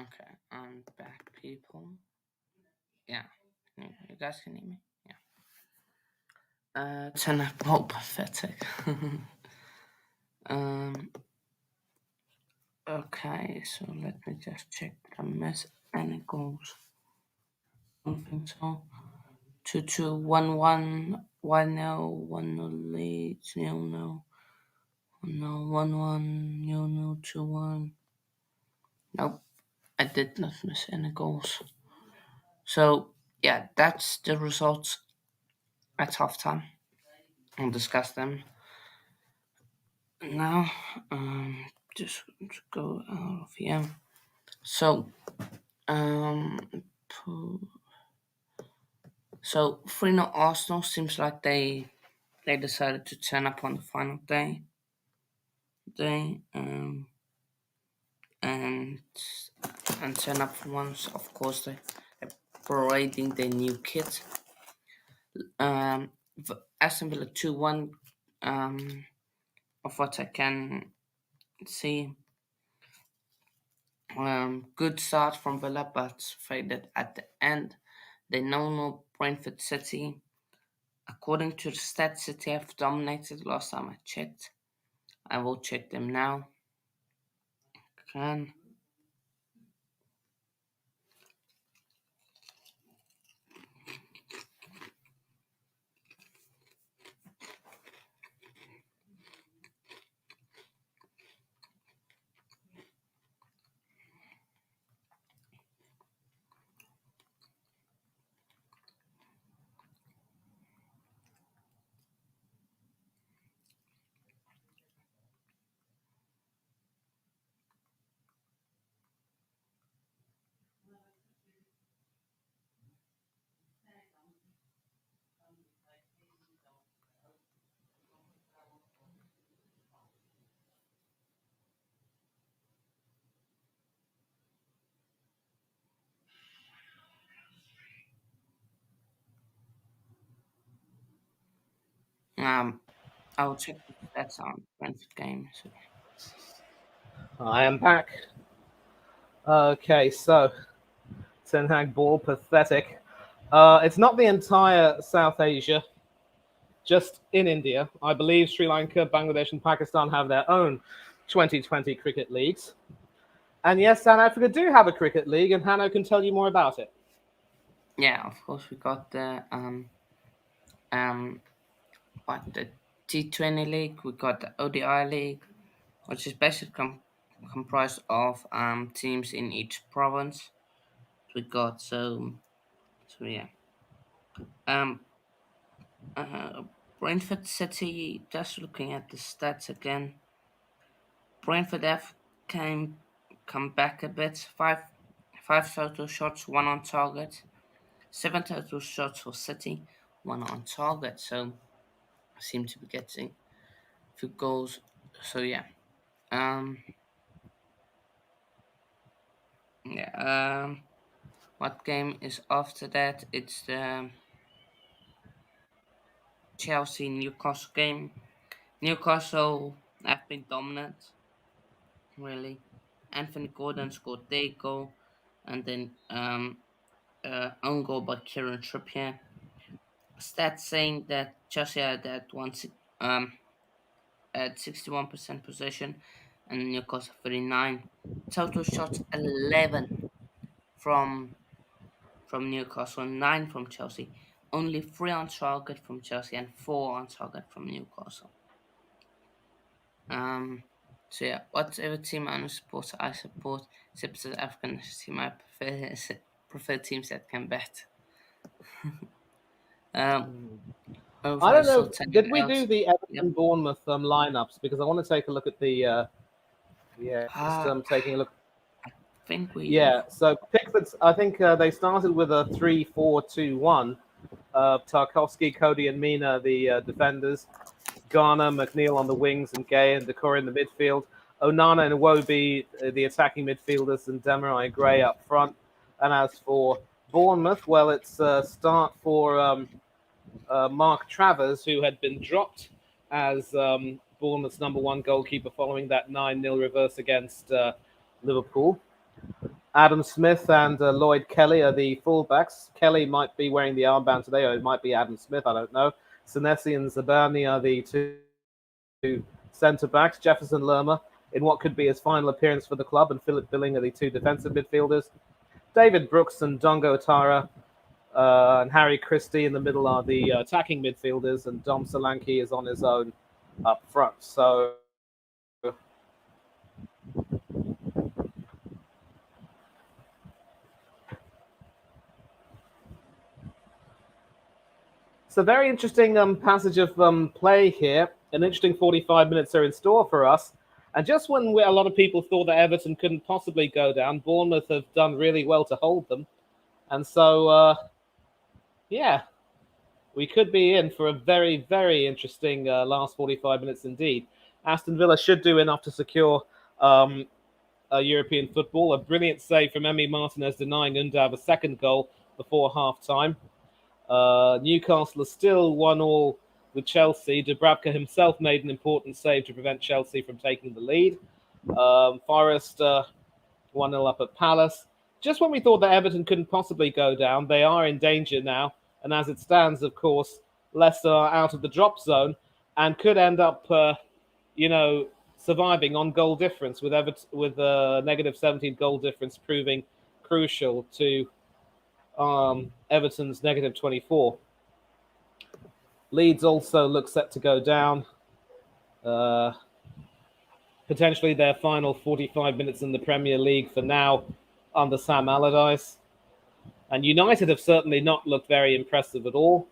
Okay, I'm back, people. Yeah, you guys can hear me. Yeah. It's an oh, pathetic. um. Okay, so let me just check the miss any goals. I don't think so. 2-2, 1-1, 1-0, 1-0 lead, 0-0, 1-0, 1-1, 0-0, 2-1. Nope, I did not miss any goals. So, yeah, that's the results at halftime. I'll discuss them now. Just going to go out of here. So, um, so 3-0 Arsenal seems like they decided to turn up on the final day, and turn up for once. Of course, they're parading their new kit. Aston Villa 2-1. Of what I can see, good start from Villa, but faded at the end. They now know Brentford City. According to the stats, City have dominated last time I checked. I will check them now. Can I will check the stats on Brentford game. So. I am back. Okay, so Ten Hag ball, pathetic. It's not the entire South Asia, just in India. I believe Sri Lanka, Bangladesh, and Pakistan have their own 2020 cricket leagues. And yes, South Africa do have a cricket league, and Hanno can tell you more about it. Yeah, of course we got the um the T20 league. We got the ODI league, which is basically comprised of teams in each province. We got so yeah. Um, Brentford City. Just looking at the stats again. Brentford have come back a bit. Five total shots, one on target. Seven total shots for City, one on target. So seem to be getting a few goals. So yeah. Um. Yeah. What game is after that? It's the Chelsea Newcastle game. Newcastle have been dominant, really. Anthony Gordon scored their goal, and then own goal by Kieran Trippier. Stats saying that Chelsea had um at 61% possession, and Newcastle 39. Total shots 11 from Newcastle, 9 from Chelsea. Only 3 on target from Chelsea and 4 on target from Newcastle. Um, so yeah, whatever team I support, except the African team, I prefer teams that can bet. Um, I over don't so know. Did 10 we do else. the Yep. Everton Bournemouth lineups? Because I want to take a look at the. Yeah, just Ah, taking a look. think we do. Yeah, so Pickford's. I think they started with a 3-4-2-1. Tarkovsky, Cody, and Mina, the defenders. Garner, McNeil on the wings, and Gay and Decore in the midfield. Onana and Iwobi, the attacking midfielders, and Demarai Gray up front. And as for Bournemouth, well, it's a start for Mark Travers, who had been dropped as Bournemouth's number one goalkeeper following that 9-0 reverse against Liverpool. Adam Smith and Lloyd Kelly are the fullbacks. Kelly might be wearing the armband today, or it might be Adam Smith. I don't know. Senesi and Zabani are the two centre backs. Jefferson Lerma in what could be his final appearance for the club, and Philip Billing are the two defensive midfielders. David Brooks and Dongo Tara and Harry Christie in the middle are the attacking midfielders, and Dom Solanke is on his own up front. So it's a very interesting passage of play here. An interesting 45 minutes are in store for us. And just when a lot of people thought that Everton couldn't possibly go down, Bournemouth have done really well to hold them. And so, yeah, we could be in for a very, very interesting last 45 minutes indeed. Aston Villa should do enough to secure European football. A brilliant save from Emi Martinez denying Undav a second goal before half-time. Newcastle are still 1-1 with Chelsea. Dubravka himself made an important save to prevent Chelsea from taking the lead. Forest 1-0 up at Palace. Just when we thought that Everton couldn't possibly go down, they are in danger now. And as it stands, of course, Leicester are out of the drop zone and could end up, surviving on goal difference, with negative 17 goal difference proving crucial to Everton's negative 24. Leeds also look set to go down. Potentially their final 45 minutes in the Premier League for now under Sam Allardyce. And United have certainly not looked very impressive at all.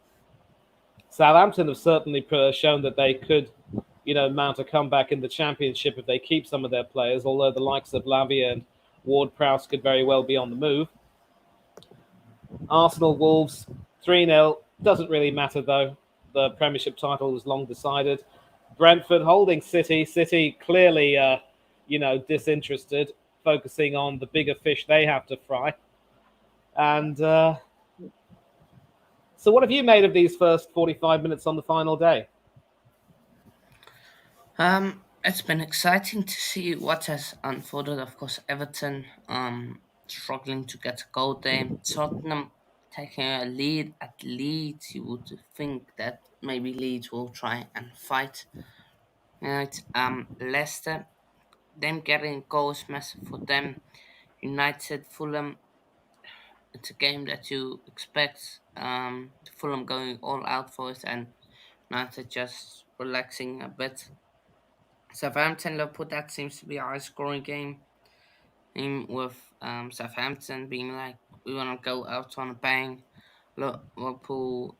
Southampton have certainly shown that they could, mount a comeback in the Championship if they keep some of their players, although the likes of Lavia and Ward-Prowse could very well be on the move. Arsenal Wolves 3-0. Doesn't really matter though. The Premiership title was long decided. Brentford holding City. City clearly, disinterested, focusing on the bigger fish they have to fry. And so what have you made of these first 45 minutes on the final day? It's been exciting to see what has unfolded. Of course, Everton struggling to get a goal there. Tottenham taking a lead at Leeds. You would think that maybe Leeds will try and fight. Right. Leicester, them getting goals massive for them. United, Fulham. It's a game that you expect. Fulham going all out for it, and United just relaxing a bit. Southampton Liverpool, that seems to be a high scoring game with Southampton being like, we want to go out on a bang. Liverpool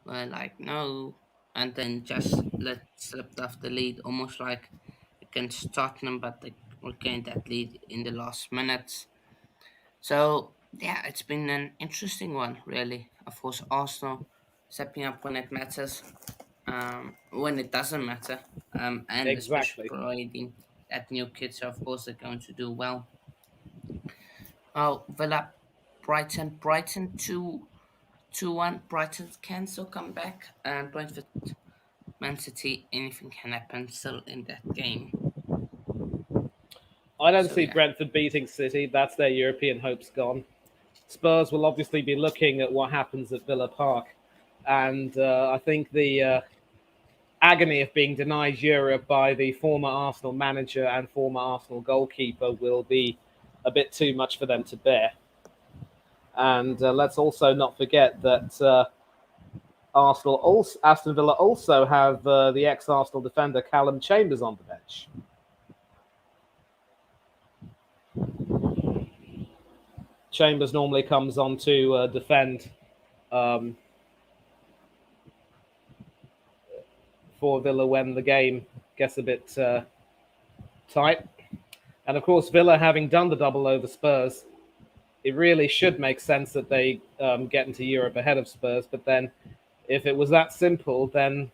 were like, no, and then just slipped off the lead, almost like against Tottenham, but they regained that lead in the last minutes. So yeah, it's been an interesting one, really. Of course, Arsenal stepping up when it matters, when it doesn't matter, and especially Exactly. providing that new kids, of course, they're going to do well. Oh, Villa, Brighton 2-1. Brighton can still come back, and Brentford, Man City, anything can happen still in that game. I don't So see yeah. Brentford beating City. That's their European hopes gone. Spurs will obviously be looking at what happens at Villa Park. And I think the agony of being denied Europe by the former Arsenal manager and former Arsenal goalkeeper will be a bit too much for them to bear. And let's also not forget that Aston Villa also have the ex-Arsenal defender Callum Chambers on the bench. Chambers normally comes on to defend for Villa when the game gets a bit tight. And of course, Villa having done the double over Spurs, it really should make sense that they get into Europe ahead of Spurs. But then if it was that simple, then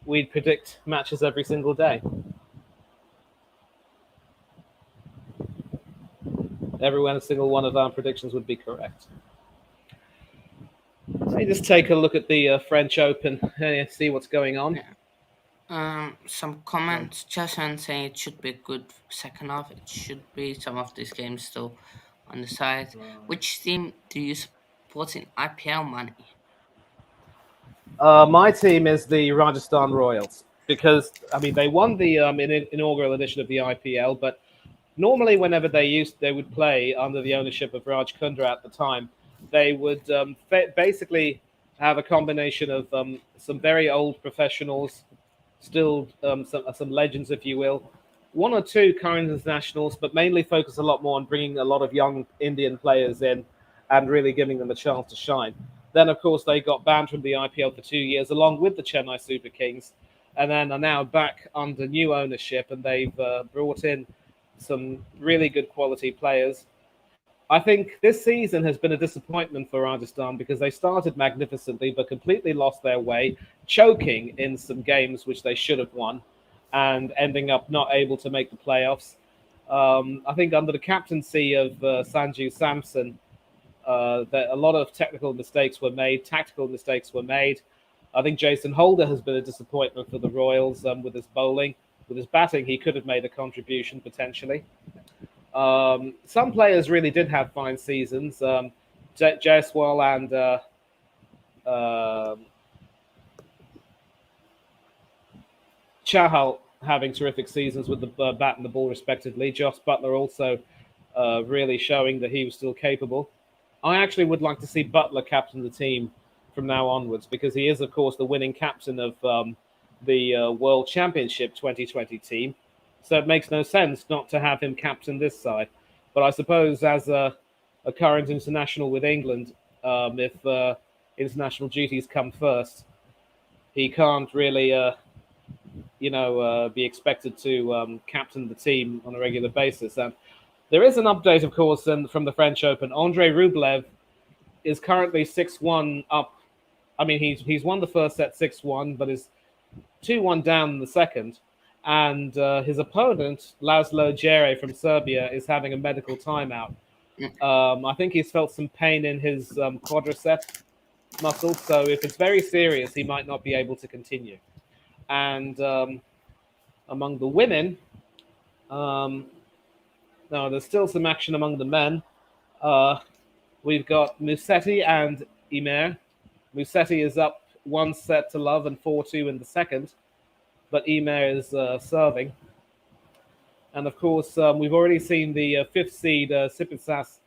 we'd predict matches every single day. Every single one of our predictions would be correct. Let me just take a look at the French Open and see what's going on. Yeah. Some Um, comments. Just and saying it should be a good second half. It should be some of these games still on the side. Which team do you support in IPL money? my team is the Rajasthan Royals because I mean they won the inaugural edition of the IPL, but normally whenever they would play under the ownership of Raj Kundra at the time, they would basically have a combination of some very old professionals, still some legends, if you will, one or two current internationals, but mainly focus a lot more on bringing a lot of young Indian players in and really giving them a chance to shine. Then, of course, they got banned from the IPL for 2 years, along with the Chennai Super Kings, and then are now back under new ownership, and they've brought in some really good quality players. I think this season has been a disappointment for Rajasthan because they started magnificently but completely lost their way, choking in some games which they should have won and ending up not able to make the playoffs. I think under the captaincy of Sanju Samson, that a lot of technical mistakes were made, tactical mistakes were made. I think Jason Holder has been a disappointment for the Royals with his bowling. With his batting, he could have made a contribution potentially. Some players really did have fine seasons. Jaiswal and uh, Chahal having terrific seasons with the bat and the ball, respectively. Josh Butler also really showing that he was still capable. I actually would like to see Butler captain the team from now onwards because he is, of course, the winning captain of the World Championship 2020 team. So it makes no sense not to have him captain this side. But I suppose as a current international with England, if international duties come first, he can't really, be expected to captain the team on a regular basis. And there is an update, of course, from the French Open. Andre Rublev is currently 6-1 up. I mean, he's won the first set 6-1, but is 2-1 down in the second. And his opponent, Laszlo Djere from Serbia, is having a medical timeout. Mm, I think he's felt some pain in his quadricep muscle. So if it's very serious, he might not be able to continue. And among the women, um, no, there's still some action among the men. Uh, we've got Musetti and Imer. Musetti is up 1-0 and 4-2 in the second, but Imer is serving. And of course, we've already seen the fifth seed Sipitsas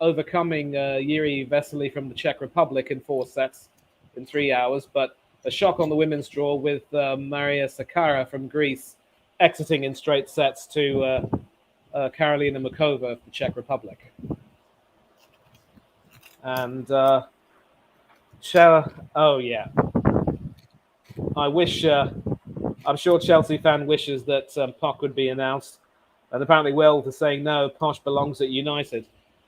overcoming Yuri Vesely from the Czech Republic in 4 sets in 3 hours. But a shock on the women's draw with Maria Sakara from Greece exiting in straight sets to Karolina Mukova of the Czech Republic. And oh yeah, I wish. I'm sure Chelsea fan wishes that Poch would be announced, and apparently Will is saying no. Poch belongs at United.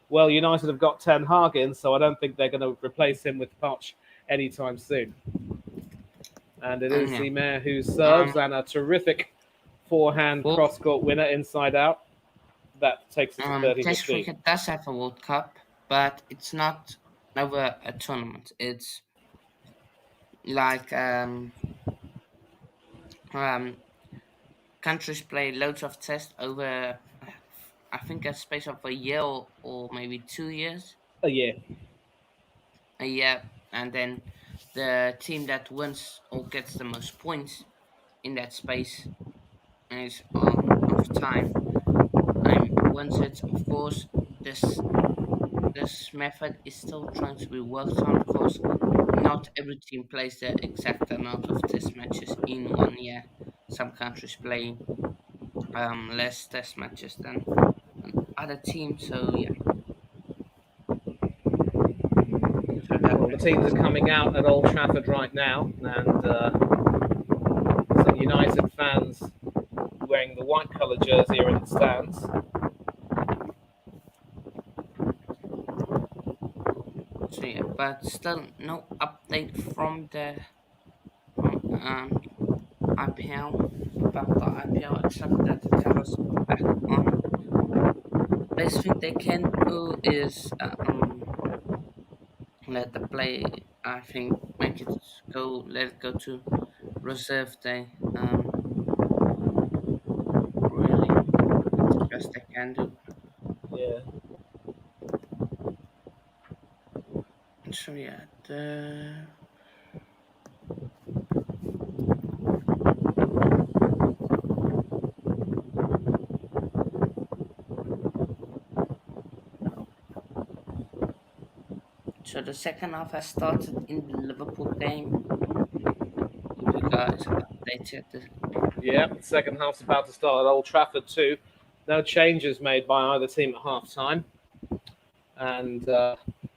Well, United have got Ten Hag in, so I don't think they're going to replace him with Poch anytime soon. And it is yeah. Imer who Um, serves and a terrific forehand well, cross court winner inside out. That takes it to 30 Test feet. cricket does have a World Cup, but it's not over a tournament. It's like um, countries play loads of tests over, I think, a space of a year or maybe 2 years. A year. A year, and then the team that wins or gets the most points in that space is of time. Once it's, of course, this method is still trying to be worked on because not every team plays the exact amount of test matches in 1 year. Some countries play less test matches than other teams, so yeah. So that Well, the teams are coming out at Old Trafford right now, and some United fans wearing the white colour jersey are in the stands. so yeah, but still no update from the from IPL about the IPL except that the Titans are back on. Best thing they can do is let the play. I think make it go. Let it go to reserve day. best they can do. Yeah. So yeah, the so the second half has started in the Liverpool game. If you guys have updated the Yeah, second half's about to start at Old Trafford too. No changes made by either team at half time. And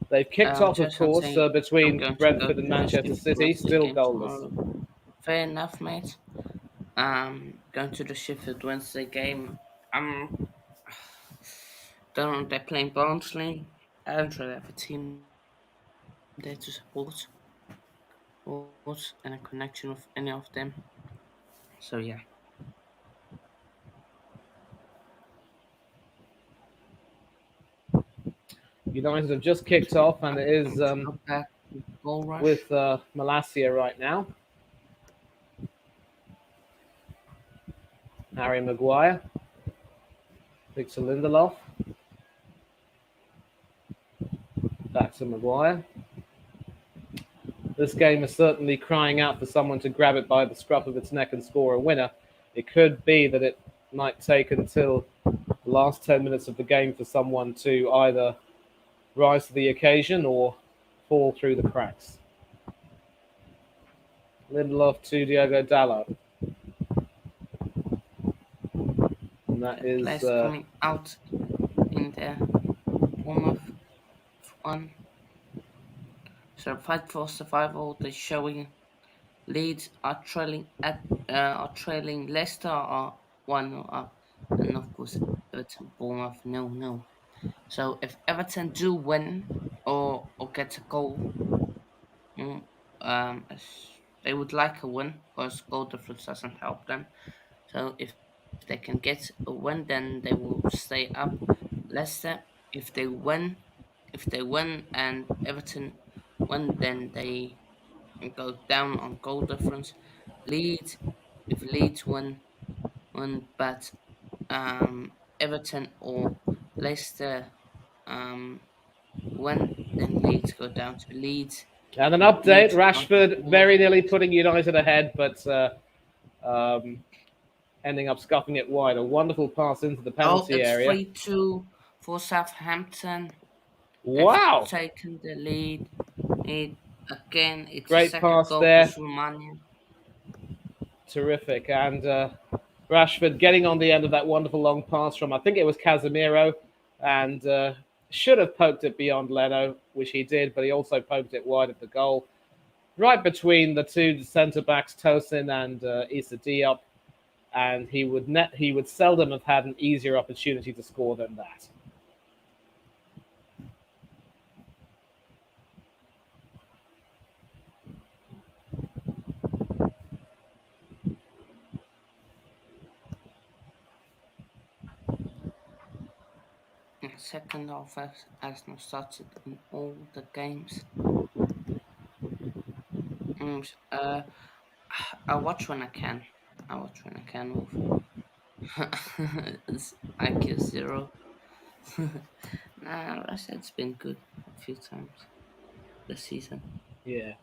they've kicked off, of just want to course, say I'm between going to go Brentford and to the Manchester Sheffield City, Wednesday still game goalless. tomorrow. Fair enough, mate. Going to the Sheffield Wednesday game. I'm don't know, they're playing Barnsley. I don't really have a team there to support and a connection with any of them. So yeah, United have just kicked off, and I'm it is going to go back to Goal Rush. with Malacia right now. Harry Maguire, Victor Lindelof, back to Maguire. This game is certainly crying out for someone to grab it by the scruff of its neck and score a winner. It could be that it might take until the last 10 minutes of the game for someone to either rise to the occasion or fall through the cracks. Lindelof to Diogo Dalot. And that The is, players coming out in the Bournemouth one. So fight for survival. They're showing Leeds are trailing Leicester are 1-0 up, and of course Everton Bournemouth 0-0. So if Everton do win or get a goal, mm, they would like a win because goal difference doesn't help them. So if they can get a win, then they will stay up. Leicester, if they win, and Everton win, then they go down on goal difference. Leeds, if Leeds win, but Everton or Leicester um, win, then Leeds go down to Leeds. and an update, Leeds want to Rashford hold very nearly it. putting United ahead, but um, ending up scuffing it wide. A wonderful pass into the Oh, penalty it's area. 3-2 for Southampton. They've Wow! taken the lead. Again, it's a Great second pass goal for there. Romania. Terrific. And Rashford getting on the end of that wonderful long pass from, I think it was Casemiro, and should have poked it beyond Leno, which he did, but he also poked it wide of the goal. Right between the two centre backs, Tosin and Issa Diop, and he would seldom have had an easier opportunity to score than that. Second half has not started in all the games. Uh, I watch when I can. I watch when I can move. It's IQ zero. Nah, Russia's been good a few times this season. Yeah.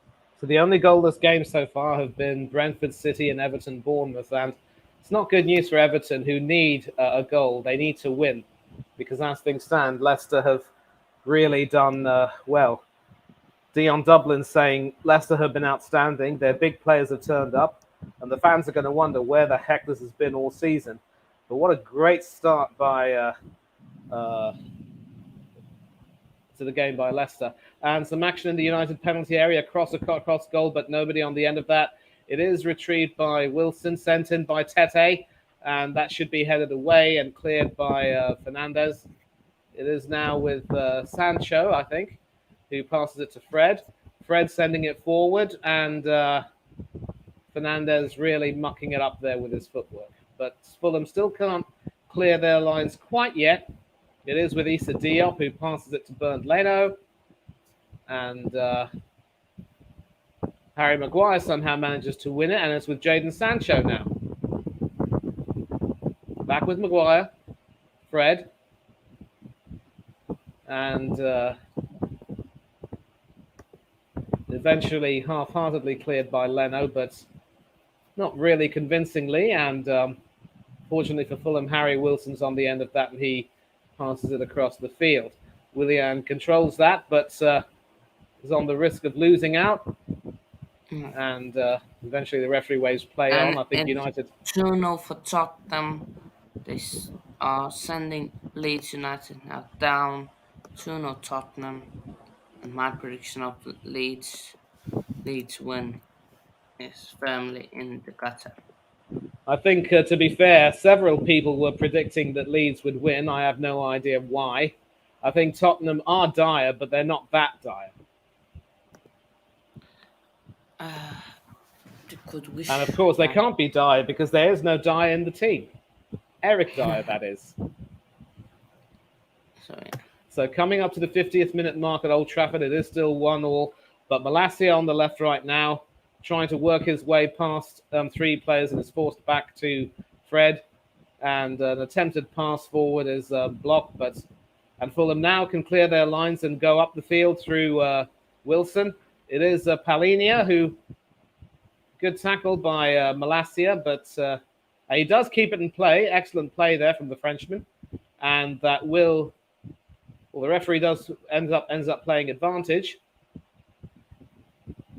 So the only goalless games so far have been Brentford City and Everton Bournemouth, and it's not good news for Everton, who need a goal. They need to win because, as things stand, Leicester have really done well. Dion Dublin saying Leicester have been outstanding. Their big players have turned up, and the fans are going to wonder where the heck this has been all season. But what a great start by uh, to the game by Leicester. And some action in the United penalty area, across goal, but nobody on the end of that. It is retrieved by Wilson, sent in by Tete, and that should be headed away and cleared by Fernandez. It is now with Sancho, I think, who passes it to Fred. Fred sending it forward, and Fernandez really mucking it up there with his footwork. But Fulham still can't clear their lines quite yet. It is with Issa Diop, who passes it to Bernd Leno, and Harry Maguire somehow manages to win it, and it's with Jadon Sancho now. Back with Maguire. Fred, and eventually half-heartedly cleared by Leno, but not really convincingly. And fortunately for Fulham, Harry Wilson's on the end of that, and he passes it across the field. Willian controls that, but is on the risk of losing out. Mm. And eventually the referee waves play on. And I think it's United. 2-0 for Tottenham. They are sending Leeds United now down 2-0 Tottenham. And my prediction of Leeds win is firmly in the gutter. I think, to be fair, several people were predicting that Leeds would win. I have no idea why. I think Tottenham are dire, but they're not that dire. Uh, they could And of wish course, they like can't be dire because there is no Dyer in the team. Eric Dyer, that is. so yeah. So coming up to the 50th minute mark at Old Trafford, it is still 1-1. But Malacia on the left right now, trying to work his way past three players and is forced back to Fred. And an attempted pass forward is blocked. And Fulham now can clear their lines and go up the field through Wilson. It is Palinia who, good tackle by Malacia, but he does keep it in play. Excellent play there from the Frenchman. And that will, well, the referee does ends up playing advantage.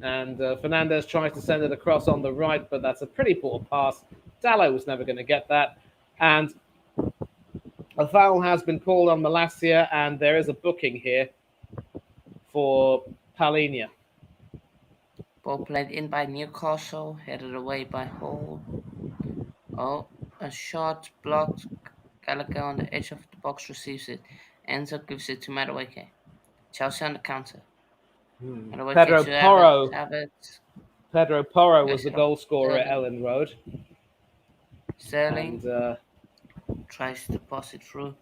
And Fernandez tries to send it across on the right, but that's a pretty poor pass. Dallo was never going to get that. And a foul has been called on Malacia, and there is a booking here for Palinia. Ball played in by Newcastle, headed away by Hall. Oh, a shot blocked. Gallagher on the edge of the box receives it. Enzo gives it to Madueke. Chelsea on the counter. Madueke Pedro to Havertz. Porro. Havertz Pedro Porro was plays the it off goal scorer at Sterling. Ellen Road, Sterling and tries to pass it through,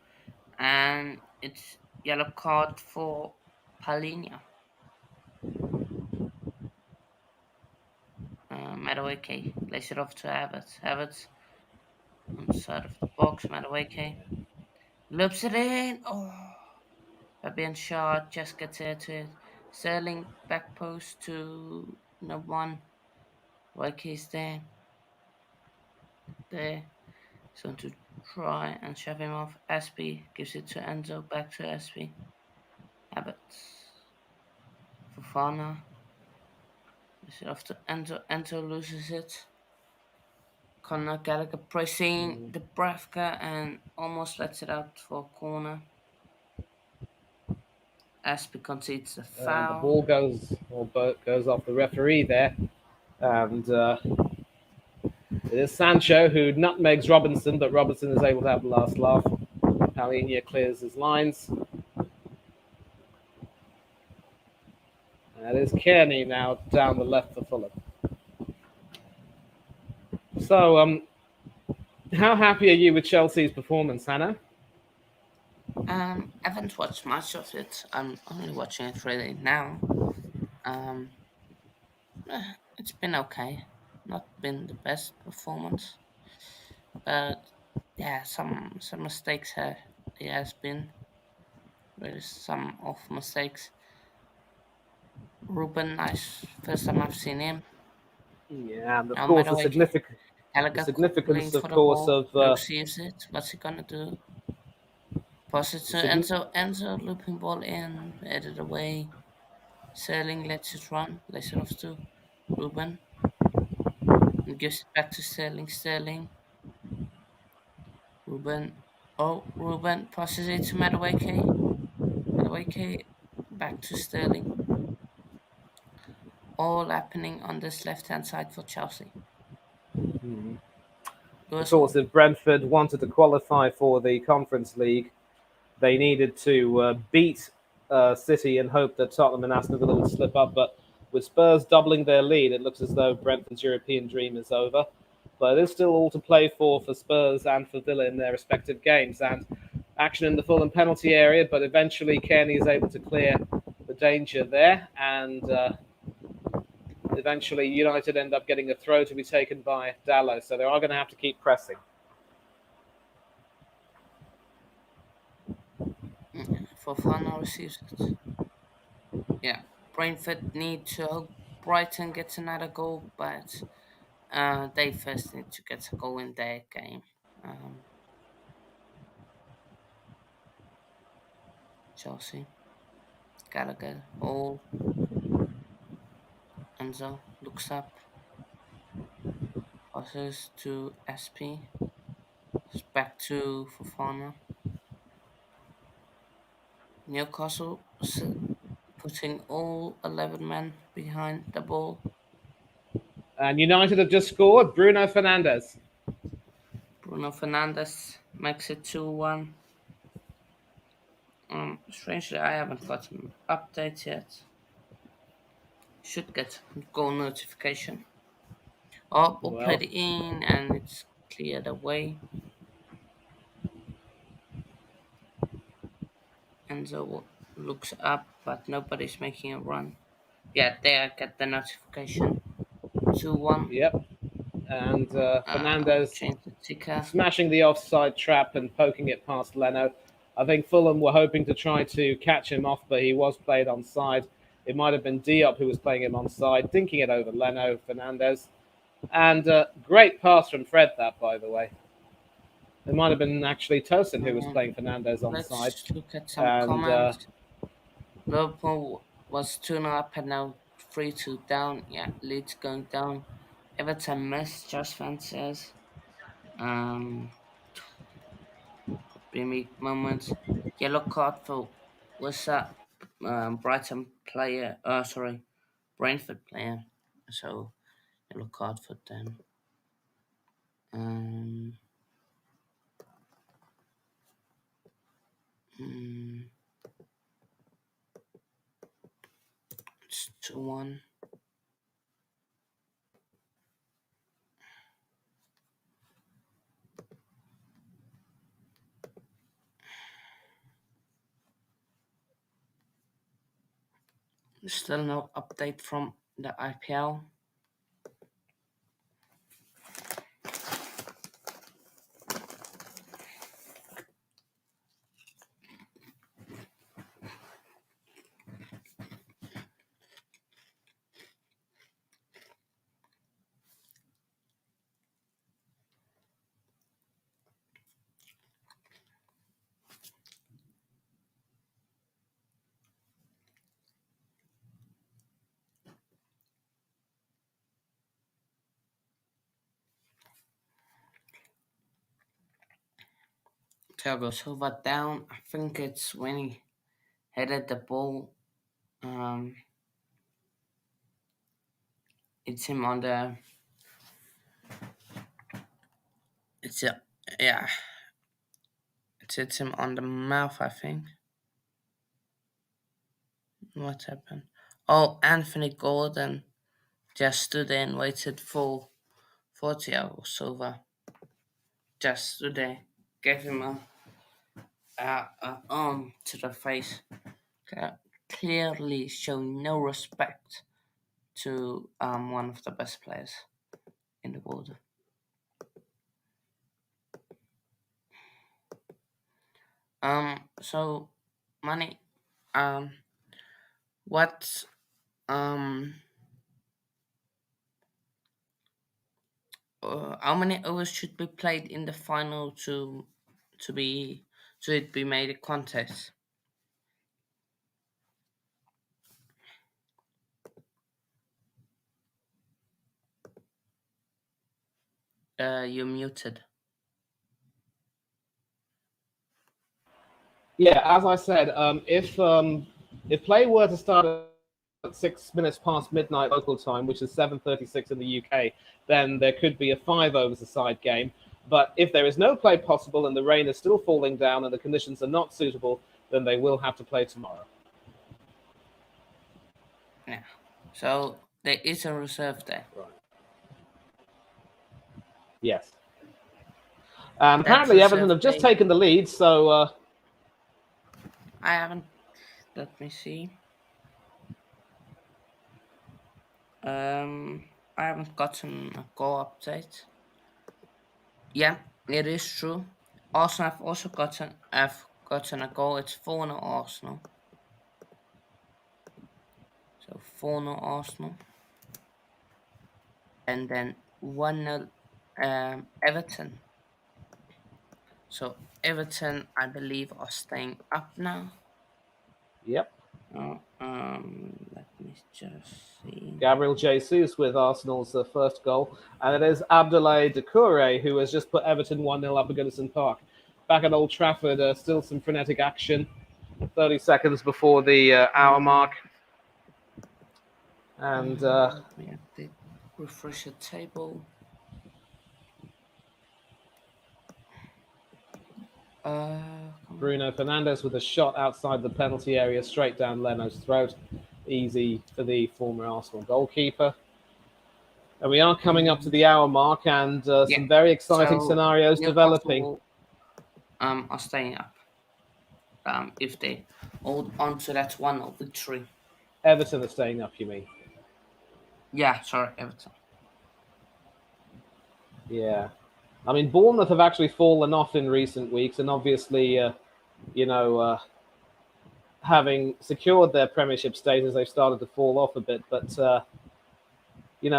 and it's yellow card for Palinia. Madueke plays it off to Havertz. Havertz on the side of the box. Madueke loops it in. Oh, Fabian Shaw just gets it to it. Sterling back post to no one. Madueke is there. There. So to try and shove him off. Aspie gives it to Enzo. Back to Aspie. Havertz. Fofana. Gives it off to Enzo. Enzo loses it. Conor Gallagher pressing the Bravka and almost lets it out for a corner. Aspie concedes the the foul. ball goes off the referee there, and it is Sancho who nutmegs Robinson, but Robinson is able to have the last laugh. Palinia clears his lines. And it is Kearney now down the left for Fulham. So, how happy are you with Chelsea's performance, Hannah? I haven't watched much of it. I'm only watching it really now. Um, it's been okay. Not been the best performance, but yeah, some mistakes there has been. There is some off mistakes. Ruben, nice first time I've seen him. Yeah, and of No course matter way, the Gallagher playing significance, of for the course, ball, of receives it. What's he gonna do? Pass it the to sign- Enzo. Enzo looping ball in, headed away. Sterling lets it run, lays it off to Ruben, and gives it back to Sterling. Sterling, Ruben. Oh, Ruben passes it to Madueke. Madueke back to Sterling. All happening on this left hand side for Chelsea. of Goes course, on. if Brentford wanted to qualify for the Conference League, they needed to beat City and hope that Tottenham and Aston Villa would slip up. But with Spurs doubling their lead, it looks as though Brentford's European dream is over. But there's still all to play for Spurs and for Villa in their respective games. And action in the Fulham penalty area, but eventually Kearney is able to clear the danger there. And eventually United end up getting a throw to be taken by Dallo. So they are going to have to keep pressing. Fofana receives it. Yeah, Brentford need to hope Brighton gets another goal, but they first need to get a goal in their game. Um, Chelsea, Gallagher, all Enzo looks up, passes to SP, back to Fofana. Newcastle putting all 11 men behind the ball. And United have just scored. Bruno Fernandes. Bruno Fernandes makes it 2-1. Strangely, I haven't got an update yet. Should get goal notification. Oh, ball Well, played in and it's cleared away. Enzo looks up, but nobody's making a run. Yeah, there I get the notification. 2-1. yep. And Fernandes Change the ticker. smashing the offside trap and poking it past Leno. I think Fulham were hoping to try to catch him off, but he was played onside. It might have been Diop who was playing him onside, dinking it over Leno, Fernandes. And great pass from Fred, that, by the way. It might have been actually Tosin who was Um, playing Fernandes onside. let's look at some And comments. Liverpool was 2-0 up and now 3-2 down. Yeah, Leeds going down. Everton missed, Just Fan says. Um, could be meek moments. Yellow card for what's that? Brighton player. Sorry, Brentford player. So yellow card for them. Um, mm, it's 2-1. Still no update from the IPL. Thiago Silva down. I think it's when he headed the ball. Um, it's him on the. It's a, yeah. It hits him on the mouth. I think. What happened? Oh, Anthony Gordon just stood there and waited for Thiago Silva. Just stood there, gave him a arm to the face. Clearly showing no respect to one of the best players in the world. So money. Um, what um, how many overs should be played in the final to be to it be made a contest? You're muted. yeah, as I said, if play were to start at 6 minutes past midnight local time, which is 7:36 in the UK, then there could be a 5 overs-a-side game. But if there is no play possible and the rain is still falling down and the conditions are not suitable, then they will have to play tomorrow. Yeah. So there is a reserve there. Right. Yes. And That apparently Everton reserve have just day, taken the lead, so I haven't. Let me see. I haven't gotten a goal update. Yeah, it is true. Also, I've gotten a goal. It's 4-0 Arsenal. So 4-0 Arsenal. And then 1-0 Everton. So Everton, I believe, are staying up now. Yep. Let me just see. Gabriel Jesus with Arsenal's first goal. And it is Abdoulaye Doucouré who has just put Everton 1-0 up at Goodison Park. Back at Old Trafford, still some frenetic action. 30 seconds before the hour mark. And Let me update, refresh the table. Bruno Fernandes with a shot outside the penalty area, straight down Leno's throat. Easy for the former Arsenal goalkeeper. And we are coming up to the hour mark, and Yeah. some very exciting So scenarios developing. Newcastle are staying up. If they hold on to that 1-0 victory. Everton are staying up, you mean? Yeah, sorry, Everton. Yeah. I mean, Bournemouth have actually fallen off in recent weeks, and obviously, having secured their Premiership status, they've started to fall off a bit. But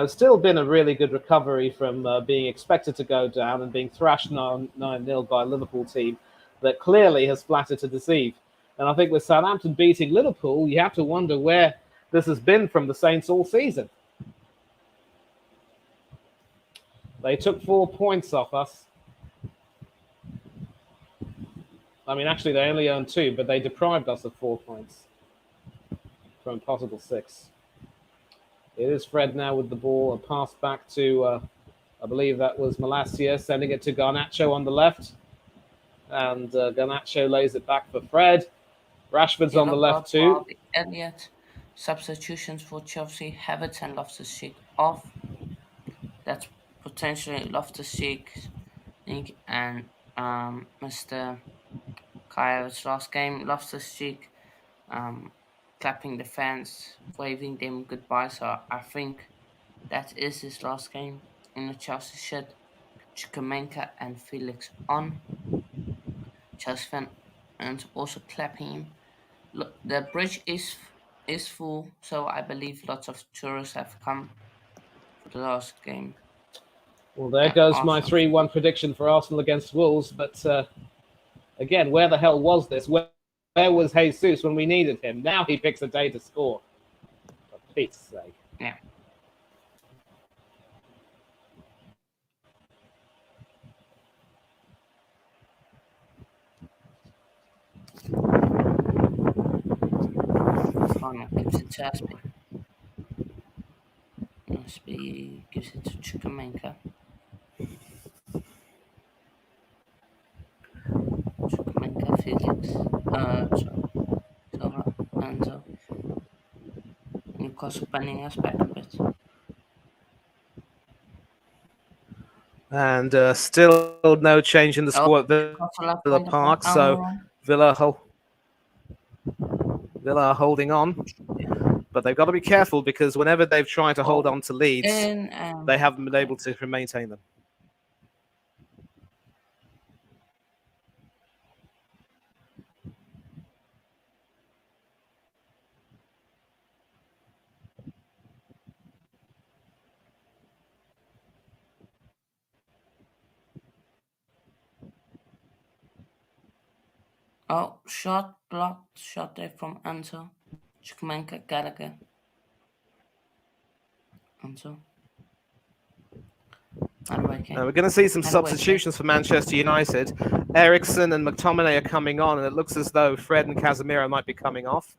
still been a really good recovery from being expected to go down and being thrashed 9-0 by a Liverpool team that clearly has flattered to deceive. And I think with Southampton beating Liverpool, you have to wonder where this has been from the Saints all season. They took 4 points off us. I mean, actually, they only earned 2, but they deprived us of 4 points from possible 6. It is Fred now with the ball, a pass back to, I believe that was Malacia, sending it to Garnacho on the left. And Garnacho lays it back for Fred. Rashford's on the Yellow left card too. for Elliott. Substitutions for Chelsea. Havertz Loftus-Cheek off. That's potentially Loftus-Cheek and Mr. Kyle's last game. Loftus-Cheek clapping the fans, waving them goodbye. So I think that is his last game in the Chelsea shed. Chukwuemeka and Felix on. Chelsea fan and also clapping him. Look, the bridge is full, so I believe lots of tourists have come for the last game. Well, there goes my Arsenal. 3-1 prediction for Arsenal against Wolves. But again, where the hell was this? Where was Jesus when we needed him? Now he picks a day to score. For Pete's sake. Yeah. Connor gives it to Aspie. Aspie gives it to Chukwuemeka. Chukwuemeka, Felix. Silva, Enzo. Newcastle bending us back a bit. And still no change in the score at Villa Park. So Villa are holding on. But they've got to be careful because whenever they've tried to hold on to leads, they haven't been able to maintain them. Oh, shot blocked. Shot there from Enzo. Chukwuemeka, Gallagher. Enzo. We're going to see some substitutions for Manchester United. Eriksen and McTominay are coming on, and it looks as though Fred and Casemiro might be coming off.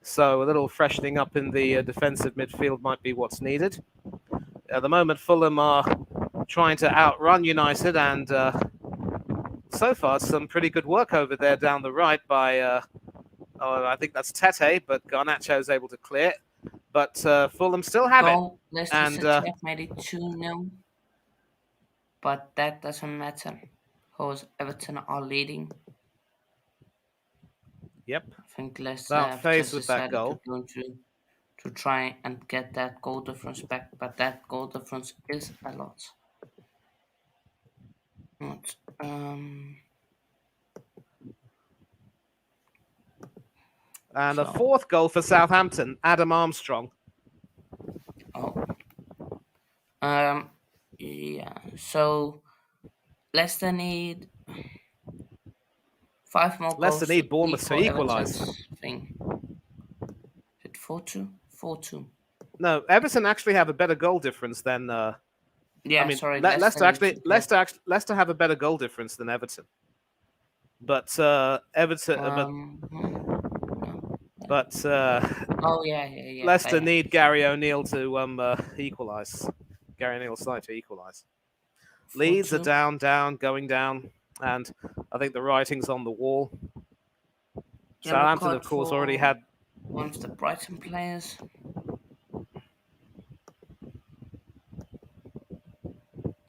So a little freshening up in the defensive midfield might be what's needed. At the moment, Fulham are trying to outrun United, and so far some pretty good work over there down the right by, I think that's Tete, but Garnacho is able to clear. But Fulham still have it. And made it 2-0. But that doesn't matter because Everton are leading. Yep. I think Leicester have just with that goal. To try and get that goal difference back, but that goal difference is a lot. And a So, fourth goal for Southampton, Adam Armstrong. oh, um, yeah. So Leicester need five more Leicester goals need to Bournemouth to equal equalise. Everton's thing. Is it 4-2? 4-2. No, Everton actually have a better goal difference than. I Yeah, mean, sorry, Leicester Leicester need actually to get Leicester have a better goal difference than Everton. But Everton, no. but Oh yeah. Leicester They need Gary O'Neill to equalise. Gary O'Neill's side to equalise. Leeds are 4-2. down, going down, and I think the writing's on the wall. Yellow Southampton, of card course, already for had. one of the Brighton players.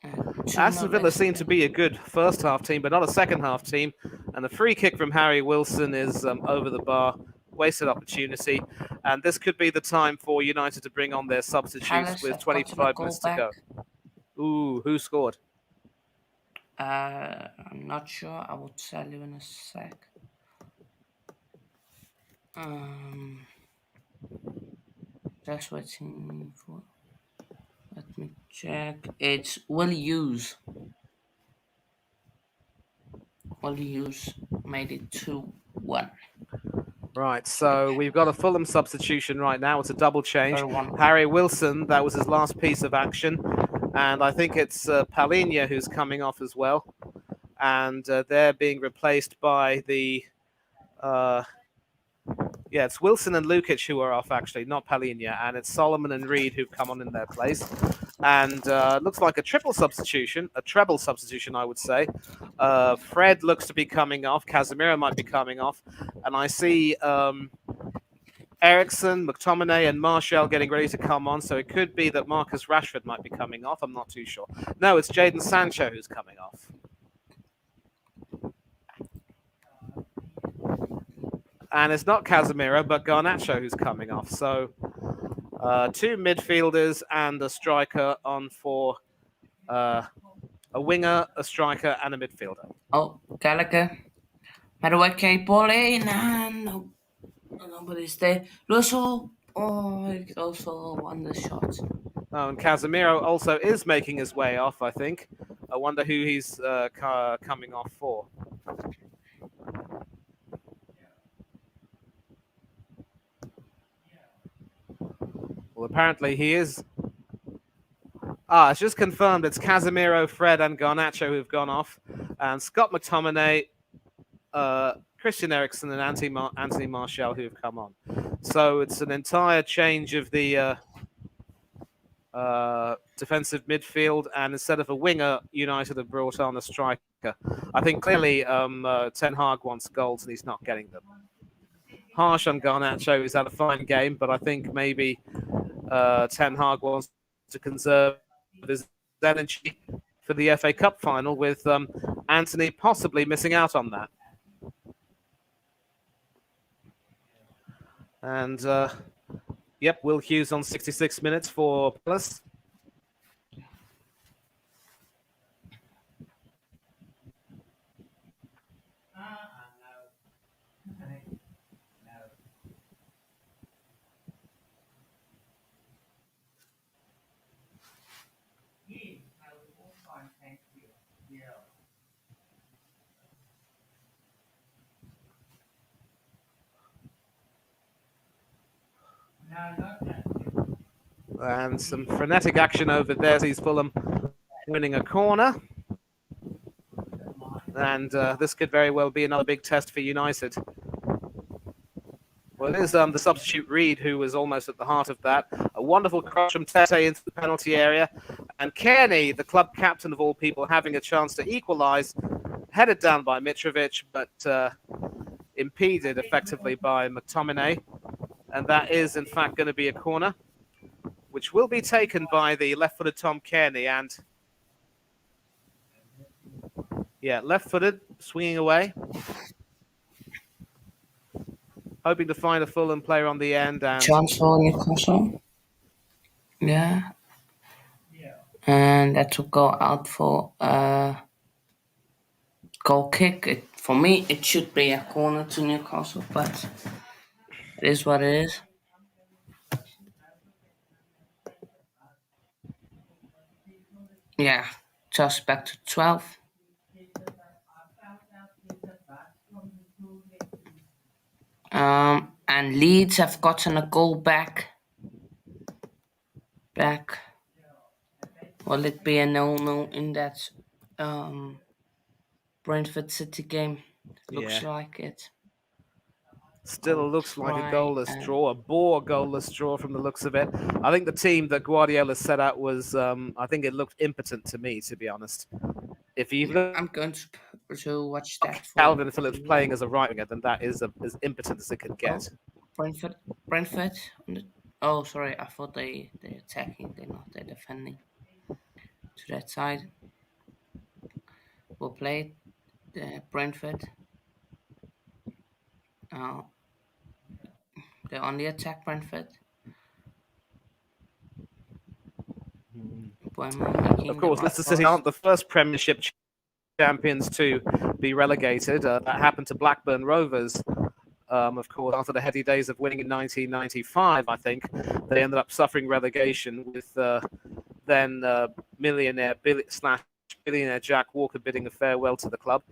Uh, 2-0 Aston Villa seem to Leicester. be a good first half team, but not a second half team. And the free kick from Harry Wilson is over the bar. Wasted opportunity. And this could be the time for United to bring on their substitutes Palace with have gotten a 25 goal minutes to go. back. Ooh, who scored? I'm not sure. I will tell you in a sec. Um, just waiting for. Let me check. It's Will Hughes. Will Hughes made it 2-1. Right, so we've got a Fulham substitution right now. It's a double change. Sorry, 1-1. Harry Wilson, that was his last piece of action. And I think it's Palhinha who's coming off as well. And they're being replaced by the. Yeah, it's Wilson and Lukic who are off, actually, not Palhinha. And it's Solomon and Reed who've come on in their place. And looks like a treble substitution, I would say. Fred looks to be coming off. Casemiro might be coming off. And I see Ericsson, McTominay, and Martial getting ready to come on. So it could be that Marcus Rashford might be coming off. I'm not too sure. No, it's Jadon Sancho who's coming off. And it's not Casemiro, but Garnacho who's coming off. So two midfielders and a striker on for a winger, a striker, and a midfielder. Oh, Gallagher. Madueke, ball in, and no, nobody's there. Russell. Oh, he also won the shot. Oh, and Casemiro also is making his way off, I think. I wonder who he's coming off for. Well, apparently he is. It's just confirmed it's Casemiro, Fred, and Garnacho who've gone off. And Scott McTominay, Christian Eriksen, and Anthony Martial who've come on. So it's an entire change of the defensive midfield, and instead of a winger, United have brought on a striker. I think clearly Ten Hag wants goals and he's not getting them. Harsh on Garnacho, he's had a fine game, but I think maybe Ten Hag wants to conserve his energy for the FA Cup final, with Anthony possibly missing out on that. And yep, Will Hughes on 66 minutes for Palace. And some frenetic action over there. Sees Fulham winning a corner. And this could very well be another big test for United. Well, it is the substitute Reed who was almost at the heart of that. A wonderful cross from Tete into the penalty area. And Kearney, the club captain of all people, having a chance to equalise, headed down by Mitrovic, but impeded effectively by McTominay. And that is, in fact, going to be a corner, which will be taken by the left-footed Tom Kearney. And, yeah, left-footed, swinging away. Hoping to find a Fulham player on the end. And Chance for Newcastle. Yeah. And that will go out for a goal kick. For me, it should be a corner to Newcastle, but It is what it is. Yeah, just back to 12. And Leeds have gotten a goal back. Back. Will it be a no-no in that Brentford City game? It looks Yeah. like it. I'll Still looks like a try goalless and draw, a bore goalless draw from the looks of it. I think the team that Guardiola set out was, I think it looked impotent to me, to be honest. If you've yeah, looked I'm going to watch that Calvin for Phillips you playing now. as a right winger, then that is as impotent as it can Oh, get. Brentford, Brentford. Oh, sorry, I thought they're attacking. They're not. They're defending to that side. We'll play the Brentford. Uh, they're on the attack. Brentford. Buemo Of making the course, right Leicester City pass. aren't the first Premiership champions to be relegated. That happened to Blackburn Rovers. Of course, after the heady days of winning in 1995, I think they ended up suffering relegation with then millionaire slash billionaire Jack Walker bidding a farewell to the club.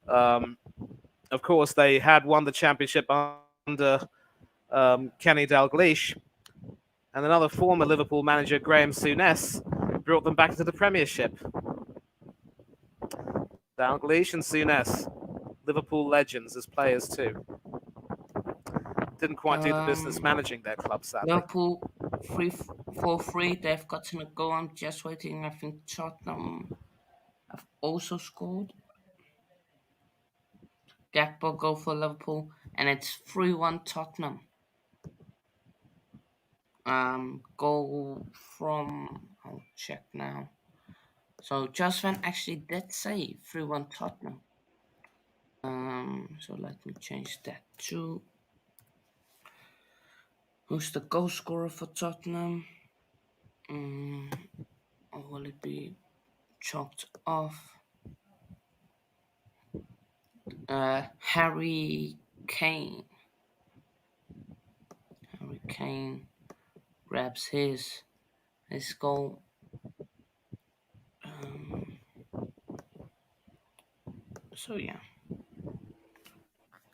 Um, of course, they had won the championship under Kenny Dalglish, and another former Liverpool manager, Graham Souness, brought them back to the Premiership. Dalglish and Souness, Liverpool legends as players too. Didn't quite do the business Um, managing their club, sadly. Liverpool 3-4-3. They've gotten a goal. I'm just waiting. I think Tottenham have also scored. Gakpo goal for Liverpool, and it's 3-1 Tottenham. Goal from, I'll check now. So Jocelyn actually did say 3-1 Tottenham. So let me change that to who's the goal scorer for Tottenham? Or will it be chopped off? Harry Kane. Harry Kane grabs his goal. So yeah.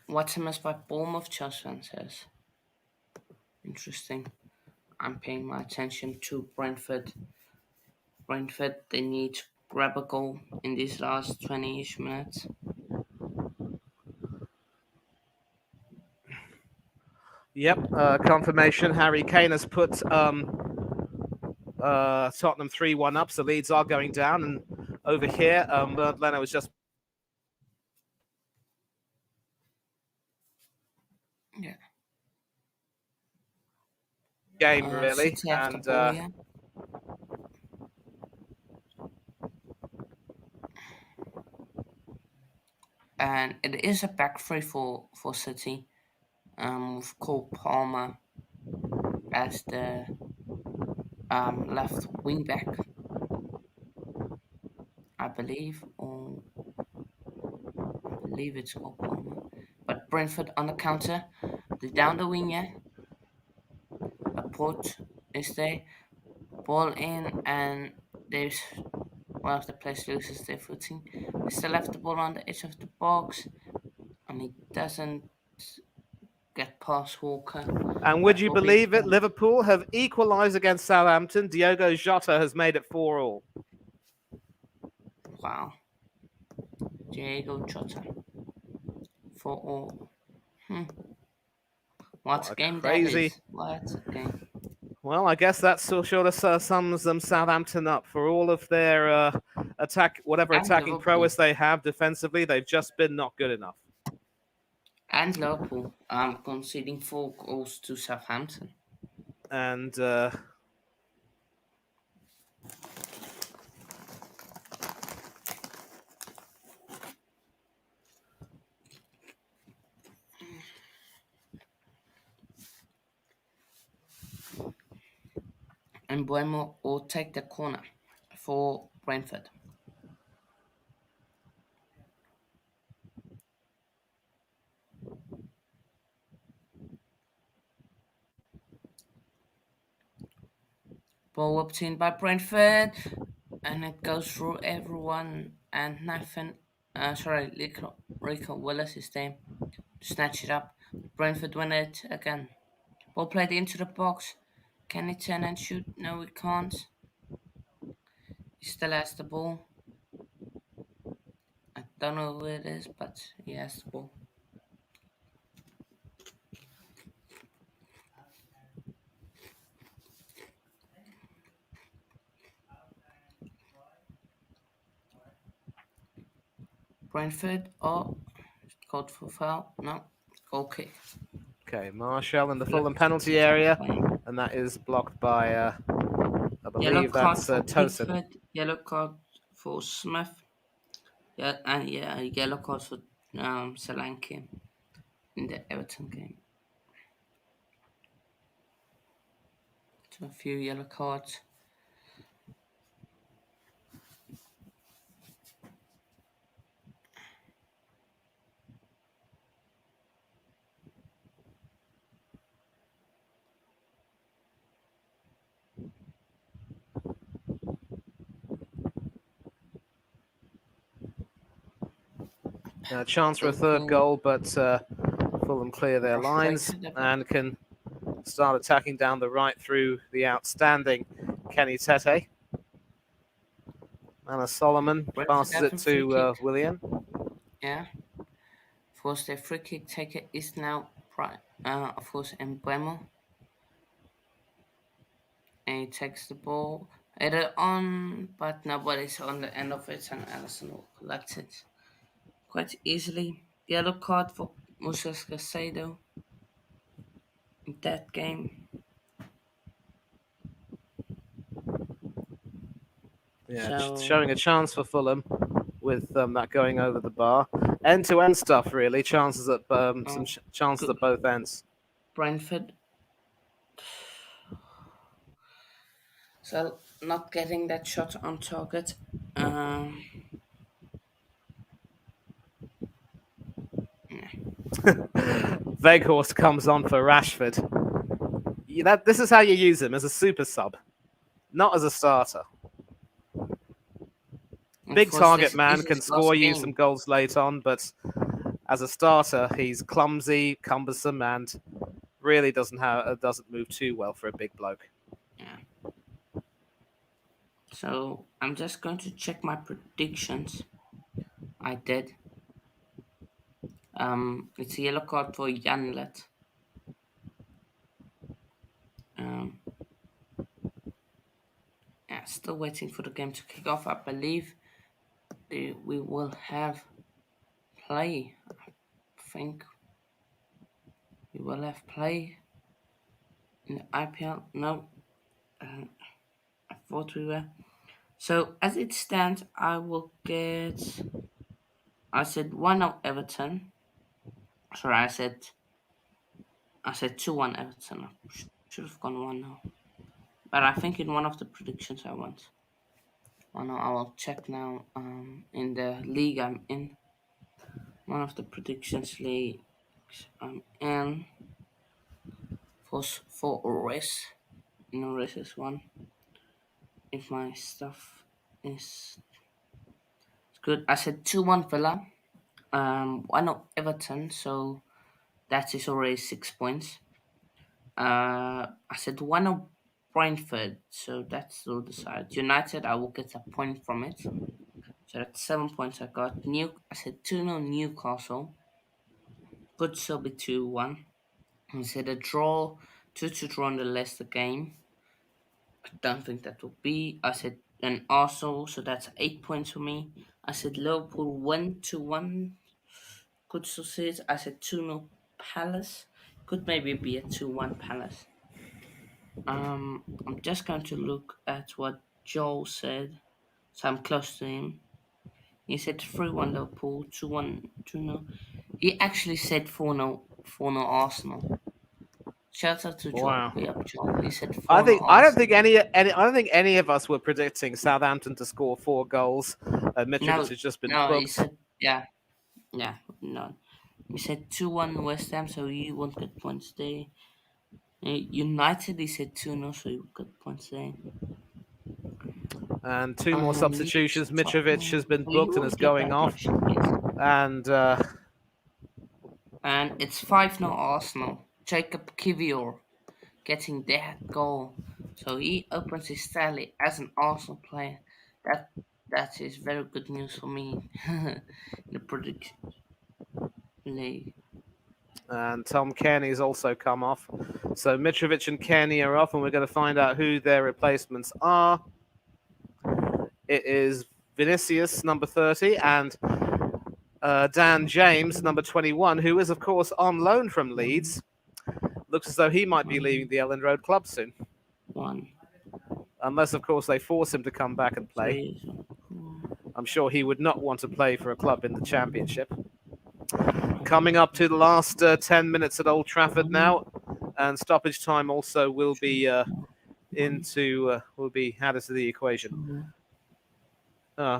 What's a miss by Bournemouth? Chelsea says. Interesting. I'm paying my attention to Brentford. Brentford, they need to grab a goal in these last 20-ish minutes. Yep, confirmation. Harry Kane has put Tottenham 3-1 up, so Leeds are going down. And over here, Bernd Leno was just Yeah. game, really. City have the And ball, yeah. And it is a back three for City. With Cole Palmer as the left wing back, I believe, or I believe it's Cole Palmer. But Brentford on the counter, they down the wing, yeah. Laporte is there, ball in, and there's one of the players loses their footing. They still have the ball on the edge of the box, and he doesn't get past Walker. would That you will be a believe it? corner. Liverpool have equalised against Southampton. Diogo Jota has made it 4-all. Wow. Diego Jota for all. What What a a game that crazy. is. What a game. Well, I guess that sort of sums them Southampton up for all of their whatever And attacking prowess Liverpool. they have defensively. They've just been not good enough. And Liverpool conceding 4 goals to Southampton. And And Buemo will take the corner for Brentford. Ball obtained by Brentford, and it goes through everyone, and Nathan, Rico Willis is there to snatch it up. Brentford win it again. Ball played into the box. Can he turn and shoot? No, he can't. He still has the ball. I don't know who it is, but he has the ball. Brentford, oh, called for foul. No, goal kick. Okay, Marshall in the Fulham Left penalty is area, playing. and that is blocked by, I Yellow believe card that's for Tosin. Pickford. Yellow card for Smith. Yeah, and yeah, yellow card for Solanke in the Everton game. So a few yellow cards. Chance for a third Liverpool goal, but Fulham clear their lines frustrated a bit. and can start attacking down the right through the outstanding Kenny Tete. Anna Solomon Brentford passes have it a free kick. to Willian. Yeah. Of course, their free kick taker is now, of course, Mbemo. And he takes the ball. Header on, but nobody's on the end of it, and Allison will collect it quite easily. Yellow card for Musa Caicedo in that game. Yeah, So showing a chance for Fulham with that going over the bar. End-to-end stuff, really. Chances at oh, chances good. at both ends. Brentford. So not getting that shot on target. Um, yeah. Veghorst comes on for Rashford. This is how you use him as a super sub, not as a starter. Of Big course, target this man is can his last score you some game. goals late on, but as a starter, he's clumsy, cumbersome, and really doesn't move too well for a big bloke. Yeah. So I'm just going to check my predictions. I did. It's a yellow card for Janlet. Um, yeah, still waiting for the game to kick off. I believe we will have play. I think we will have play in the IPL. No, uh, I thought we were. So as it stands, I will get. I said 1-0 Everton. Sorry, I said 2-1 Everton. I should have gone 1-0. But I think in one of the predictions I went. Oh no, I will check now. In the league I'm in, one of the predictions leagues I'm in for race. No race is one. If my stuff is good, I said 2-1 Villa. 1-0 Everton. So that is already 6 points. I said 1-0 Brentford. So that's still decided. United, I will get a point from it. So that's 7 points I got. I said 2-0 Newcastle. Could still be 2-1. I said a draw, 2-2 draw in the Leicester game. I don't think that will be. I said an Arsenal, so that's 8 points for me. I said Liverpool 1-1. Could still see it. I said 2-0 Palace. Could maybe be a 2-1 Palace. I'm just going to look at what Joel said. So I'm close to him. He said 3-1 Liverpool, 2-1, 2-0. He actually said 4-0, 4-0 Arsenal. Shout out to Joel. Wow. Big up Joel. He said I 4-0 think I don't think Arsenal. I don't think any of us were predicting Southampton to score 4 goals. Mitrovic No, has just been no, he booked. said, yeah, yeah, no. He said 2-1 West Ham, so you won't get points there. United is at 2-0, so you got points there. And two more Leeds, substitutions. Mitrovic has Tottenham. been So you booked and will is get going that clean off. sheet, yes. And And it's 5-0 Arsenal. Jacob Kivior getting that goal. So he opens his tally as an Arsenal player. That that is very good news for me in the prediction league. and Tom Kearney's also come off. So Mitrovic and Kearney are off, and we're going to find out who their replacements are. It is Vinicius, number 30, and Dan James, number 21, who is, of course, on loan from Leeds. Looks as though he might be leaving the Ellen Road club soon. One, Unless, of course, they force him to come back and play. three, four. I'm sure he would not want to play for a club in the Championship. Coming up to the last 10 minutes at Old Trafford now, and stoppage time also will be will be added to the equation. Uh,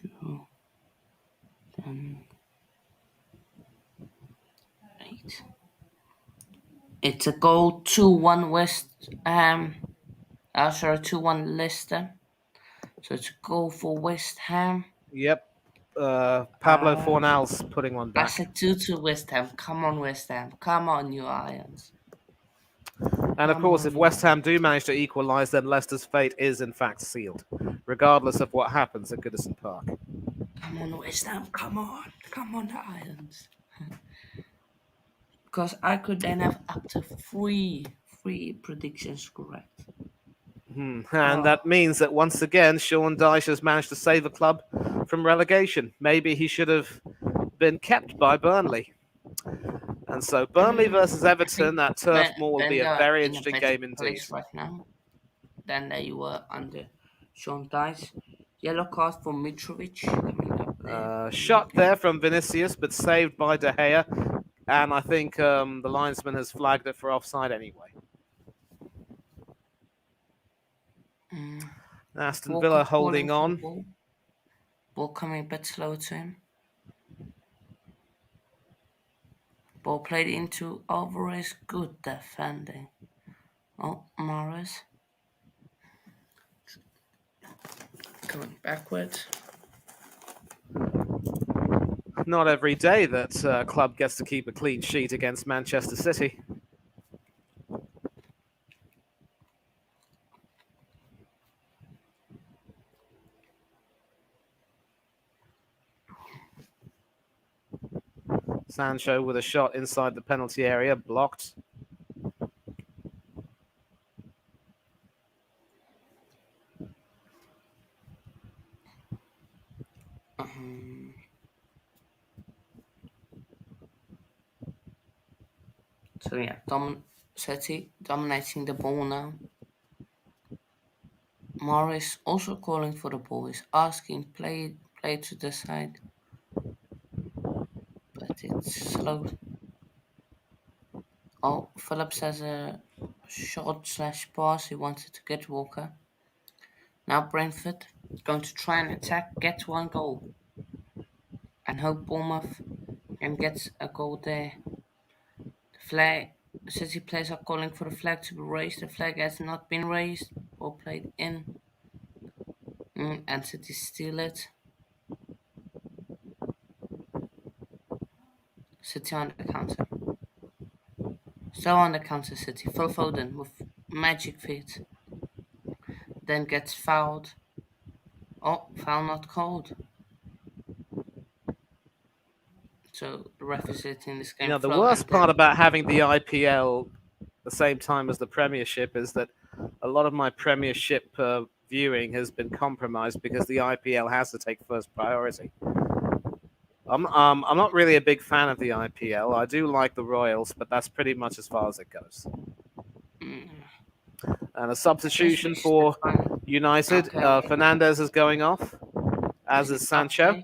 Two, 10, 8. It's a goal 2-1 West Ham. Sorry, 2-1 Leicester. So it's a goal for West Ham. yep. Pablo Fornals putting one I back. said 2-2 West Ham. Come on, West Ham. Come on, you Irons. And of course, if West Ham do manage to equalise, then Leicester's fate is in fact sealed, regardless of what happens at Goodison Park. Come on, West Ham. Come on. Come on, the Irons. Because I could then have up to three predictions correct. And that means that once again, Sean Dyche has managed to save a club from relegation. Maybe he should have been kept by Burnley. And so Burnley versus Everton at Turf Moor will be a very interesting game indeed. Right now than they were under Sean Dyche. Yellow card for Mitrovic coming up there. Shot there from Vinicius, but saved by De Gea. And I think the linesman has flagged it for offside anyway. Aston Villa holding on. Ball coming a bit slow to him. Ball played into Alvarez. Good defending. Oh, Mahrez. Going backwards. Not every day that a club gets to keep a clean sheet against Manchester City. Sancho with a shot inside the penalty area, blocked. So yeah, City dominating the ball now. Morris also calling for the ball. He's asking play to the side, but it's slow. Oh, Phillips has a short / pass. He wanted to get Walker. Now Brentford going to try and attack, get one goal, and hope Bournemouth can get a goal there. The flag. City players are calling for the flag to be raised. The flag has not been raised. Ball played in. And City steal it. City on the counter. So on the counter, City. Phil Foden with magic feet. Then gets fouled. Oh, foul not called. So the ref is letting this game The flow. worst part about having the IPL the same time as the Premiership is that a lot of my Premiership viewing has been compromised because the IPL has to take first priority. I'm not really a big fan of the IPL. I do like the Royals, but that's pretty much as far as it goes. And a substitution for United. Fernandez is going off, as is Sancho.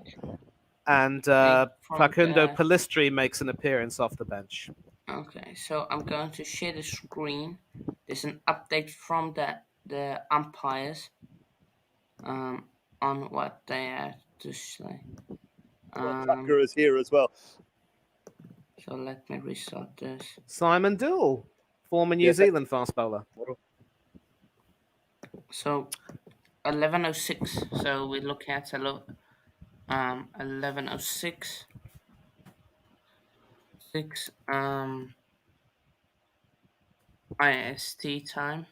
And Facundo Pellistri makes an appearance off the bench. Okay, so I'm going to share the screen. There's an update from the umpires on what they have to say. Tucker is here as well. So let me restart this. Simon Dewell Former New Yes, Zealand fast bowler. So 11:06. So we look at 11:06. 6 IST time.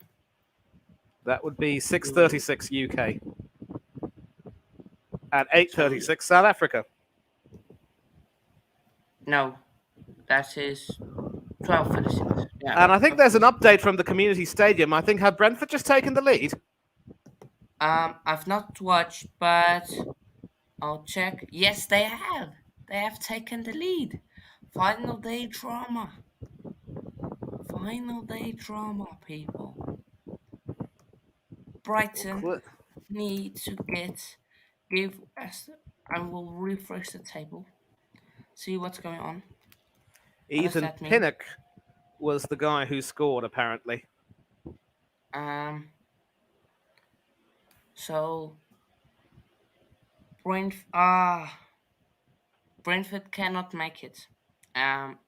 That would be So 6:36 UK and yeah. 8:36 South Africa. No, that is 12:36. Yeah, And I think there's an 12:36. update from the community stadium. I think have Brentford just taken the lead? I've not watched, but I'll check. Yes, they have. They have taken the lead. Final day drama. Final day drama, people. Brighton need to give us. I will refresh the table. See what's going on. What does Ethan that mean? Pinnock was the guy who scored, apparently. Um. So Brentford cannot make it.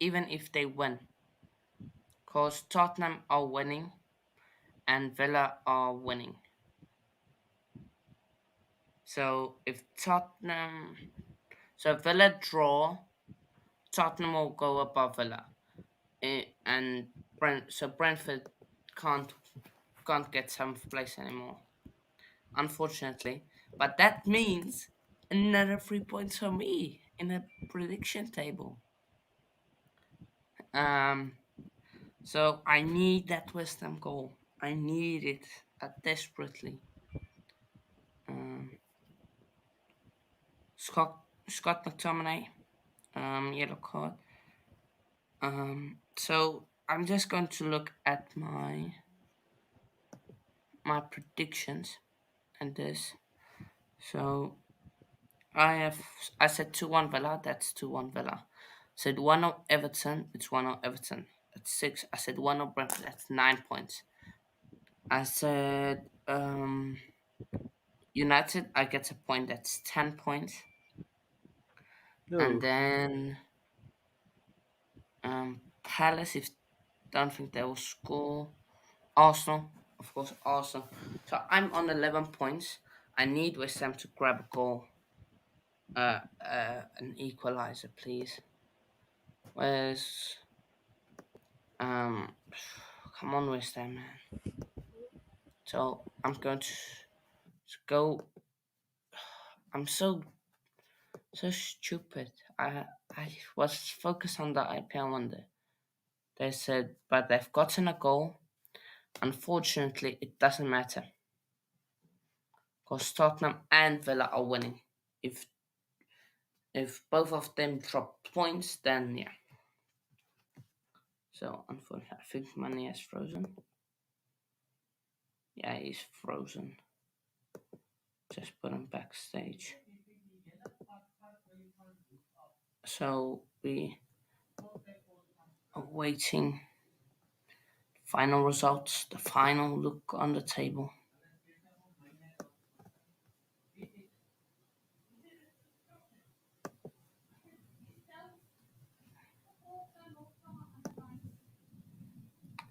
Even if they win, cause Tottenham are winning and Villa are winning. So if Villa draw, Tottenham will go above Villa, and Brentford can't can't get seventh place anymore, unfortunately. But that means another 3 points for me in a prediction table. Um, so I need that West Ham goal. I need it desperately. Um, Scott McTominay, yellow card. So I'm just going to look at my predictions and this. So I said 2-1 Villa, that's 2-1 Villa. Said 1-0 Everton, it's 1-0 Everton. That's 6. I said 1-0 Brentford, that's 9 points. I said United, I get a point, that's 10 points. And No. then Palace, if don't think they will score. Arsenal, of course, Arsenal. So I'm on 11 points. I need West Ham to grab a goal, an equalizer, please. Where's um, come on, West Ham, man. So I'm going to go. I'm so stupid. I was focused on the IPL one day. They said, but they've gotten a goal. Unfortunately, it doesn't matter because Tottenham and Villa are winning. If if both of them drop points, then yeah. So unfortunately, I think Money is frozen. Yeah, he's frozen. Just put him backstage. So we are waiting final results, the final look on the table.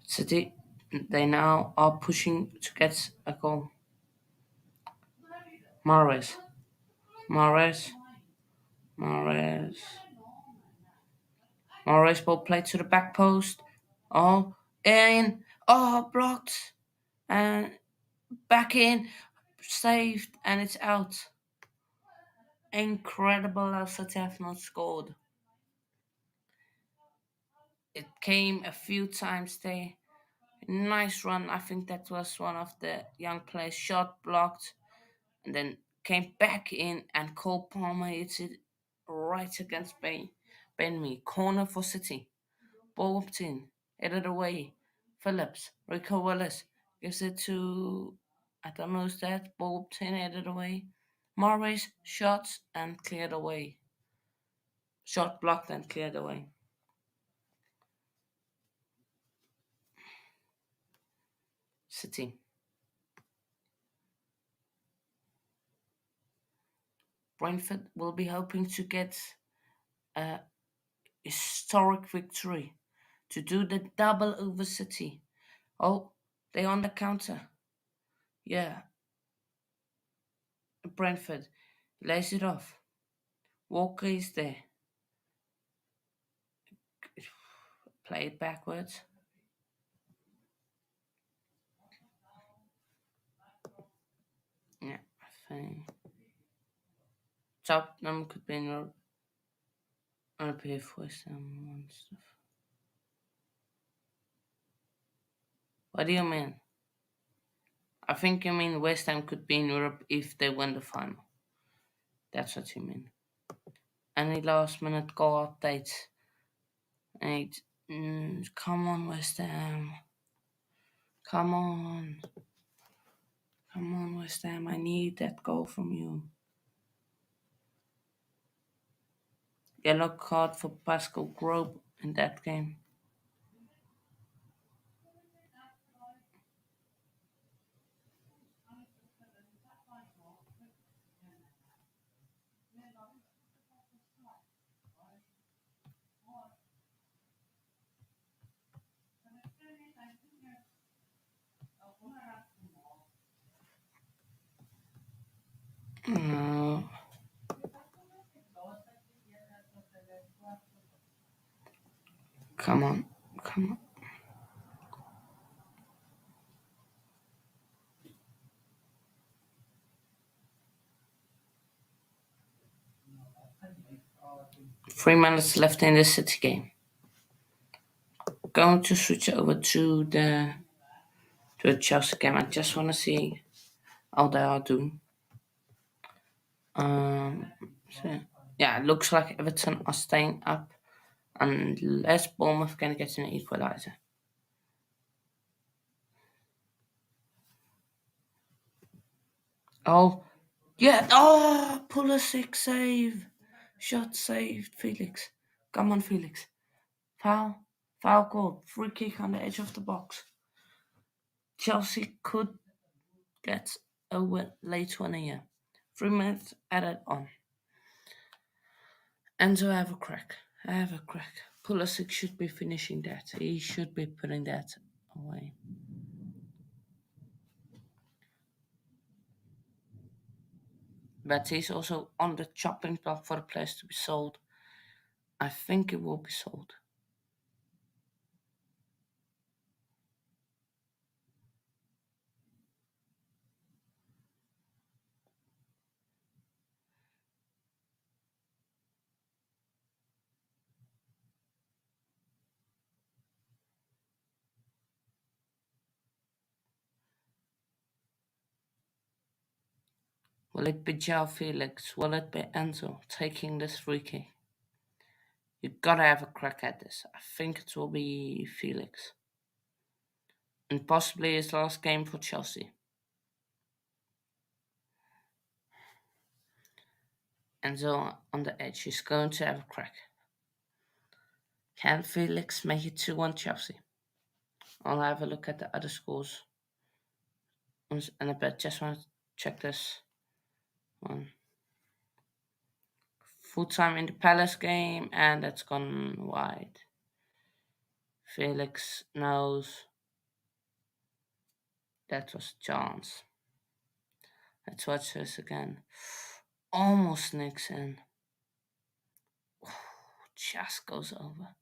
City, they now are pushing to get a goal. Mares, Mares, Mares, Mares ball played to the back post. Oh, in. Oh, blocked. And back in. Saved. And it's out. Incredible how City have not scored. It came a few times there. Nice run. I think that was one of the young players. Shot blocked. And then came back in and Cole Palmer hits it right against Benme. Corner for City. Ball whipped in. Headed away. Phillips. Rico Willis gives it to I don't know who's that. Ball whipped in, headed away. Morris shots and cleared away. Shot blocked and cleared away. City. Brentford will be hoping to get a historic victory to do the double over City. Oh, they on the counter. Yeah, Brentford lays it off. Walker is there. Play it backwards. Yeah, I think Tottenham could be in a pay for some and stuff. What do you mean? I think you mean West Ham could be in Europe if they win the final. That's what you mean. Any last minute goal updates? Eight. Come on, West Ham. Come on. Come on, West Ham. I need that goal from you. Yellow card for Pascal Grobe in that game. No. Come on. Come on. 3 minutes left in the City game. Going to switch over to the Chelsea game. I just want to see how they are doing. Um, so, yeah, it looks like Everton are staying up unless Bournemouth can get an equaliser. Oh, yeah. Oh, Pulisic save. Shot saved, Felix. Come on, Felix. Foul. Foul call. Free kick on the edge of the box. Chelsea could get a win late one here. 3 minutes added on. Enzo, have a crack. Have a crack. Pulisic should be finishing that. He should be putting that away. But he's also on the chopping block for the place to be sold. I think it will be sold. Will it be Joao Felix? Will it be Enzo taking this free kick? You gotta have a crack at this. I think it will be Felix. And possibly his last game for Chelsea. Enzo on the edge. He's going to have a crack. Can Felix make it 2-1 Chelsea? I'll have a look at the other scores in a bit. Just want to check this one. Full time in the Palace game, and that's gone wide. Felix knows that was a chance. Let's watch this again. Almost sneaks in. Just goes over.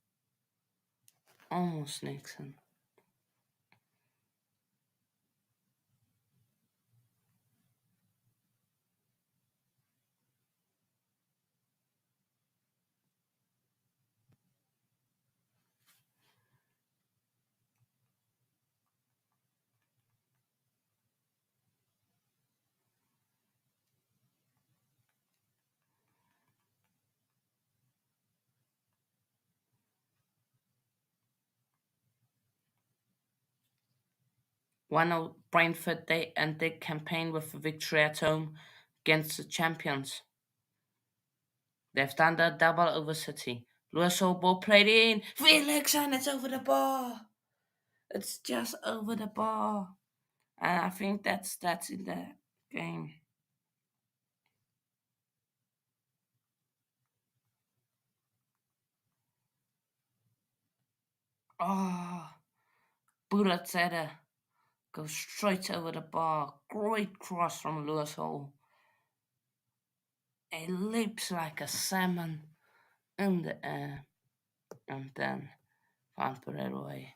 Almost sneaks in. One of Brentford they end their campaign with a victory at home against the champions. They've done the double over City. Lewis ball played in. Felix and it's over the bar. It's just over the bar. And I think that's in the game. Oh, bullet header goes straight over the bar. Great cross from Lewis Hall. It leaps like a salmon in the air and then can't put it away.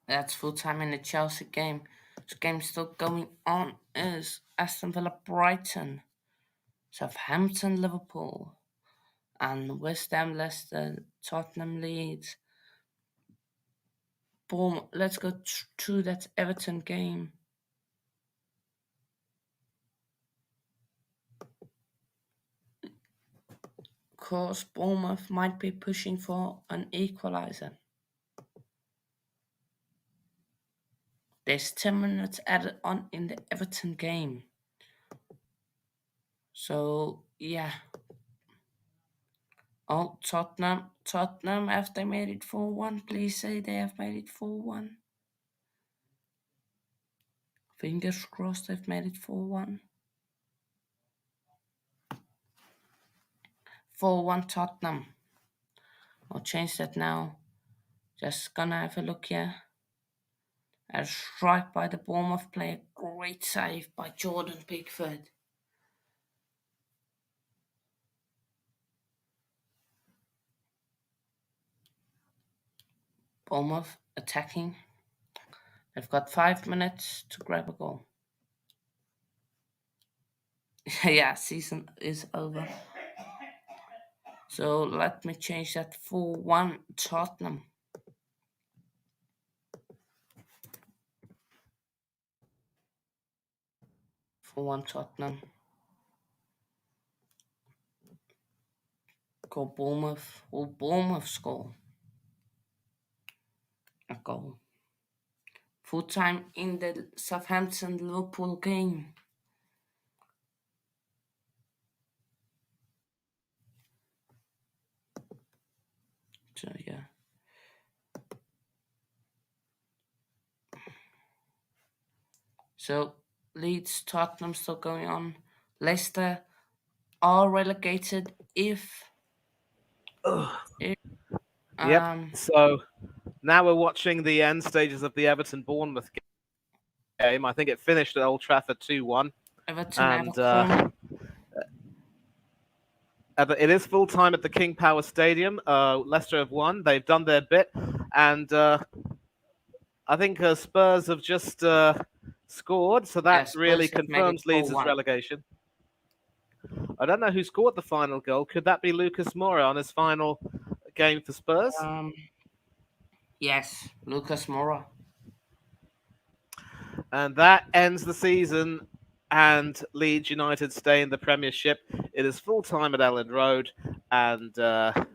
That's full time in the Chelsea game. The game still going on is Aston Villa Brighton, Southampton Liverpool, and West Ham Leicester, Tottenham Leeds. Boom, let's go through that Everton game. Course Bournemouth might be pushing for an equaliser. There's 10 minutes added on in the Everton game. So, yeah. Oh, Tottenham, have they made it 4-1? Please say they have made it 4-1. Fingers crossed they've made it 4-1. 4-1 Tottenham. I'll change that now. Just gonna have a look here. A strike by the Bournemouth player. Great save by Jordan Pickford. Bournemouth attacking. They've got 5 minutes to grab a goal. Yeah, season is over. So let me change that 4-1 Tottenham. 4-1 Tottenham. Go Bournemouth. Will Bournemouth score a goal? Full time in the Southampton Liverpool game. So yeah. So Leeds, Tottenham still going on. Leicester are relegated if Yep. um So now we're watching the end stages of the Everton Bournemouth game. I think it finished at Old Trafford 2-1. Everton have a And corner. it is full time at the King Power Stadium. Leicester have won. They've done their bit. And I think Spurs have just scored. So Yeah, that really Spurs have made it confirms Leeds' 4-1. relegation. I don't know who scored the final goal. Could that be Lucas Moura on his final game for Spurs? Yes, Lucas Moura. And that ends the season, and Leeds United stay in the Premiership. It is full time at Elland Road, and a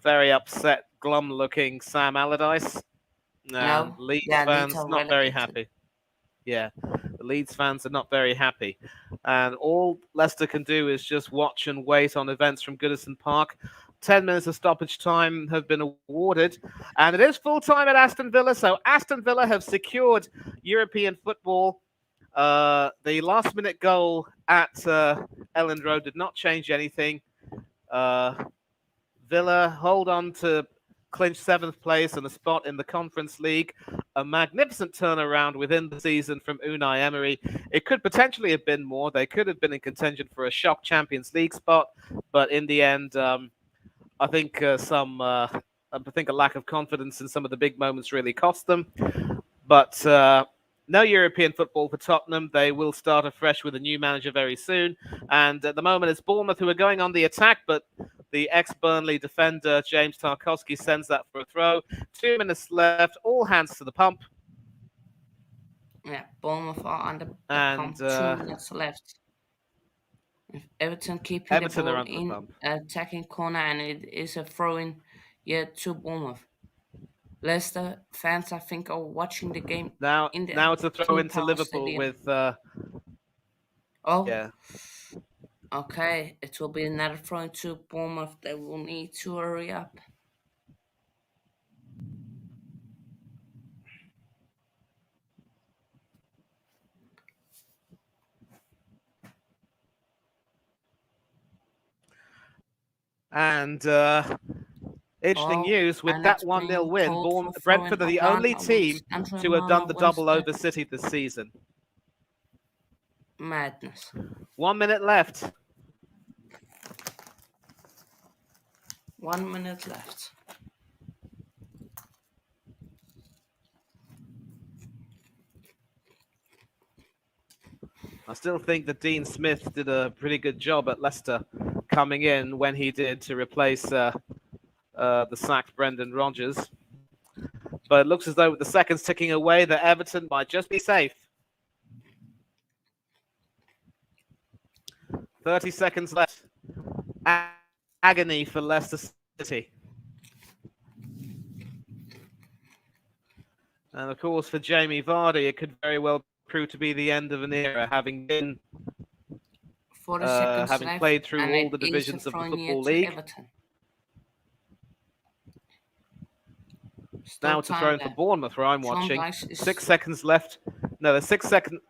very upset, glum-looking Sam Allardyce, and No, Leeds yeah, Leeds fans are not very relegated. happy. Yeah, the Leeds fans are not very happy, and all Leicester can do is just watch and wait on events from Goodison Park. 10 minutes of stoppage time have been awarded, and it is full time at Aston Villa. So Aston Villa have secured European football. The last minute goal at Elland Road did not change anything. Villa hold on to clinch 7th place and a spot in the Conference League. A magnificent turnaround within the season from Unai Emery. It could potentially have been more. They could have been in contention for a shock Champions League spot, but in the end, I think I think a lack of confidence in some of the big moments really cost them. But no European football for Tottenham. They will start afresh with a new manager very soon. And at the moment, it's Bournemouth who are going on the attack, but the ex-Burnley defender, James Tarkowski, sends that for a throw. 2 minutes left. All hands to the pump. Yeah, Bournemouth are under the And pump. 2 minutes left. If Everton keeping the Everton are ball under the in pump. attacking corner, and it is a throw-in yet to Bournemouth. Leicester fans, I think, are watching the game Now in the it's a throw King into Power Liverpool Stadium. with, Oh, yeah. okay. It will be another throw into Bournemouth. They will need to hurry up. And interesting Oh, news with and that it's 1-0 being win, called for throwing Brentford are the only Atlanta team once Andrew to have done Mana the wins double the over City this season. madness. 1 minute left. 1 minute left. I still think that Dean Smith did a pretty good job at Leicester coming in when he did to replace the sacked Brendan Rodgers. But it looks as though with the seconds ticking away, that Everton might just be safe. 30 seconds left. Agony for Leicester City. And of course, for Jamie Vardy, it could very well prove to be the end of an era, having been 40 seconds having left, played through and all it the is a divisions of the throw near Football to League. Everton. Still Now to time throw in for there. Bournemouth, where I'm John watching. Rice is 6 seconds left. No, there's 6 seconds.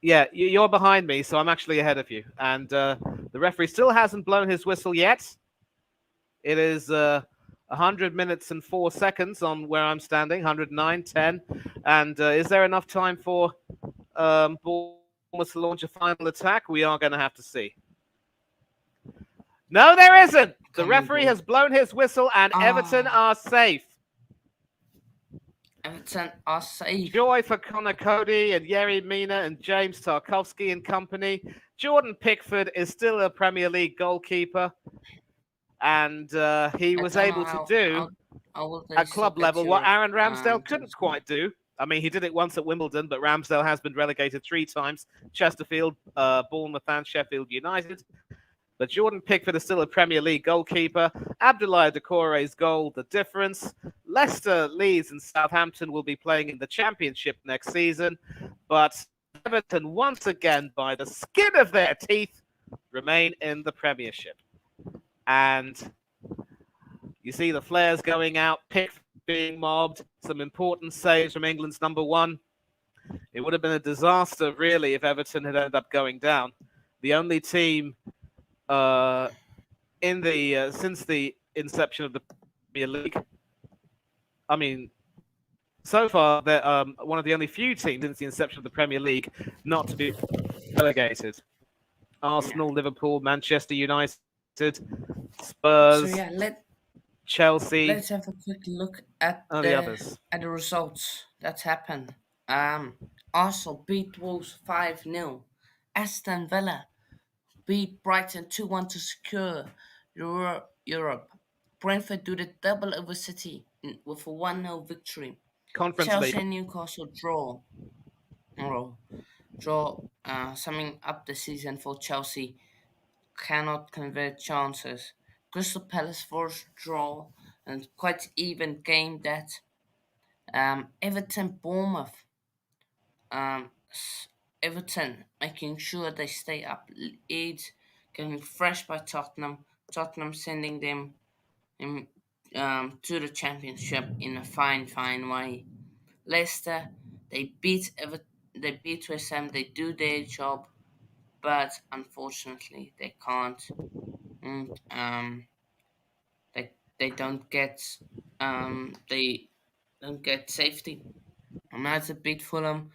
Yeah, you're behind me, so I'm actually ahead of you. And the referee still hasn't blown his whistle yet. It is 100 minutes and 4 seconds on where I'm standing, 109, 10. And is there enough time for Bournemouth to launch a final attack? We are going to have to see. No, there isn't. The Come on, referee boy. has blown his whistle, and Everton are safe. Everton are safe. Joy for Connor Cody and Yerry Mina and James Tarkovsky and company. Jordan Pickford is still a Premier League goalkeeper, and he I was don't know able to do how will they at still club get level what to Aaron Ramsdale couldn't those quite do. I mean, he did it once at Wimbledon, but Ramsdale has been relegated 3 times: Chesterfield, Bournemouth, and Sheffield United. But Jordan Pickford is still a Premier League goalkeeper. Abdoulaye Doucouré's goal, the difference. Leicester, Leeds, and Southampton will be playing in the Championship next season. But Everton, once again, by the skin of their teeth, remain in the Premiership. And you see the flares going out, Pickford being mobbed, some important saves from England's number 1. It would have been a disaster, really, if Everton had ended up going down. The only team in the since the inception of the Premier League. I mean, so far they're one of the only few teams since the inception of the Premier League not to be relegated. Arsenal, Liverpool, Manchester United, So Spurs, yeah, Chelsea, let's have a quick look at and the others. the results that's happened. Arsenal beat Wolves 5-0. Aston Villa beat Brighton 2-1 to secure Europe. Brentford do the double over City with a 1-0 victory. Conference Chelsea League. and Newcastle draw, summing up the season for Chelsea. Cannot convert chances. Crystal Palace forced draw and quite even game that. Everton Bournemouth. Um, Everton making sure they stay up. Leeds getting fresh by Tottenham. Tottenham sending them to the championship in a fine way. Leicester they beat West Ham. They do their job, but unfortunately they can't. And, they don't get they don't get safety. United beat Fulham,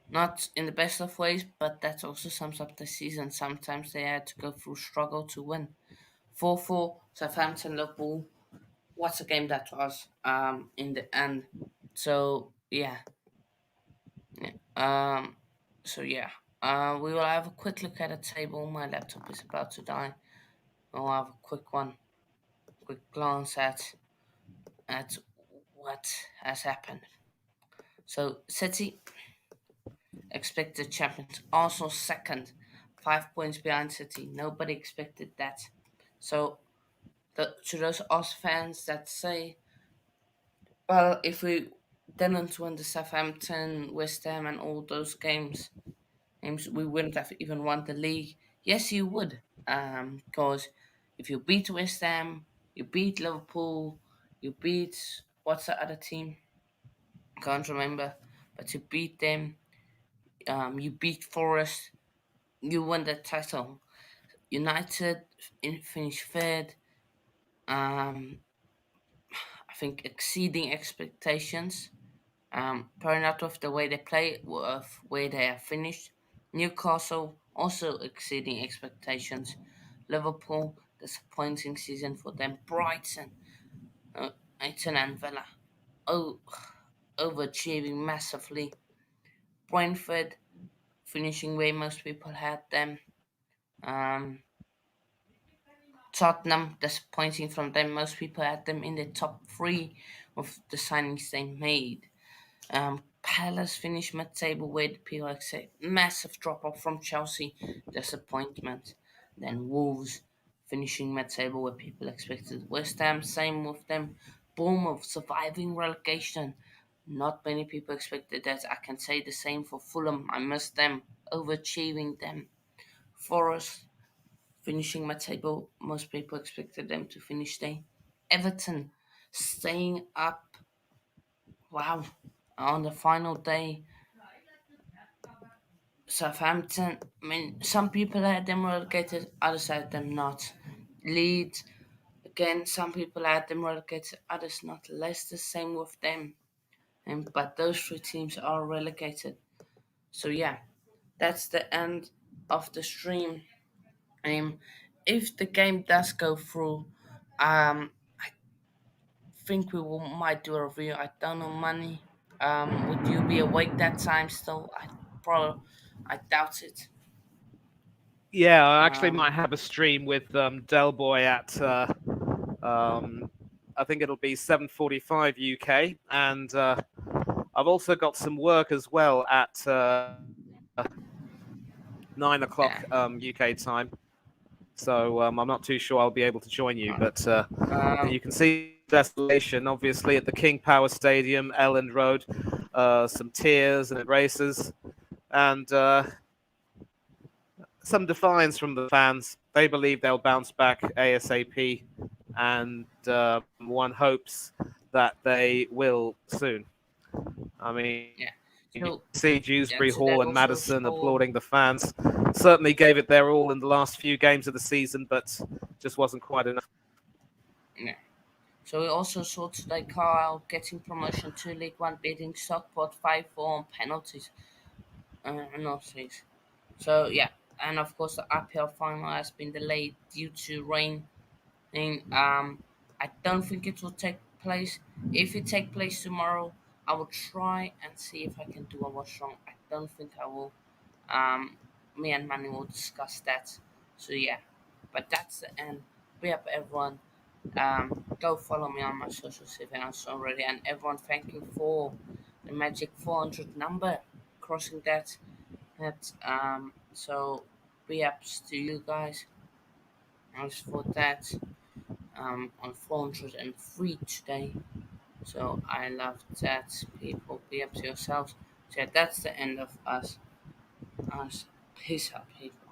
not in the best of ways, but that also sums up the season. Sometimes they had to go through struggle to win. 4-4 Southampton Liverpool. What a game that was in the end. So yeah. Yeah. We will have a quick look at the table. My laptop is about to die. We'll have a quick glance at what has happened. So City expected champions. Also second, 5 points behind City. Nobody expected that. So to those us fans that say, well, if we didn't win the Southampton, West Ham, and all those games, we wouldn't have even won the league. Yes, you would. Because if you beat West Ham, you beat Liverpool, you beat what's the other team? Can't remember. But you beat them. You beat Forest. You won the title. United finished third. Um, I think exceeding expectations. Pairing out of the way they play, of where they have finished. Newcastle also exceeding expectations. Liverpool disappointing season for them. Brighton and Villa, oh, overachieving massively. Brentford finishing where most people had them. Um, Tottenham disappointing from them. Most people had them in the top three of the signings they made. Palace finished mid-table with people accept massive drop-off from Chelsea, disappointment. Then Wolves finishing mid-table where people expected West Ham, same with them. Bournemouth surviving relegation. Not many people expected that. I can say the same for Fulham. I missed them, overachieving them. Forest finishing mid-table. Most people expected them to finish there. Everton staying up. Wow, on the final day. Southampton, I mean, some people had them relegated, others had them not. Leeds, again, some people had them relegated, others not. Leicester, same with them. But those three teams are relegated. So, yeah, that's the end of the stream. Um, if the game does go through, I think we might do a review. I don't know, money. Would you be awake that time still? I doubt it. Yeah, I actually Um, might have a stream with Del Boy at um, I think it'll be 7:45 UK, and I've also got some work as well at 9 o'clock yeah. UK time. So I'm not too sure I'll be able to join you, Uh, but Um, you can see desolation, obviously, at the King Power Stadium, Elland Road, some tears and embraces, and some defiance from the fans. They believe they'll bounce back ASAP, and one hopes that they will soon. I mean, yeah. you So see yeah, Dewsbury today Hall and also Madison saw applauding the fans. Certainly gave it their all in the last few games of the season, but just wasn't quite enough. yeah. So we also saw today Carl getting promotion to League One, beating Stockport 5-4 on penalties. Penalties. So yeah, and of course the uphill final has been delayed due to rain. I don't think it will take place. If it take place tomorrow, I will try and see if I can do a wash wrong. I don't think I will. Um, Me and Manny will discuss that. So yeah, but that's the end. We have everyone. Go follow me on my social accounts already, and everyone, thank you for the magic 400 number crossing that. So be ups to you guys. As for that, on 403 today. So I love that. People, be up to yourselves. So that's the end of us. Peace out, people.